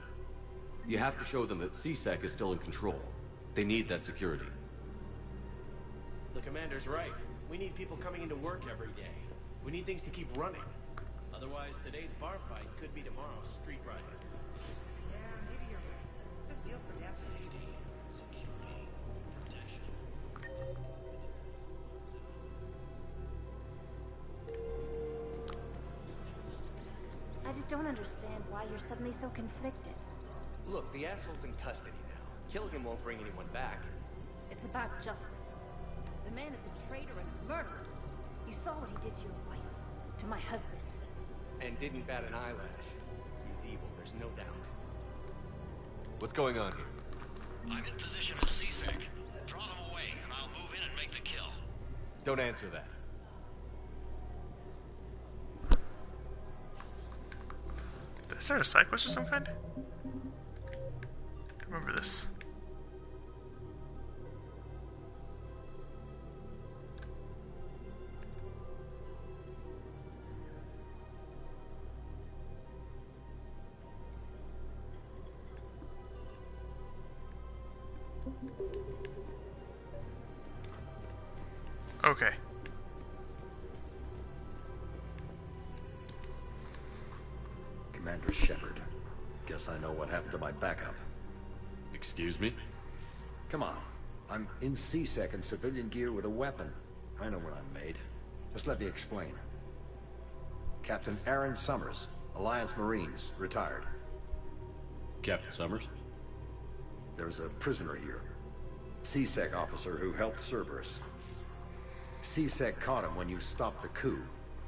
You have to show them that CSEC is still in control. They need that security. The commander's right. We need people coming into work every day. We need things to keep running. Otherwise, today's bar fight could be tomorrow's street riot. Yeah, maybe you're right. This feels so devastating. I just don't understand why you're suddenly so conflicted. Look, the asshole's in custody now. Killing him won't bring anyone back. It's about justice. The man is a traitor and a murderer. You saw what he did to your wife, to my husband. And didn't bat an eyelash. He's evil, there's no doubt. What's going on here? I'm in position as CSEC. Draw them away, and I'll move in and make the kill. Don't answer that. Is there a side quest of some kind? I remember this. Okay. Commander Shepard. Guess I know what happened to my backup. Excuse me? Come on. I'm in CSEC in civilian gear with a weapon. I know what I'm made. Just let me explain. Captain Aaron Summers, Alliance Marines, retired. Captain Summers? There's a prisoner here. CSEC officer who helped Cerberus. CSEC caught him when you stopped the coup.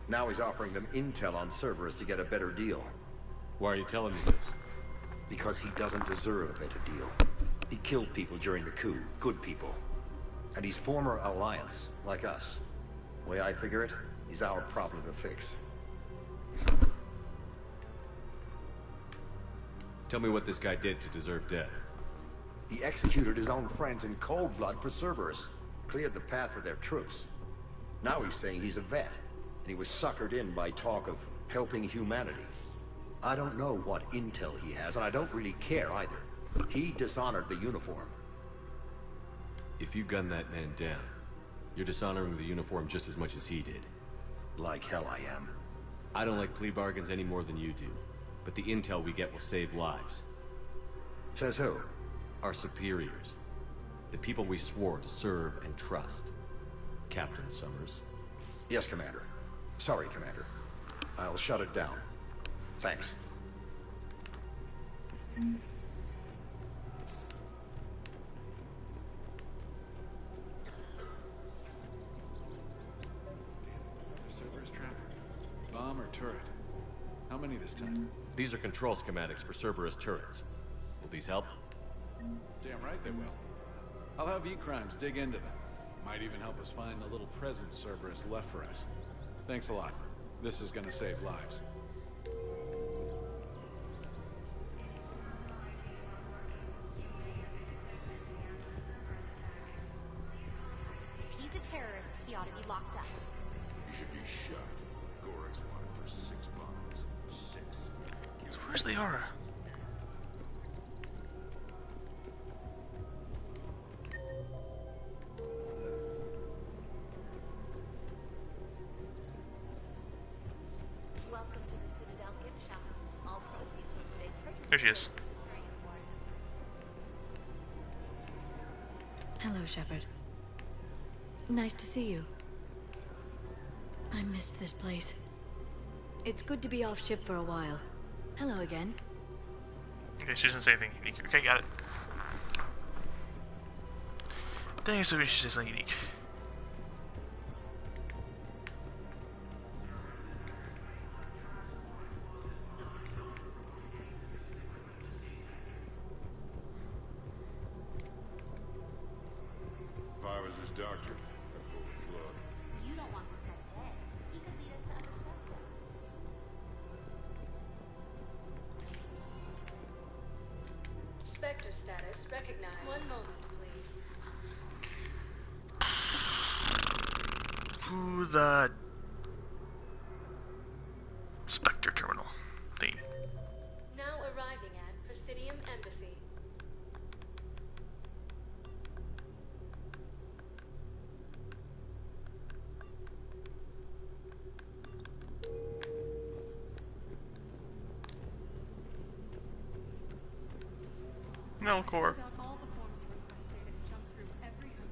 Now he's offering them intel on Cerberus to get a better deal. Why are you telling me this? Because he doesn't deserve a better deal. He killed people during the coup, good people. And he's former Alliance, like us. The way I figure it, he's our problem to fix. Tell me what this guy did to deserve death. He executed his own friends in cold blood for Cerberus. Cleared the path for their troops. Now he's saying he's a vet. And he was suckered in by talk of helping humanity. I don't know what intel he has, and I don't really care either. He dishonored the uniform. If you gun that man down, you're dishonoring the uniform just as much as he did. Like hell I am. I don't like plea bargains any more than you do. But the intel we get will save lives. Says who? Our superiors. The people we swore to serve and trust. Captain Summers. Yes, Commander. Sorry, Commander. I'll shut it down. Thanks. Cerberus trapper. Bomb or turret? How many this time? These are control schematics for Cerberus turrets. Will these help? Damn right they will. I'll have E-Crimes dig into them. Might even help us find the little present Cerberus left for us. Thanks a lot. This is gonna save lives. If he's a terrorist, he ought to be locked up. He should be shot. Gorex wanted for 6 bombs. 6. So where's the aura? There she is. Hello, Shepard. Nice to see you. I missed this place. It's good to be off ship for a while. Hello again. Okay, she doesn't say anything unique. Okay, got it. Dang, so she says something unique. If I was his doctor, I'd pull the plug. You don't want this guy dead. He could lead us to other subjects. Spectre status recognized. One moment, please. Who the Spectre terminal thing? Now arriving at Presidium Embassy. Melkor. All the forms you requested and jumped through every hoop.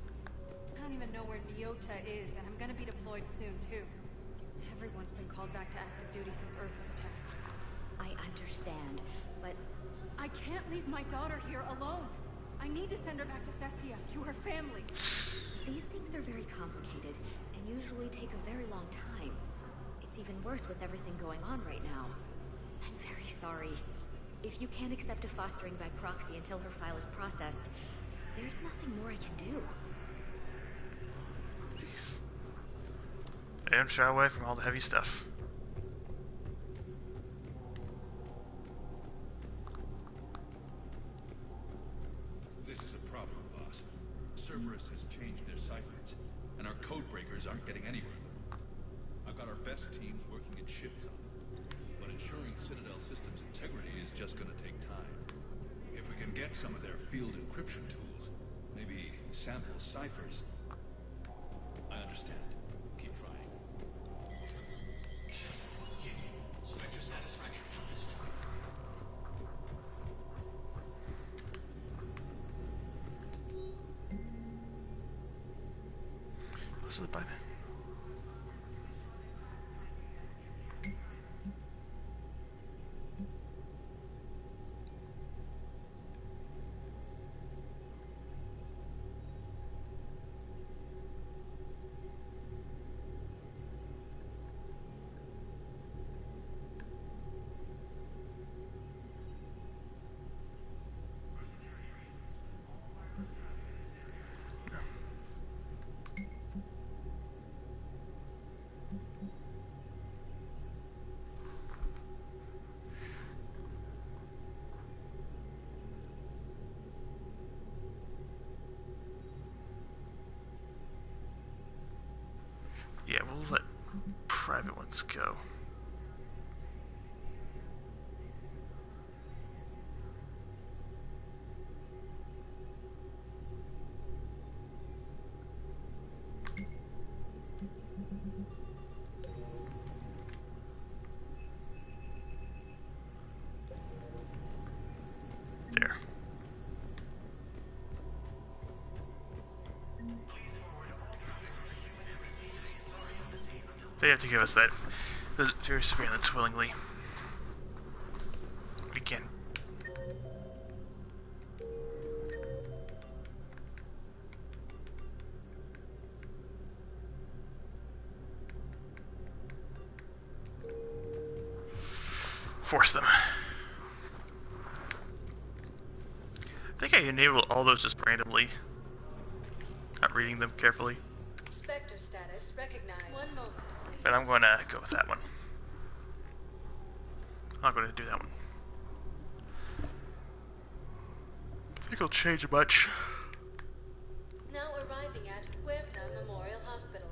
I don't even know where Nyota is, and I'm gonna be deployed soon, too. Everyone's been called back to active duty since Earth was attacked. I understand, but I can't leave my daughter here alone. I need to send her back to Thessia, to her family. these things are very complicated and usually take a very long time. It's even worse with everything going on right now. I'm very sorry. If you can't accept a fostering by proxy until her file is processed, there's nothing more I can do. I don't shy away from all the heavy stuff. This is a problem, boss. Cerberus has changed their ciphers, and our code breakers aren't getting anywhere. I've got our best teams working in shifts on it, but ensuring Citadel systems integrity is just gonna take time. If we can get some of their field encryption tools, maybe sample ciphers. I understand. Keep trying. Spectre status recognized. This is the button. Yeah, we'll let private ones go. There. They have to give us that very surveillance willingly. We can. Force them. I think I enabled all those just randomly. Not reading them carefully. Spectre status recognized. One moment. But I'm going to go with that one. I'm not going to do that one. I think I'll change much. Now arriving at Huerta Memorial Hospital.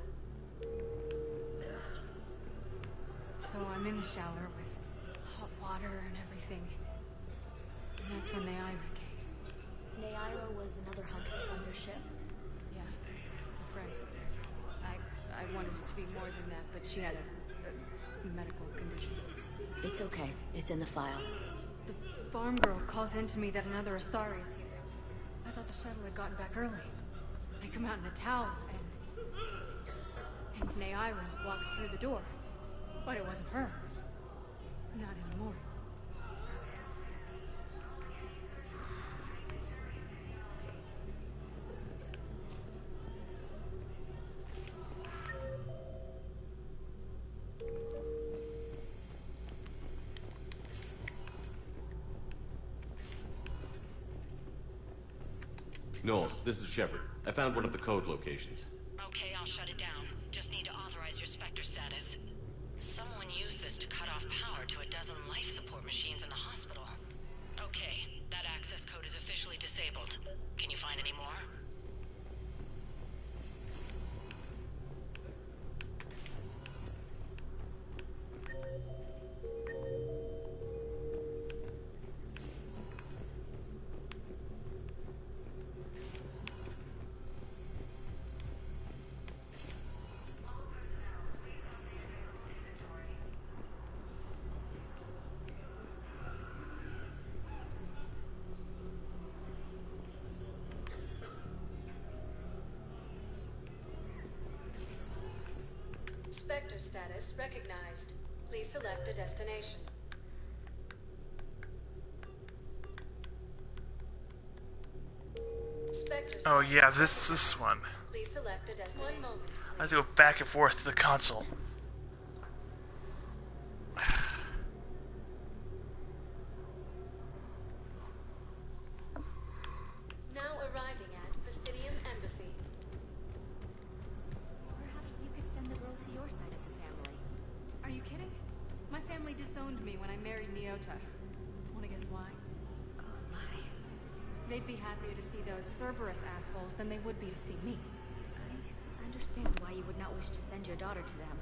So I'm in the shower with hot water and everything. And that's when Neaira came. Neaira was another huntress on your ship? Yeah, a friend. I wanted it to be more than that, but she had a medical condition. It's okay. It's in the file. The farm girl calls in to me that another Asari is here. I thought the shuttle had gotten back early. I come out in a towel, and Naira walks through the door. But it wasn't her. Not anymore. Knowles, this is Shepard. I found one of the code locations. Okay, I'll shut it down. Just need to authorize your Spectre status. Someone used this to cut off power to a dozen life support machines in the hospital. Okay, that access code is officially disabled. Can you find any more? Spectre status recognized. Please select a destination. Spectre Oh yeah, this one. Please select a destination. 1 moment. I have to go back and forth to the console. Now arriving at Presidium Embassy. Perhaps you could send the girl to your side of the family. Are you kidding? My family disowned me when I married Nyota. Wanna guess why? Oh my. They'd be happier to see those Cerberus assholes than they would be to see me. I understand why you would not wish to send your daughter to them.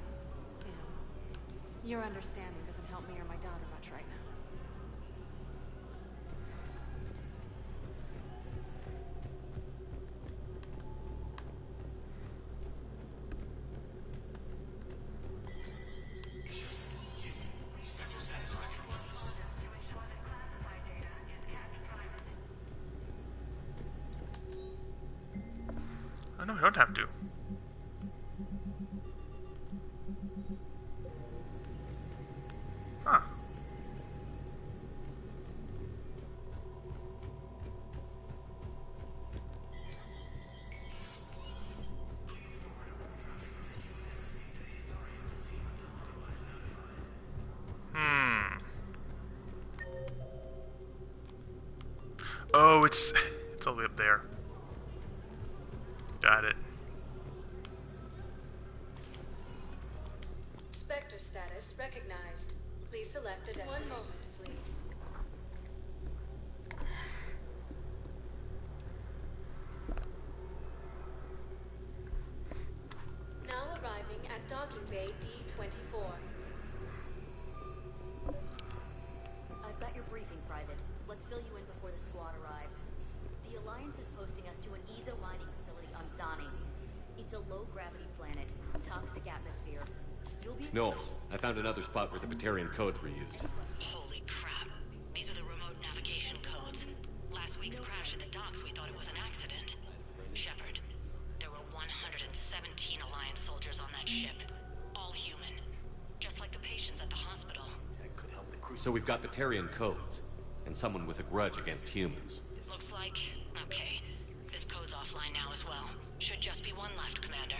Yeah. Your understanding doesn't help me or my daughter much right now. Oh no, I don't have to. Huh. Oh, it's all the way up there. Got it. Spectre status recognized. Please select a destination. 1 moment, please. Now arriving at Docking Bay D-24. I've got your briefing, Private. Let's fill you in before the squad arrives. The Alliance is posting us to an ESO mining facility on Zani. It's a low-gravity planet, toxic atmosphere. You'll be... Knowles, I found another spot where the Batarian codes were used. Holy crap. These are the remote navigation codes. Last week's crash at the docks, we thought it was an accident. Shepard, there were 117 Alliance soldiers on that ship. All human. Just like the patients at the hospital. So we've got Batarian codes, and someone with a grudge against humans. Looks like... okay. This code's offline now as well. Should just be one left, Commander.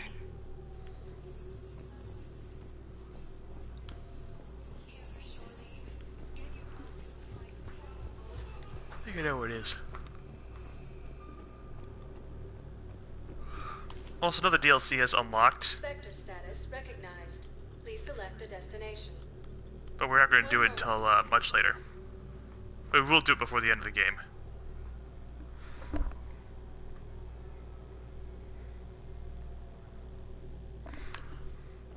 I think I know where it is. Also, another DLC has unlocked, Spectre status recognized. Please select a destination. but we're not going to do it until much later. But we will do it before the end of the game.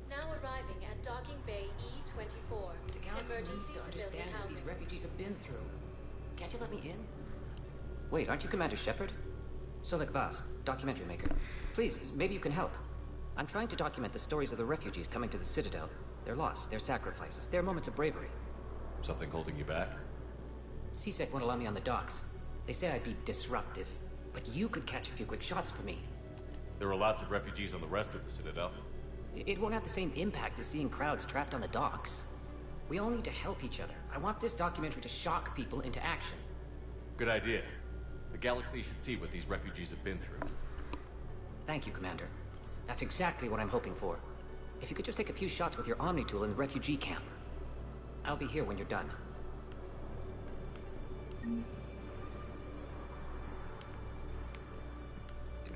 Now arriving at Docking Bay E-24. The Galaxy needs to understand what these refugees have been through. Can't you let me in? Wait, aren't you Commander Shepard? Solek Vaz, documentary maker. Please, maybe you can help. I'm trying to document the stories of the refugees coming to the Citadel. Their loss, their sacrifices, their moments of bravery. Something holding you back? CSEC won't allow me on the docks. They say I'd be disruptive, but you could catch a few quick shots for me. There are lots of refugees on the rest of the Citadel. It won't have the same impact as seeing crowds trapped on the docks. We all need to help each other. I want this documentary to shock people into action. Good idea. The galaxy should see what these refugees have been through. Thank you, Commander. That's exactly what I'm hoping for. If you could just take a few shots with your Omni tool in the refugee camp. I'll be here when you're done.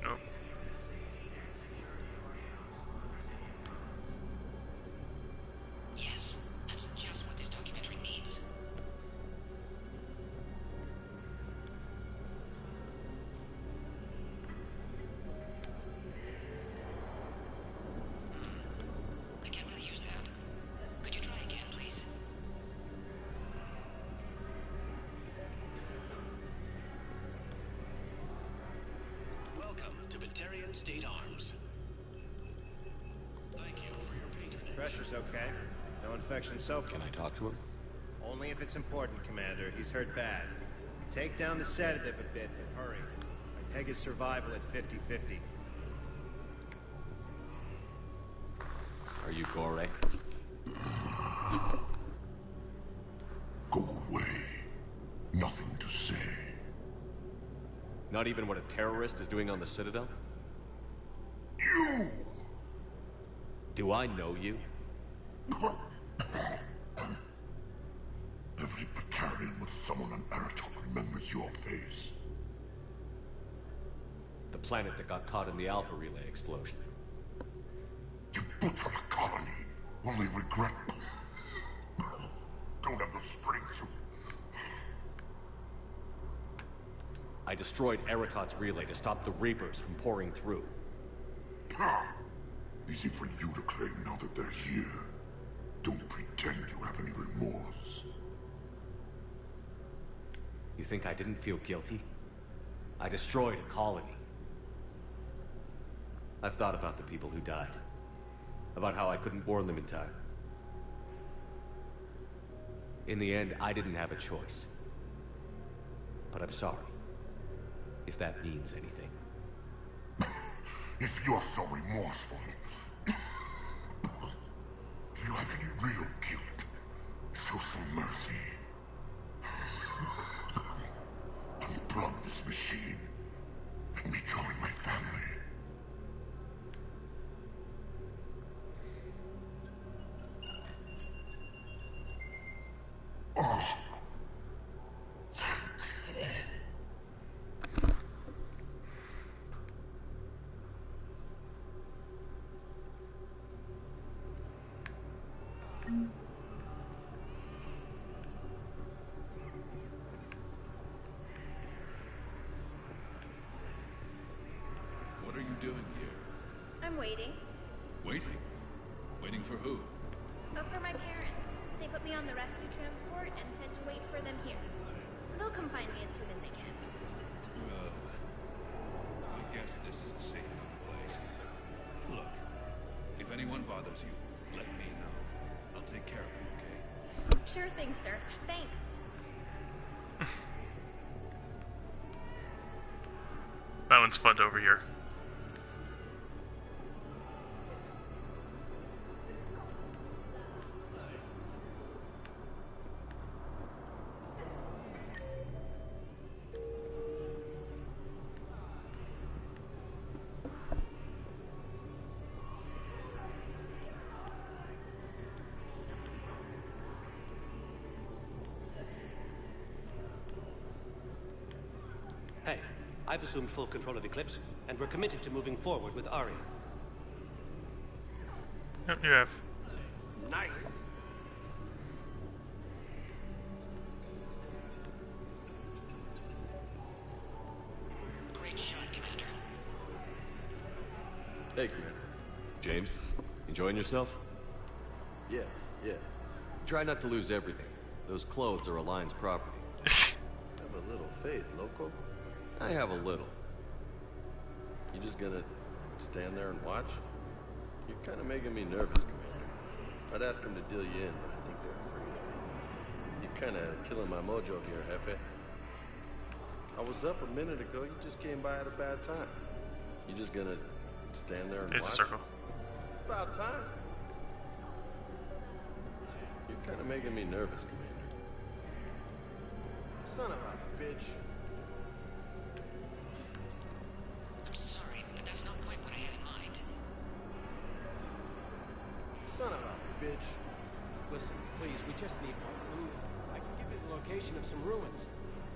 Nope. Yes, that's just what this documentary needs. I can't really use that. Could you try again, please? Welcome to Batarian State Arms. Thank you for your patronage. Pressure's okay. No infection so far. Can I talk to him? Only if it's important, Commander. He's hurt bad. Take down the sedative a bit, but hurry. I peg his survival at 50-50. Are you Gore? Go away. Nothing to say. Not even what a terrorist is doing on the Citadel? You! Do I know you? Every Batarian with someone on Aratok remembers your face. The planet that got caught in the Alpha Relay explosion. You butchered a colony, only regret. Don't have the strength to... I destroyed Eratot's relay to stop the Reapers from pouring through. Easy for you to claim now that they're here. Don't pretend you have any remorse. You think I didn't feel guilty? I destroyed a colony. I've thought about the people who died. About how I couldn't warn them in time. In the end, I didn't have a choice. But I'm sorry. If that means anything. If you're so remorseful, if you have any real guilt, show some mercy. Unplug this machine and rejoin my family. Oh. What are you doing here? I'm waiting. Waiting? Waiting for who? Oh, for my parents. They put me on the rescue transport and said to wait for them here. They'll come find me as soon as they can. Well, I guess this is a safe enough place. Look, if anyone bothers you, let me know. I'll take care of them, okay? Sure thing, sir. Thanks. That one's fun over here. Hey, I've assumed full control of Eclipse, and we're committed to moving forward with Aria. Yep, you have. Nice! Great shot, Commander. Hey, Commander. James, enjoying yourself? Yeah. Try not to lose everything. Those clothes are Alliance property. Have a little faith, loco. I have a little. You just gonna stand there and watch? You're kind of making me nervous, Commander. I'd ask them to deal you in, but I think they're afraid of You're kind of killing my mojo here, Jefe. I was up a minute ago. You just came by at a bad time. You just gonna stand there and There's watch? a circle. About time. You're kind of making me nervous, Commander. Son of a bitch. I'm sorry, but that's not quite what I had in mind. Son of a bitch. Listen, please, we just need more food. I can give you the location of some ruins.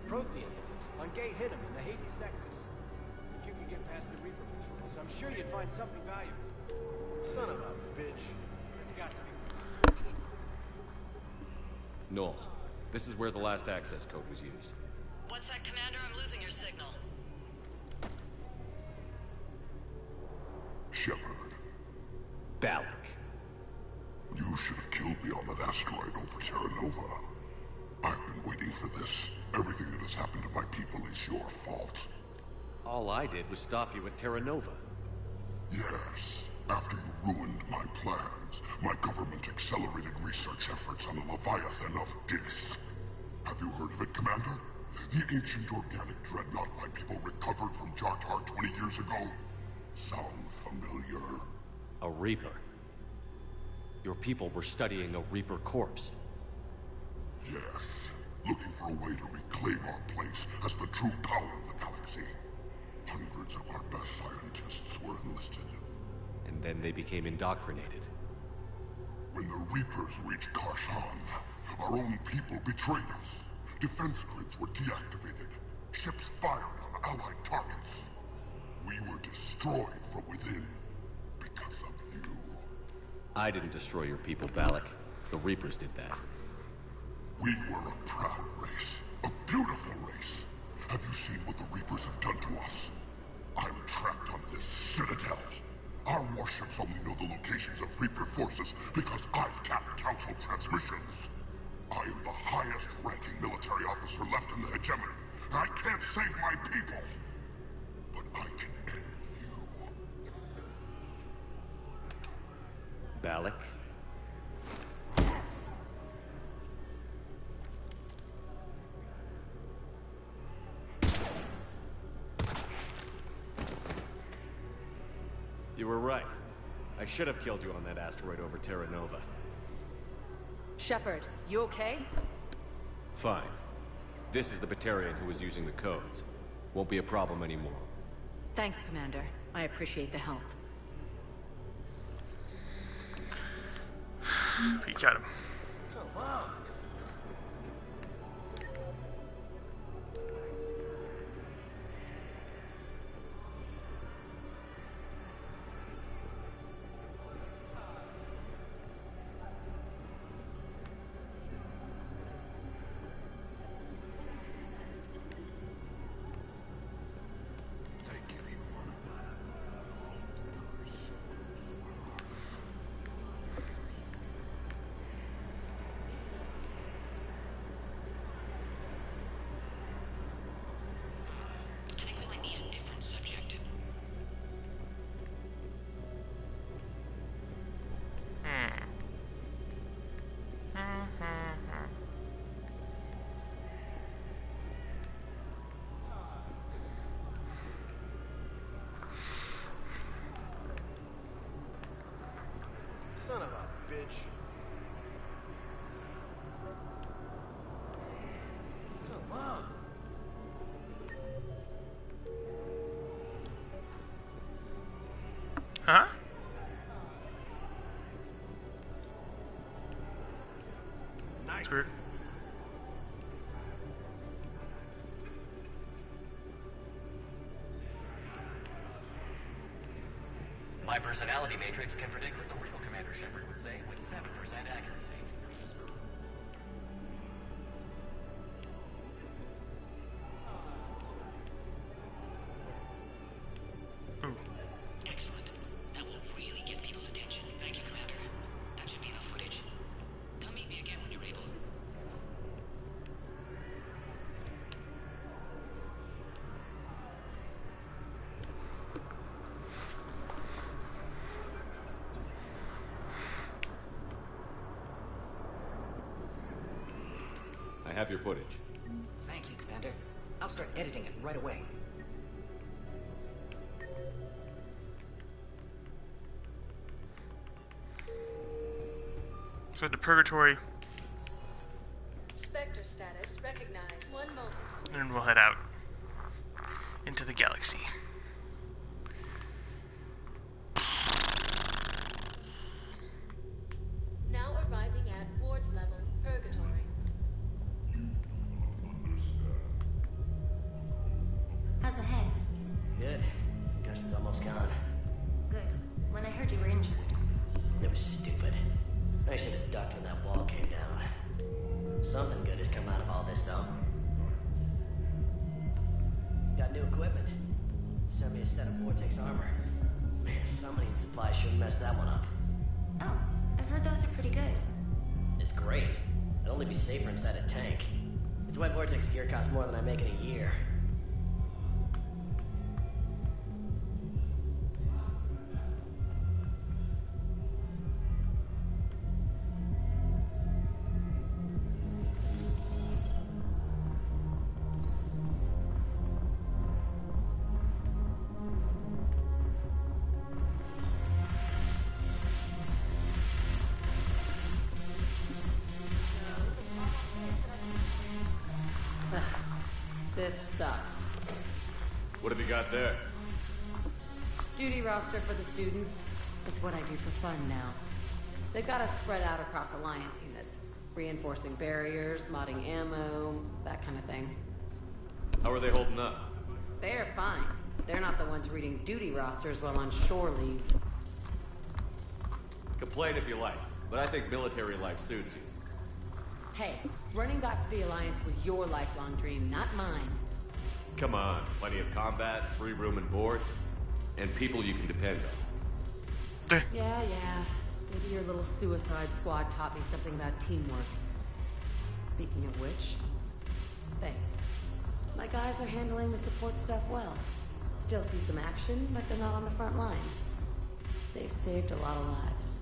Prothean ruins on Gate Hidden in the Hades Nexus. If you could get past the Reaper patrols, I'm sure you'd find something valuable. Son of a bitch. It's got to be. Knowles, this is where the last access code was used. What's that, Commander? I'm losing your signal. Shepard. Balak. You should have killed me on that asteroid over Terra Nova. I've been waiting for this. Everything that has happened to my people is your fault. All I did was stop you at Terra Nova. Yes. After you ruined my plans, my government accelerated research efforts on the Leviathan of Dis. Have you heard of it, Commander? The ancient organic dreadnought my people recovered from Jartar 20 years ago? Sound familiar? A Reaper. Your people were studying a Reaper corpse. Yes. Looking for a way to reclaim our place as the true power of the galaxy. Hundreds of our best scientists were enlisted. And then they became indoctrinated. When the Reapers reached Karshan, our own people betrayed us. Defense grids were deactivated. Ships fired on Allied targets. We were destroyed from within because of you. I didn't destroy your people, Balak. The Reapers did that. We were a proud race. A beautiful race. Have you seen what the Reapers have done to us? I'm trapped on this citadel. Our warships only know the locations of Reaper forces because I've tapped Council transmissions. I am the highest-ranking military officer left in the hegemony, and I can't save my people. But I can end you. Balak? You were right. I should have killed you on that asteroid over Terra Nova. Shepard, you okay? Fine. This is the Batarian who was using the codes. Won't be a problem anymore. Thanks, Commander. I appreciate the help. Peek at him. Come on. Son of a bitch. Come on. Huh? That's weird. My personality matrix can predict what the real Commander Shepard would say with 7% accuracy. Excellent. That will really get people's attention. Thank you, Commander. That should be enough footage. Come meet me again when you're able. I have your footage. Thank you, Commander. I'll start editing it right away. So into Purgatory. Spectre status recognized. 1 moment. And we'll head out into the galaxy. Now arriving at ward level, Purgatory. How's the head? Good. Concussion's almost gone. Good. When I heard you were injured. It was stupid. I should have ducked when that wall came down. Something good has come out of all this, though. Got new equipment. Sent me a set of Vortex armor. Man, somebody in supply sure messed that one up. Oh, I've heard those are pretty good. It's great. It'd only be safer inside a tank. It's why Vortex gear costs more than I make in a year. This sucks. What have you got there? Duty roster for the students. It's what I do for fun now. They've got us spread out across Alliance units. Reinforcing barriers, modding ammo, that kind of thing. How are they holding up? They're fine. They're not the ones reading duty rosters while on shore leave. Complain if you like, but I think military life suits you. Hey, running back to the Alliance was your lifelong dream, not mine. Come on, plenty of combat, free room and board, and people you can depend on. Yeah. Maybe your little suicide squad taught me something about teamwork. Speaking of which, thanks. My guys are handling the support stuff well. Still see some action, but they're not on the front lines. They've saved a lot of lives.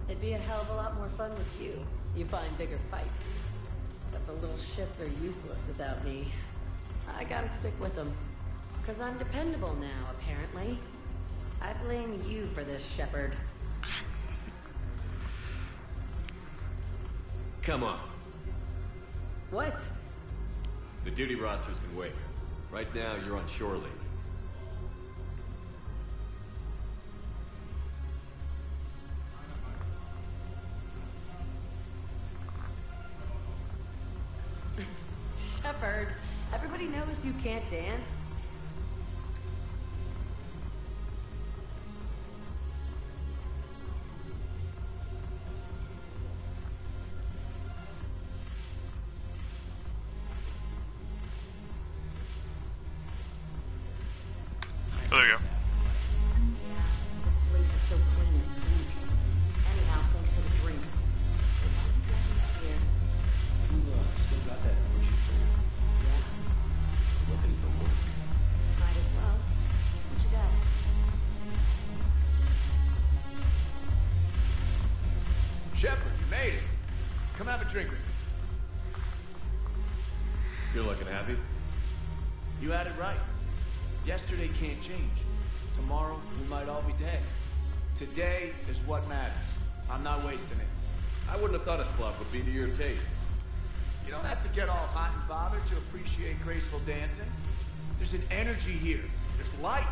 It'd be a hell of a lot more fun with you. You find bigger fights. But the little shits are useless without me. I gotta stick with them. 'Cause I'm dependable now, apparently. I blame you for this, Shepard. Come on. What? The duty rosters can wait. Right now, you're on shore leave. Shepard, everybody knows you can't dance. Oh, there you go. Yeah, this place is so clean and sweet. Anyhow, thanks for the drink. Why are you dragging me here? You still got that orgy plan? Yeah, Looking for work. might as well. What you got? Shepard, you made it. Come have a drink with me. You're looking happy? You had it right. Yesterday can't change. Tomorrow, we might all be dead. Today is what matters. I'm not wasting it. I wouldn't have thought a club would be to your tastes. You don't have to get all hot and bothered to appreciate graceful dancing. There's an energy here. There's light.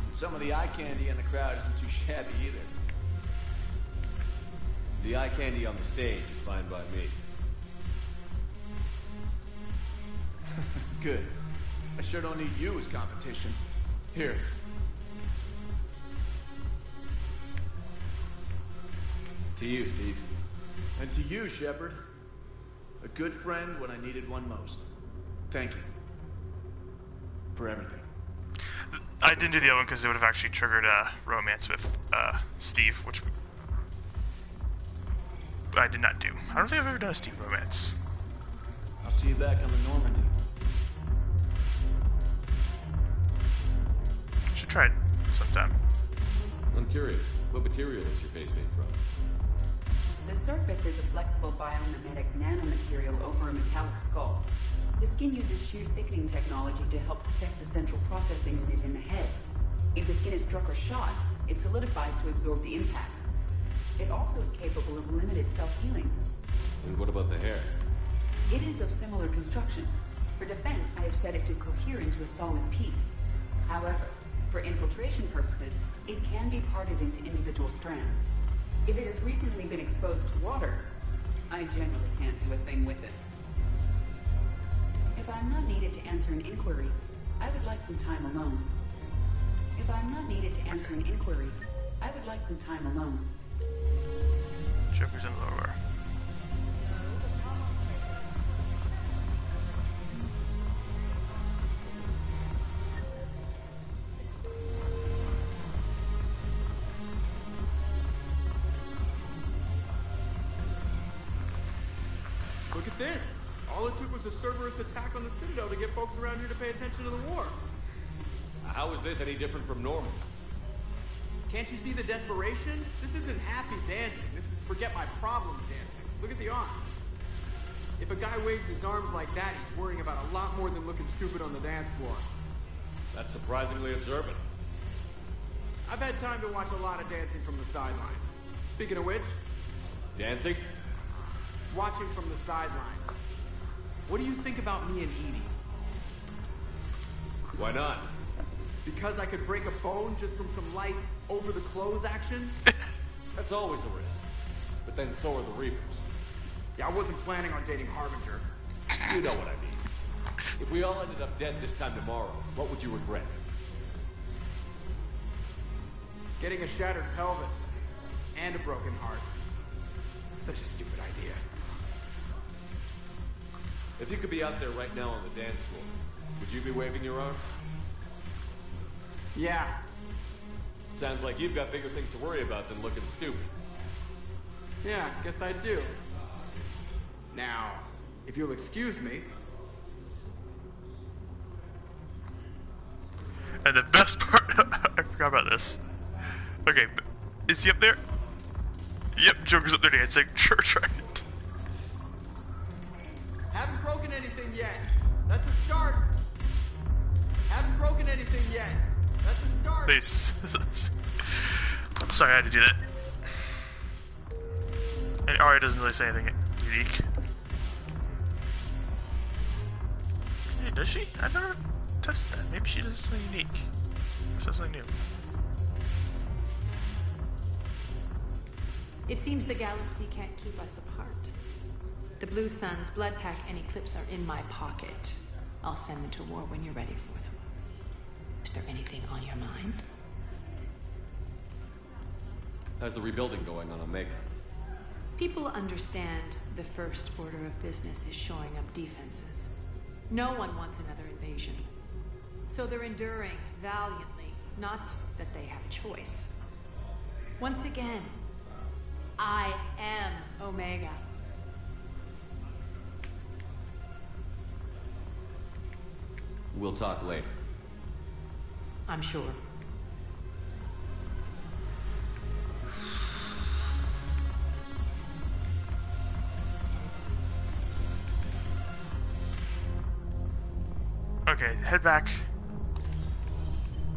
And some of the eye candy in the crowd isn't too shabby either. The eye candy on the stage is fine by me. Good. I sure don't need you as competition. Here. To you, Steve. And to you, Shepard. A good friend when I needed one most. Thank you. For everything. I didn't do the other one because it would have actually triggered a romance with Steve, which I did not do. I don't think I've ever done a Steve romance. I'll see you back on the Normandy. Should try it sometime. I'm curious. What material is your face made from? The surface is a flexible biomimetic nanomaterial over a metallic skull. The skin uses shear thickening technology to help protect the central processing unit in the head. If the skin is struck or shot, it solidifies to absorb the impact. It also is capable of limited self-healing. And what about the hair? It is of similar construction. For defense, I have set it to cohere into a solid piece. However, for infiltration purposes, it can be parted into individual strands. If it has recently been exposed to water, I generally can't do a thing with it. If I'm not needed to answer an inquiry, I would like some time alone. If I'm not needed to answer an inquiry, I would like some time alone. Joker's in the lower. Look at this! All it took was a Cerberus attack on the Citadel to get folks around here to pay attention to the war. How is this any different from normal? Can't you see the desperation? This isn't happy dancing. This is forget my problems dancing. Look at the arms. If a guy waves his arms like that, he's worrying about a lot more than looking stupid on the dance floor. That's surprisingly observant. I've had time to watch a lot of dancing from the sidelines. Speaking of which... Dancing? Watching from the sidelines. What do you think about me and Edie? Why not? Because I could break a bone just from some light over-the-clothes action? That's always a risk. But then so are the Reapers. Yeah, I wasn't planning on dating Harbinger. You know what I mean. If we all ended up dead this time tomorrow, what would you regret? Getting a shattered pelvis. And a broken heart. Such a stupid idea. If you could be out there right now on the dance floor, would you be waving your arms? Yeah. Sounds like you've got bigger things to worry about than looking stupid. Yeah, guess I do. Now, if you'll excuse me... And the best part, I forgot about this. Okay, is he up there? Yep, Joker's up there dancing. Sure, right. Haven't broken anything yet. That's a start. Haven't broken anything yet. That's a start. Please. Sorry, I had to do that. And Arya doesn't really say anything unique. Hey, does she? I've never tested that. Maybe she does something unique. Or something new. It seems the galaxy can't keep us apart. The Blue Suns, Blood Pack, and Eclipse are in my pocket. I'll send them to war when you're ready for them. Is there anything on your mind? How's the rebuilding going on Omega? People understand the first order of business is shoring up defenses. No one wants another invasion. So they're enduring valiantly, not that they have a choice. Once again, I am Omega. We'll talk later. I'm sure. Okay, head back.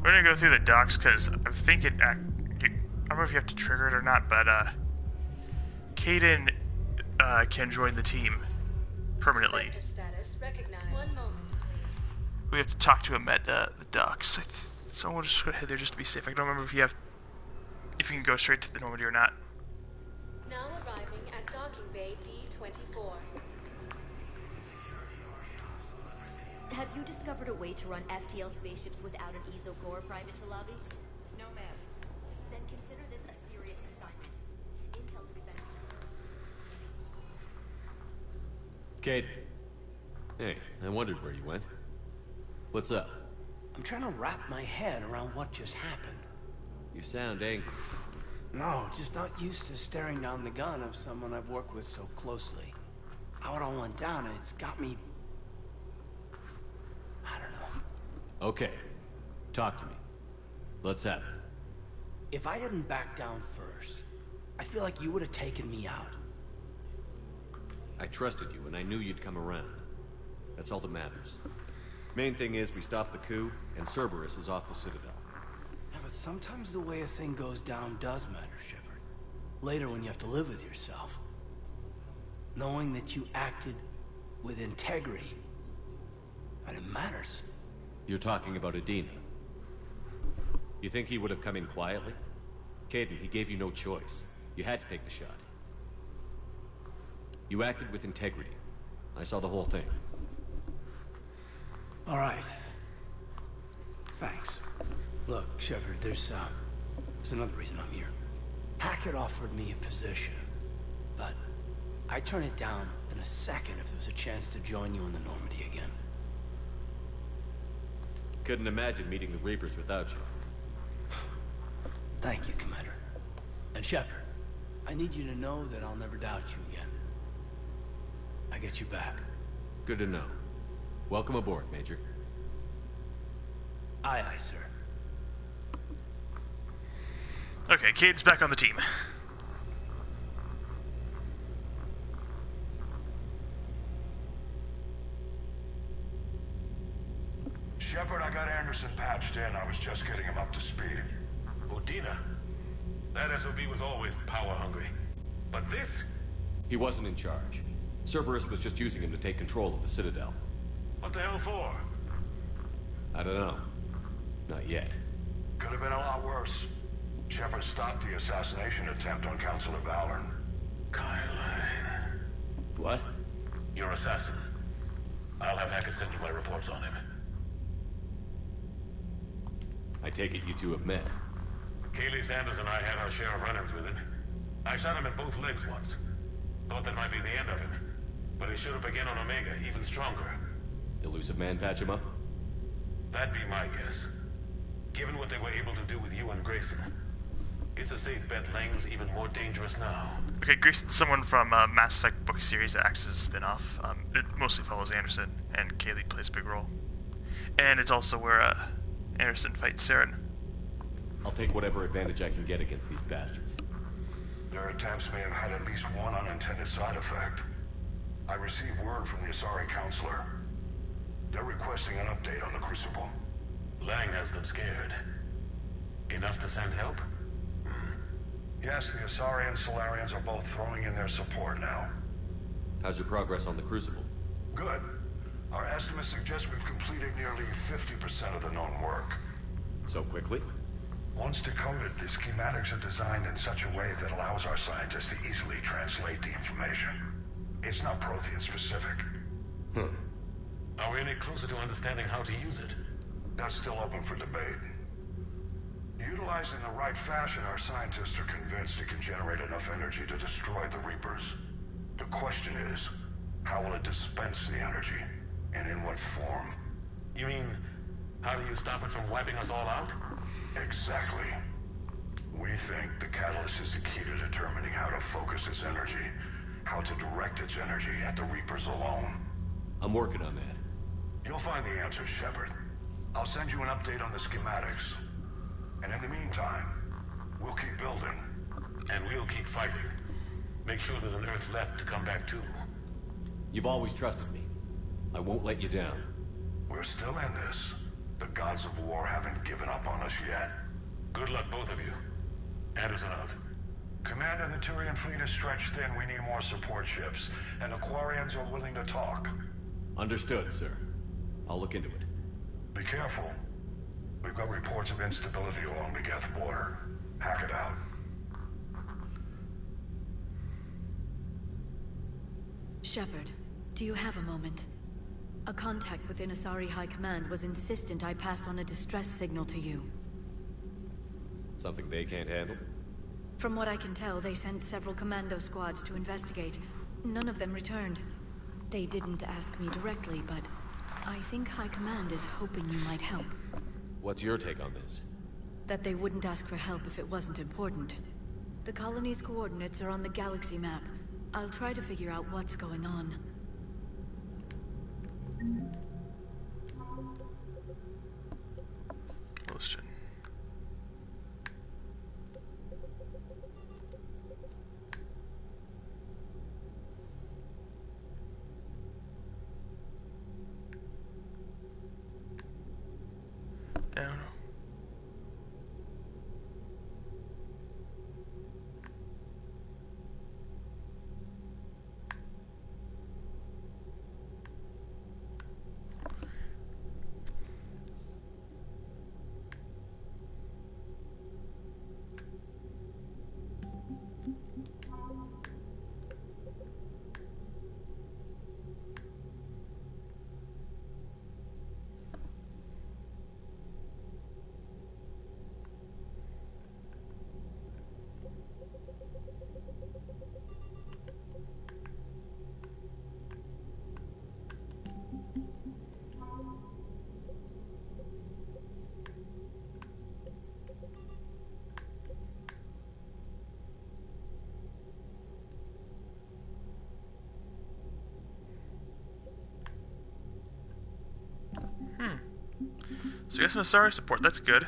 We're gonna go through the docks because I'm thinking. I don't know if you have to trigger it or not, but Kaden can join the team permanently. We have to talk to him at the docks. So we'll just go ahead there just to be safe. I don't remember if you can go straight to the Normandy or not. Now arriving at docking bay D-24. Have you discovered a way to run FTL spaceships without an Ezo-Gore private to lobby? No, ma'am. Then consider this a serious assignment. Intel's expensive. Kate. Hey, I wondered where you went. What's up? I'm trying to wrap my head around what just happened. You sound angry. No, just not used to staring down the gun of someone I've worked with so closely. How it all went down, it's got me... I don't know. Okay. Talk to me. Let's have it. If I hadn't backed down first, I feel like you would have taken me out. I trusted you, and I knew you'd come around. That's all that matters. Main thing is we stopped the coup, and Cerberus is off the Citadel. Yeah, but sometimes the way a thing goes down does matter, Shepard. Later when you have to live with yourself. Knowing that you acted with integrity, and it matters. You're talking about Adina. You think he would have come in quietly? Caden, he gave you no choice. You had to take the shot. You acted with integrity. I saw the whole thing. All right. Thanks. Look, Shepard, there's another reason I'm here. Hackett offered me a position, but I'd turn it down in a second if there was a chance to join you in the Normandy again. Couldn't imagine meeting the Reapers without you. Thank you, Commander. And Shepard, I need you to know that I'll never doubt you again. I get you back. Good to know. Welcome aboard, Major. Aye, aye, sir. Okay, Cade's back on the team. Shepard, I got Anderson patched in. I was just getting him up to speed. Udina? That SOB was always power-hungry. But this? He wasn't in charge. Cerberus was just using him to take control of the Citadel. What the hell for? I don't know. Not yet. Could have been a lot worse. Shepard stopped the assassination attempt on Councilor Valorn. Kyle. What? Your assassin. I'll have Hackett send you my reports on him. I take it you two have met. Kaylee Sanders and I had our share of run-ins with him. I shot him in both legs once. Thought that might be the end of him. But he showed up again on Omega, even stronger. Elusive Man patch him up? That'd be my guess. Given what they were able to do with you and Grayson. It's a safe bet Lang's even more dangerous now. Okay, Grayson's someone from Mass Effect book series that acts as a spin-off. It mostly follows Anderson, and Kaylee plays a big role. And it's also where Anderson fights Saren. I'll take whatever advantage I can get against these bastards. Their attempts may have had at least one unintended side effect. I received word from the Asari Counselor. They're requesting an update on the Crucible. Lang has them scared. Enough to send help? Yes, the Asari and Solarians are both throwing in their support now. How's your progress on the Crucible? Good. Our estimates suggest we've completed nearly 50% of the known work. So quickly? Once decoded, the schematics are designed in such a way that allows our scientists to easily translate the information. It's not Prothean specific. Are we any closer to understanding how to use it? That's still open for debate. Utilized in the right fashion, our scientists are convinced it can generate enough energy to destroy the Reapers. The question is, how will it dispense the energy? And in what form? You mean, how do you stop it from wiping us all out? Exactly. We think the catalyst is the key to determining how to focus its energy, how to direct its energy at the Reapers alone. I'm working on that. You'll find the answers, Shepard. I'll send you an update on the schematics. And in the meantime, we'll keep building. And we'll keep fighting. Make sure there's an Earth left to come back to. You've always trusted me. I won't let you down. We're still in this. The gods of war haven't given up on us yet. Good luck, both of you. Anderson out. Commander, the Turian fleet is stretched thin. We need more support ships. And the Quarians are willing to talk. Understood, sir. I'll look into it. Be careful. We've got reports of instability along the Geth border. Hack it out. Shepard, do you have a moment? A contact within Asari High Command was insistent I pass on a distress signal to you. Something they can't handle? From what I can tell, they sent several commando squads to investigate. None of them returned. They didn't ask me directly, but I think High Command is hoping you might help. What's your take on this? That they wouldn't ask for help if it wasn't important. The colony's coordinates are on the galaxy map. I'll try to figure out what's going on. Question. So you got some Asari support, that's good.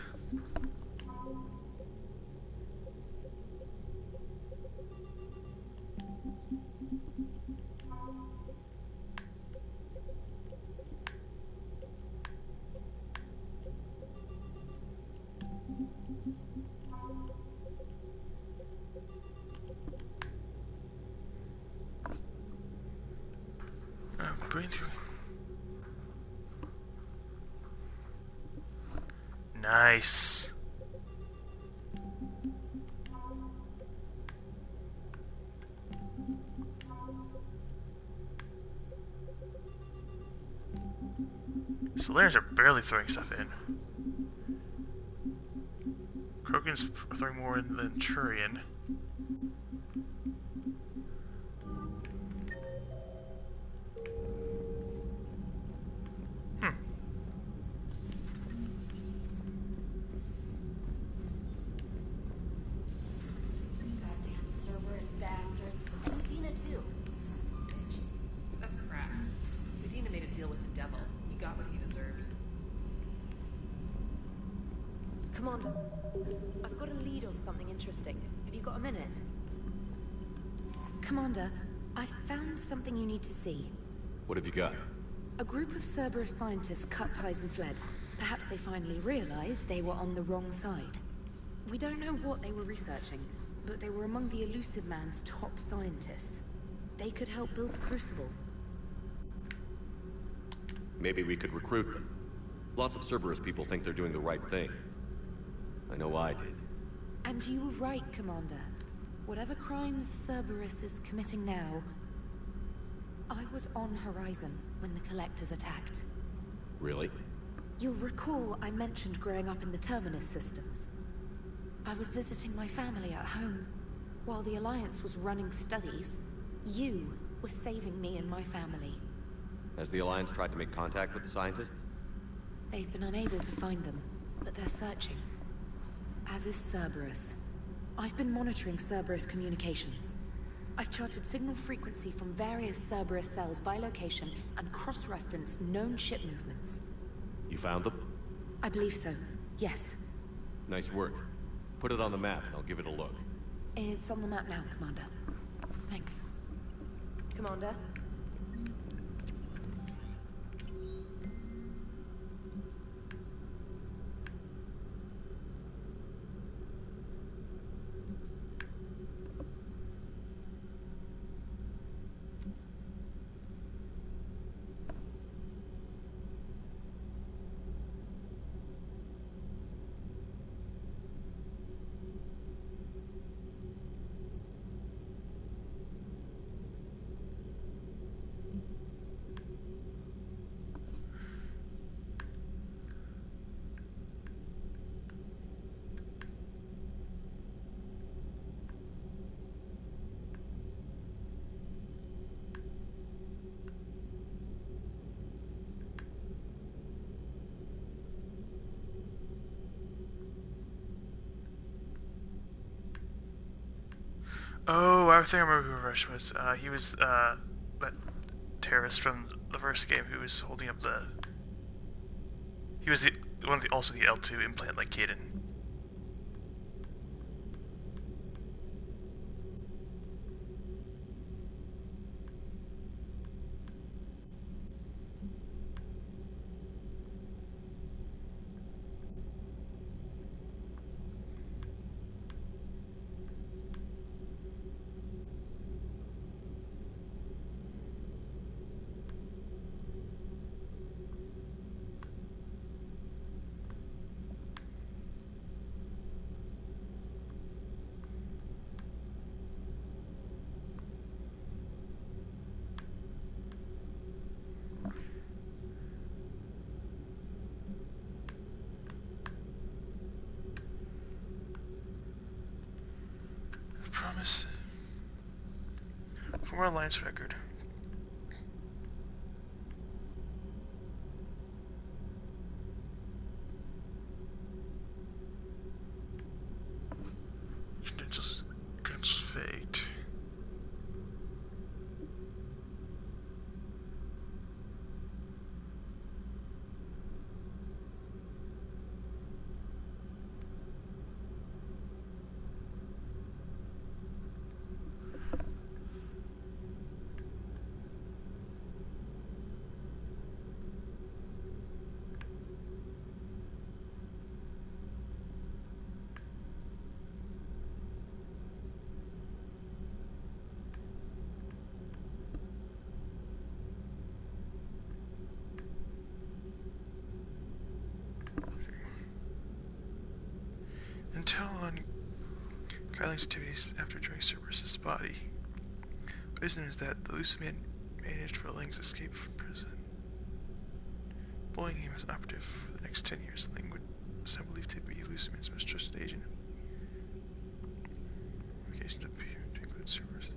Nice. Solarians are barely throwing stuff in. Krogan's throwing more in than Turian. Commander, I've got a lead on something interesting. Have you got a minute? Commander, I've found something you need to see. What have you got? A group of Cerberus scientists cut ties and fled. Perhaps they finally realized they were on the wrong side. We don't know what they were researching, but they were among the Elusive Man's top scientists. They could help build the Crucible. Maybe we could recruit them. Lots of Cerberus people think they're doing the right thing. I know I did. And you were right, Commander. Whatever crimes Cerberus is committing now, I was on Horizon when the Collectors attacked. Really? You'll recall I mentioned growing up in the Terminus systems. I was visiting my family at home. While the Alliance was running studies, you were saving me and my family. Has the Alliance tried to make contact with the scientists? They've been unable to find them, but they're searching. As is Cerberus. I've been monitoring Cerberus communications. I've charted signal frequency from various Cerberus cells by location and cross-referenced known ship movements. You found them? I believe so, yes. Nice work. Put it on the map and I'll give it a look. It's on the map now, Commander. Thanks. Commander? Oh, I think I remember who Rush was. He was that terrorist from the first game who was holding up the. He was also the L2 implant like Caden. Promise. For more Alliance record. Against fate. intel on Kyling's activities after joining Cerberus' body. What is known is that the Luciman managed for Ling's escape from prison, bullying him as an operative for the next 10 years. Ling was now believed to be Luciman's most trusted agent. Occasions appear to include Cerberus.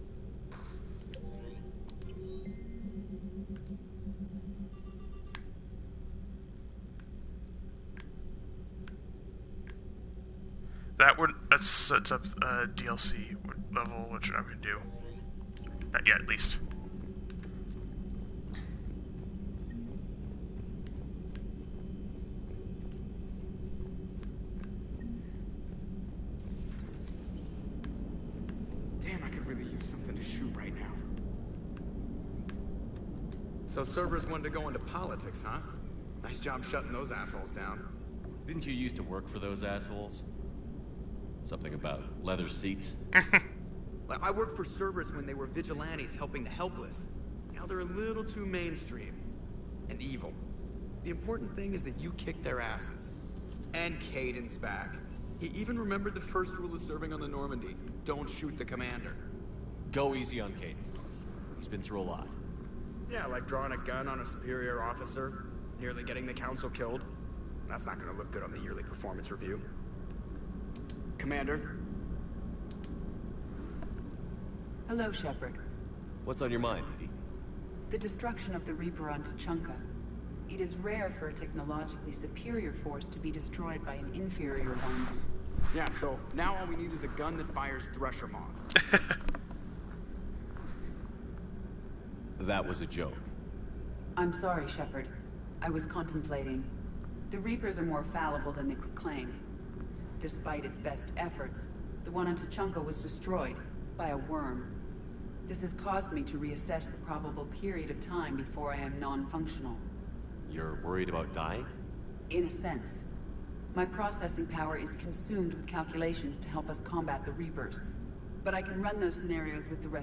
That sets up a DLC level, which I'm gonna do. Not yet, at least. Damn, I could really use something to shoot right now. So Cerberus wanted to go into politics, huh? Nice job shutting those assholes down. Didn't you used to work for those assholes? Something about leather seats? I worked for Cerberus when they were vigilantes helping the helpless. Now they're a little too mainstream. And evil. The important thing is that you kicked their asses. And Caden's back. He even remembered the first rule of serving on the Normandy. Don't shoot the commander. Go easy on Caden. He's been through a lot. Yeah, like drawing a gun on a superior officer, nearly getting the council killed. That's not gonna look good on the yearly performance review. Commander? Hello, Shepard. What's on your mind, Edie? The destruction of the Reaper on Tuchanka. It is rare for a technologically superior force to be destroyed by an inferior one. Yeah, so now all we need is a gun that fires thresher moths. That was a joke. I'm sorry, Shepard. I was contemplating. The Reapers are more fallible than they could claim. Despite its best efforts, the one on Tuchanka was destroyed by a worm. This has caused me to reassess the probable period of time before I am non-functional. You're worried about dying? In a sense. My processing power is consumed with calculations to help us combat the Reapers. But I can run those scenarios with the rest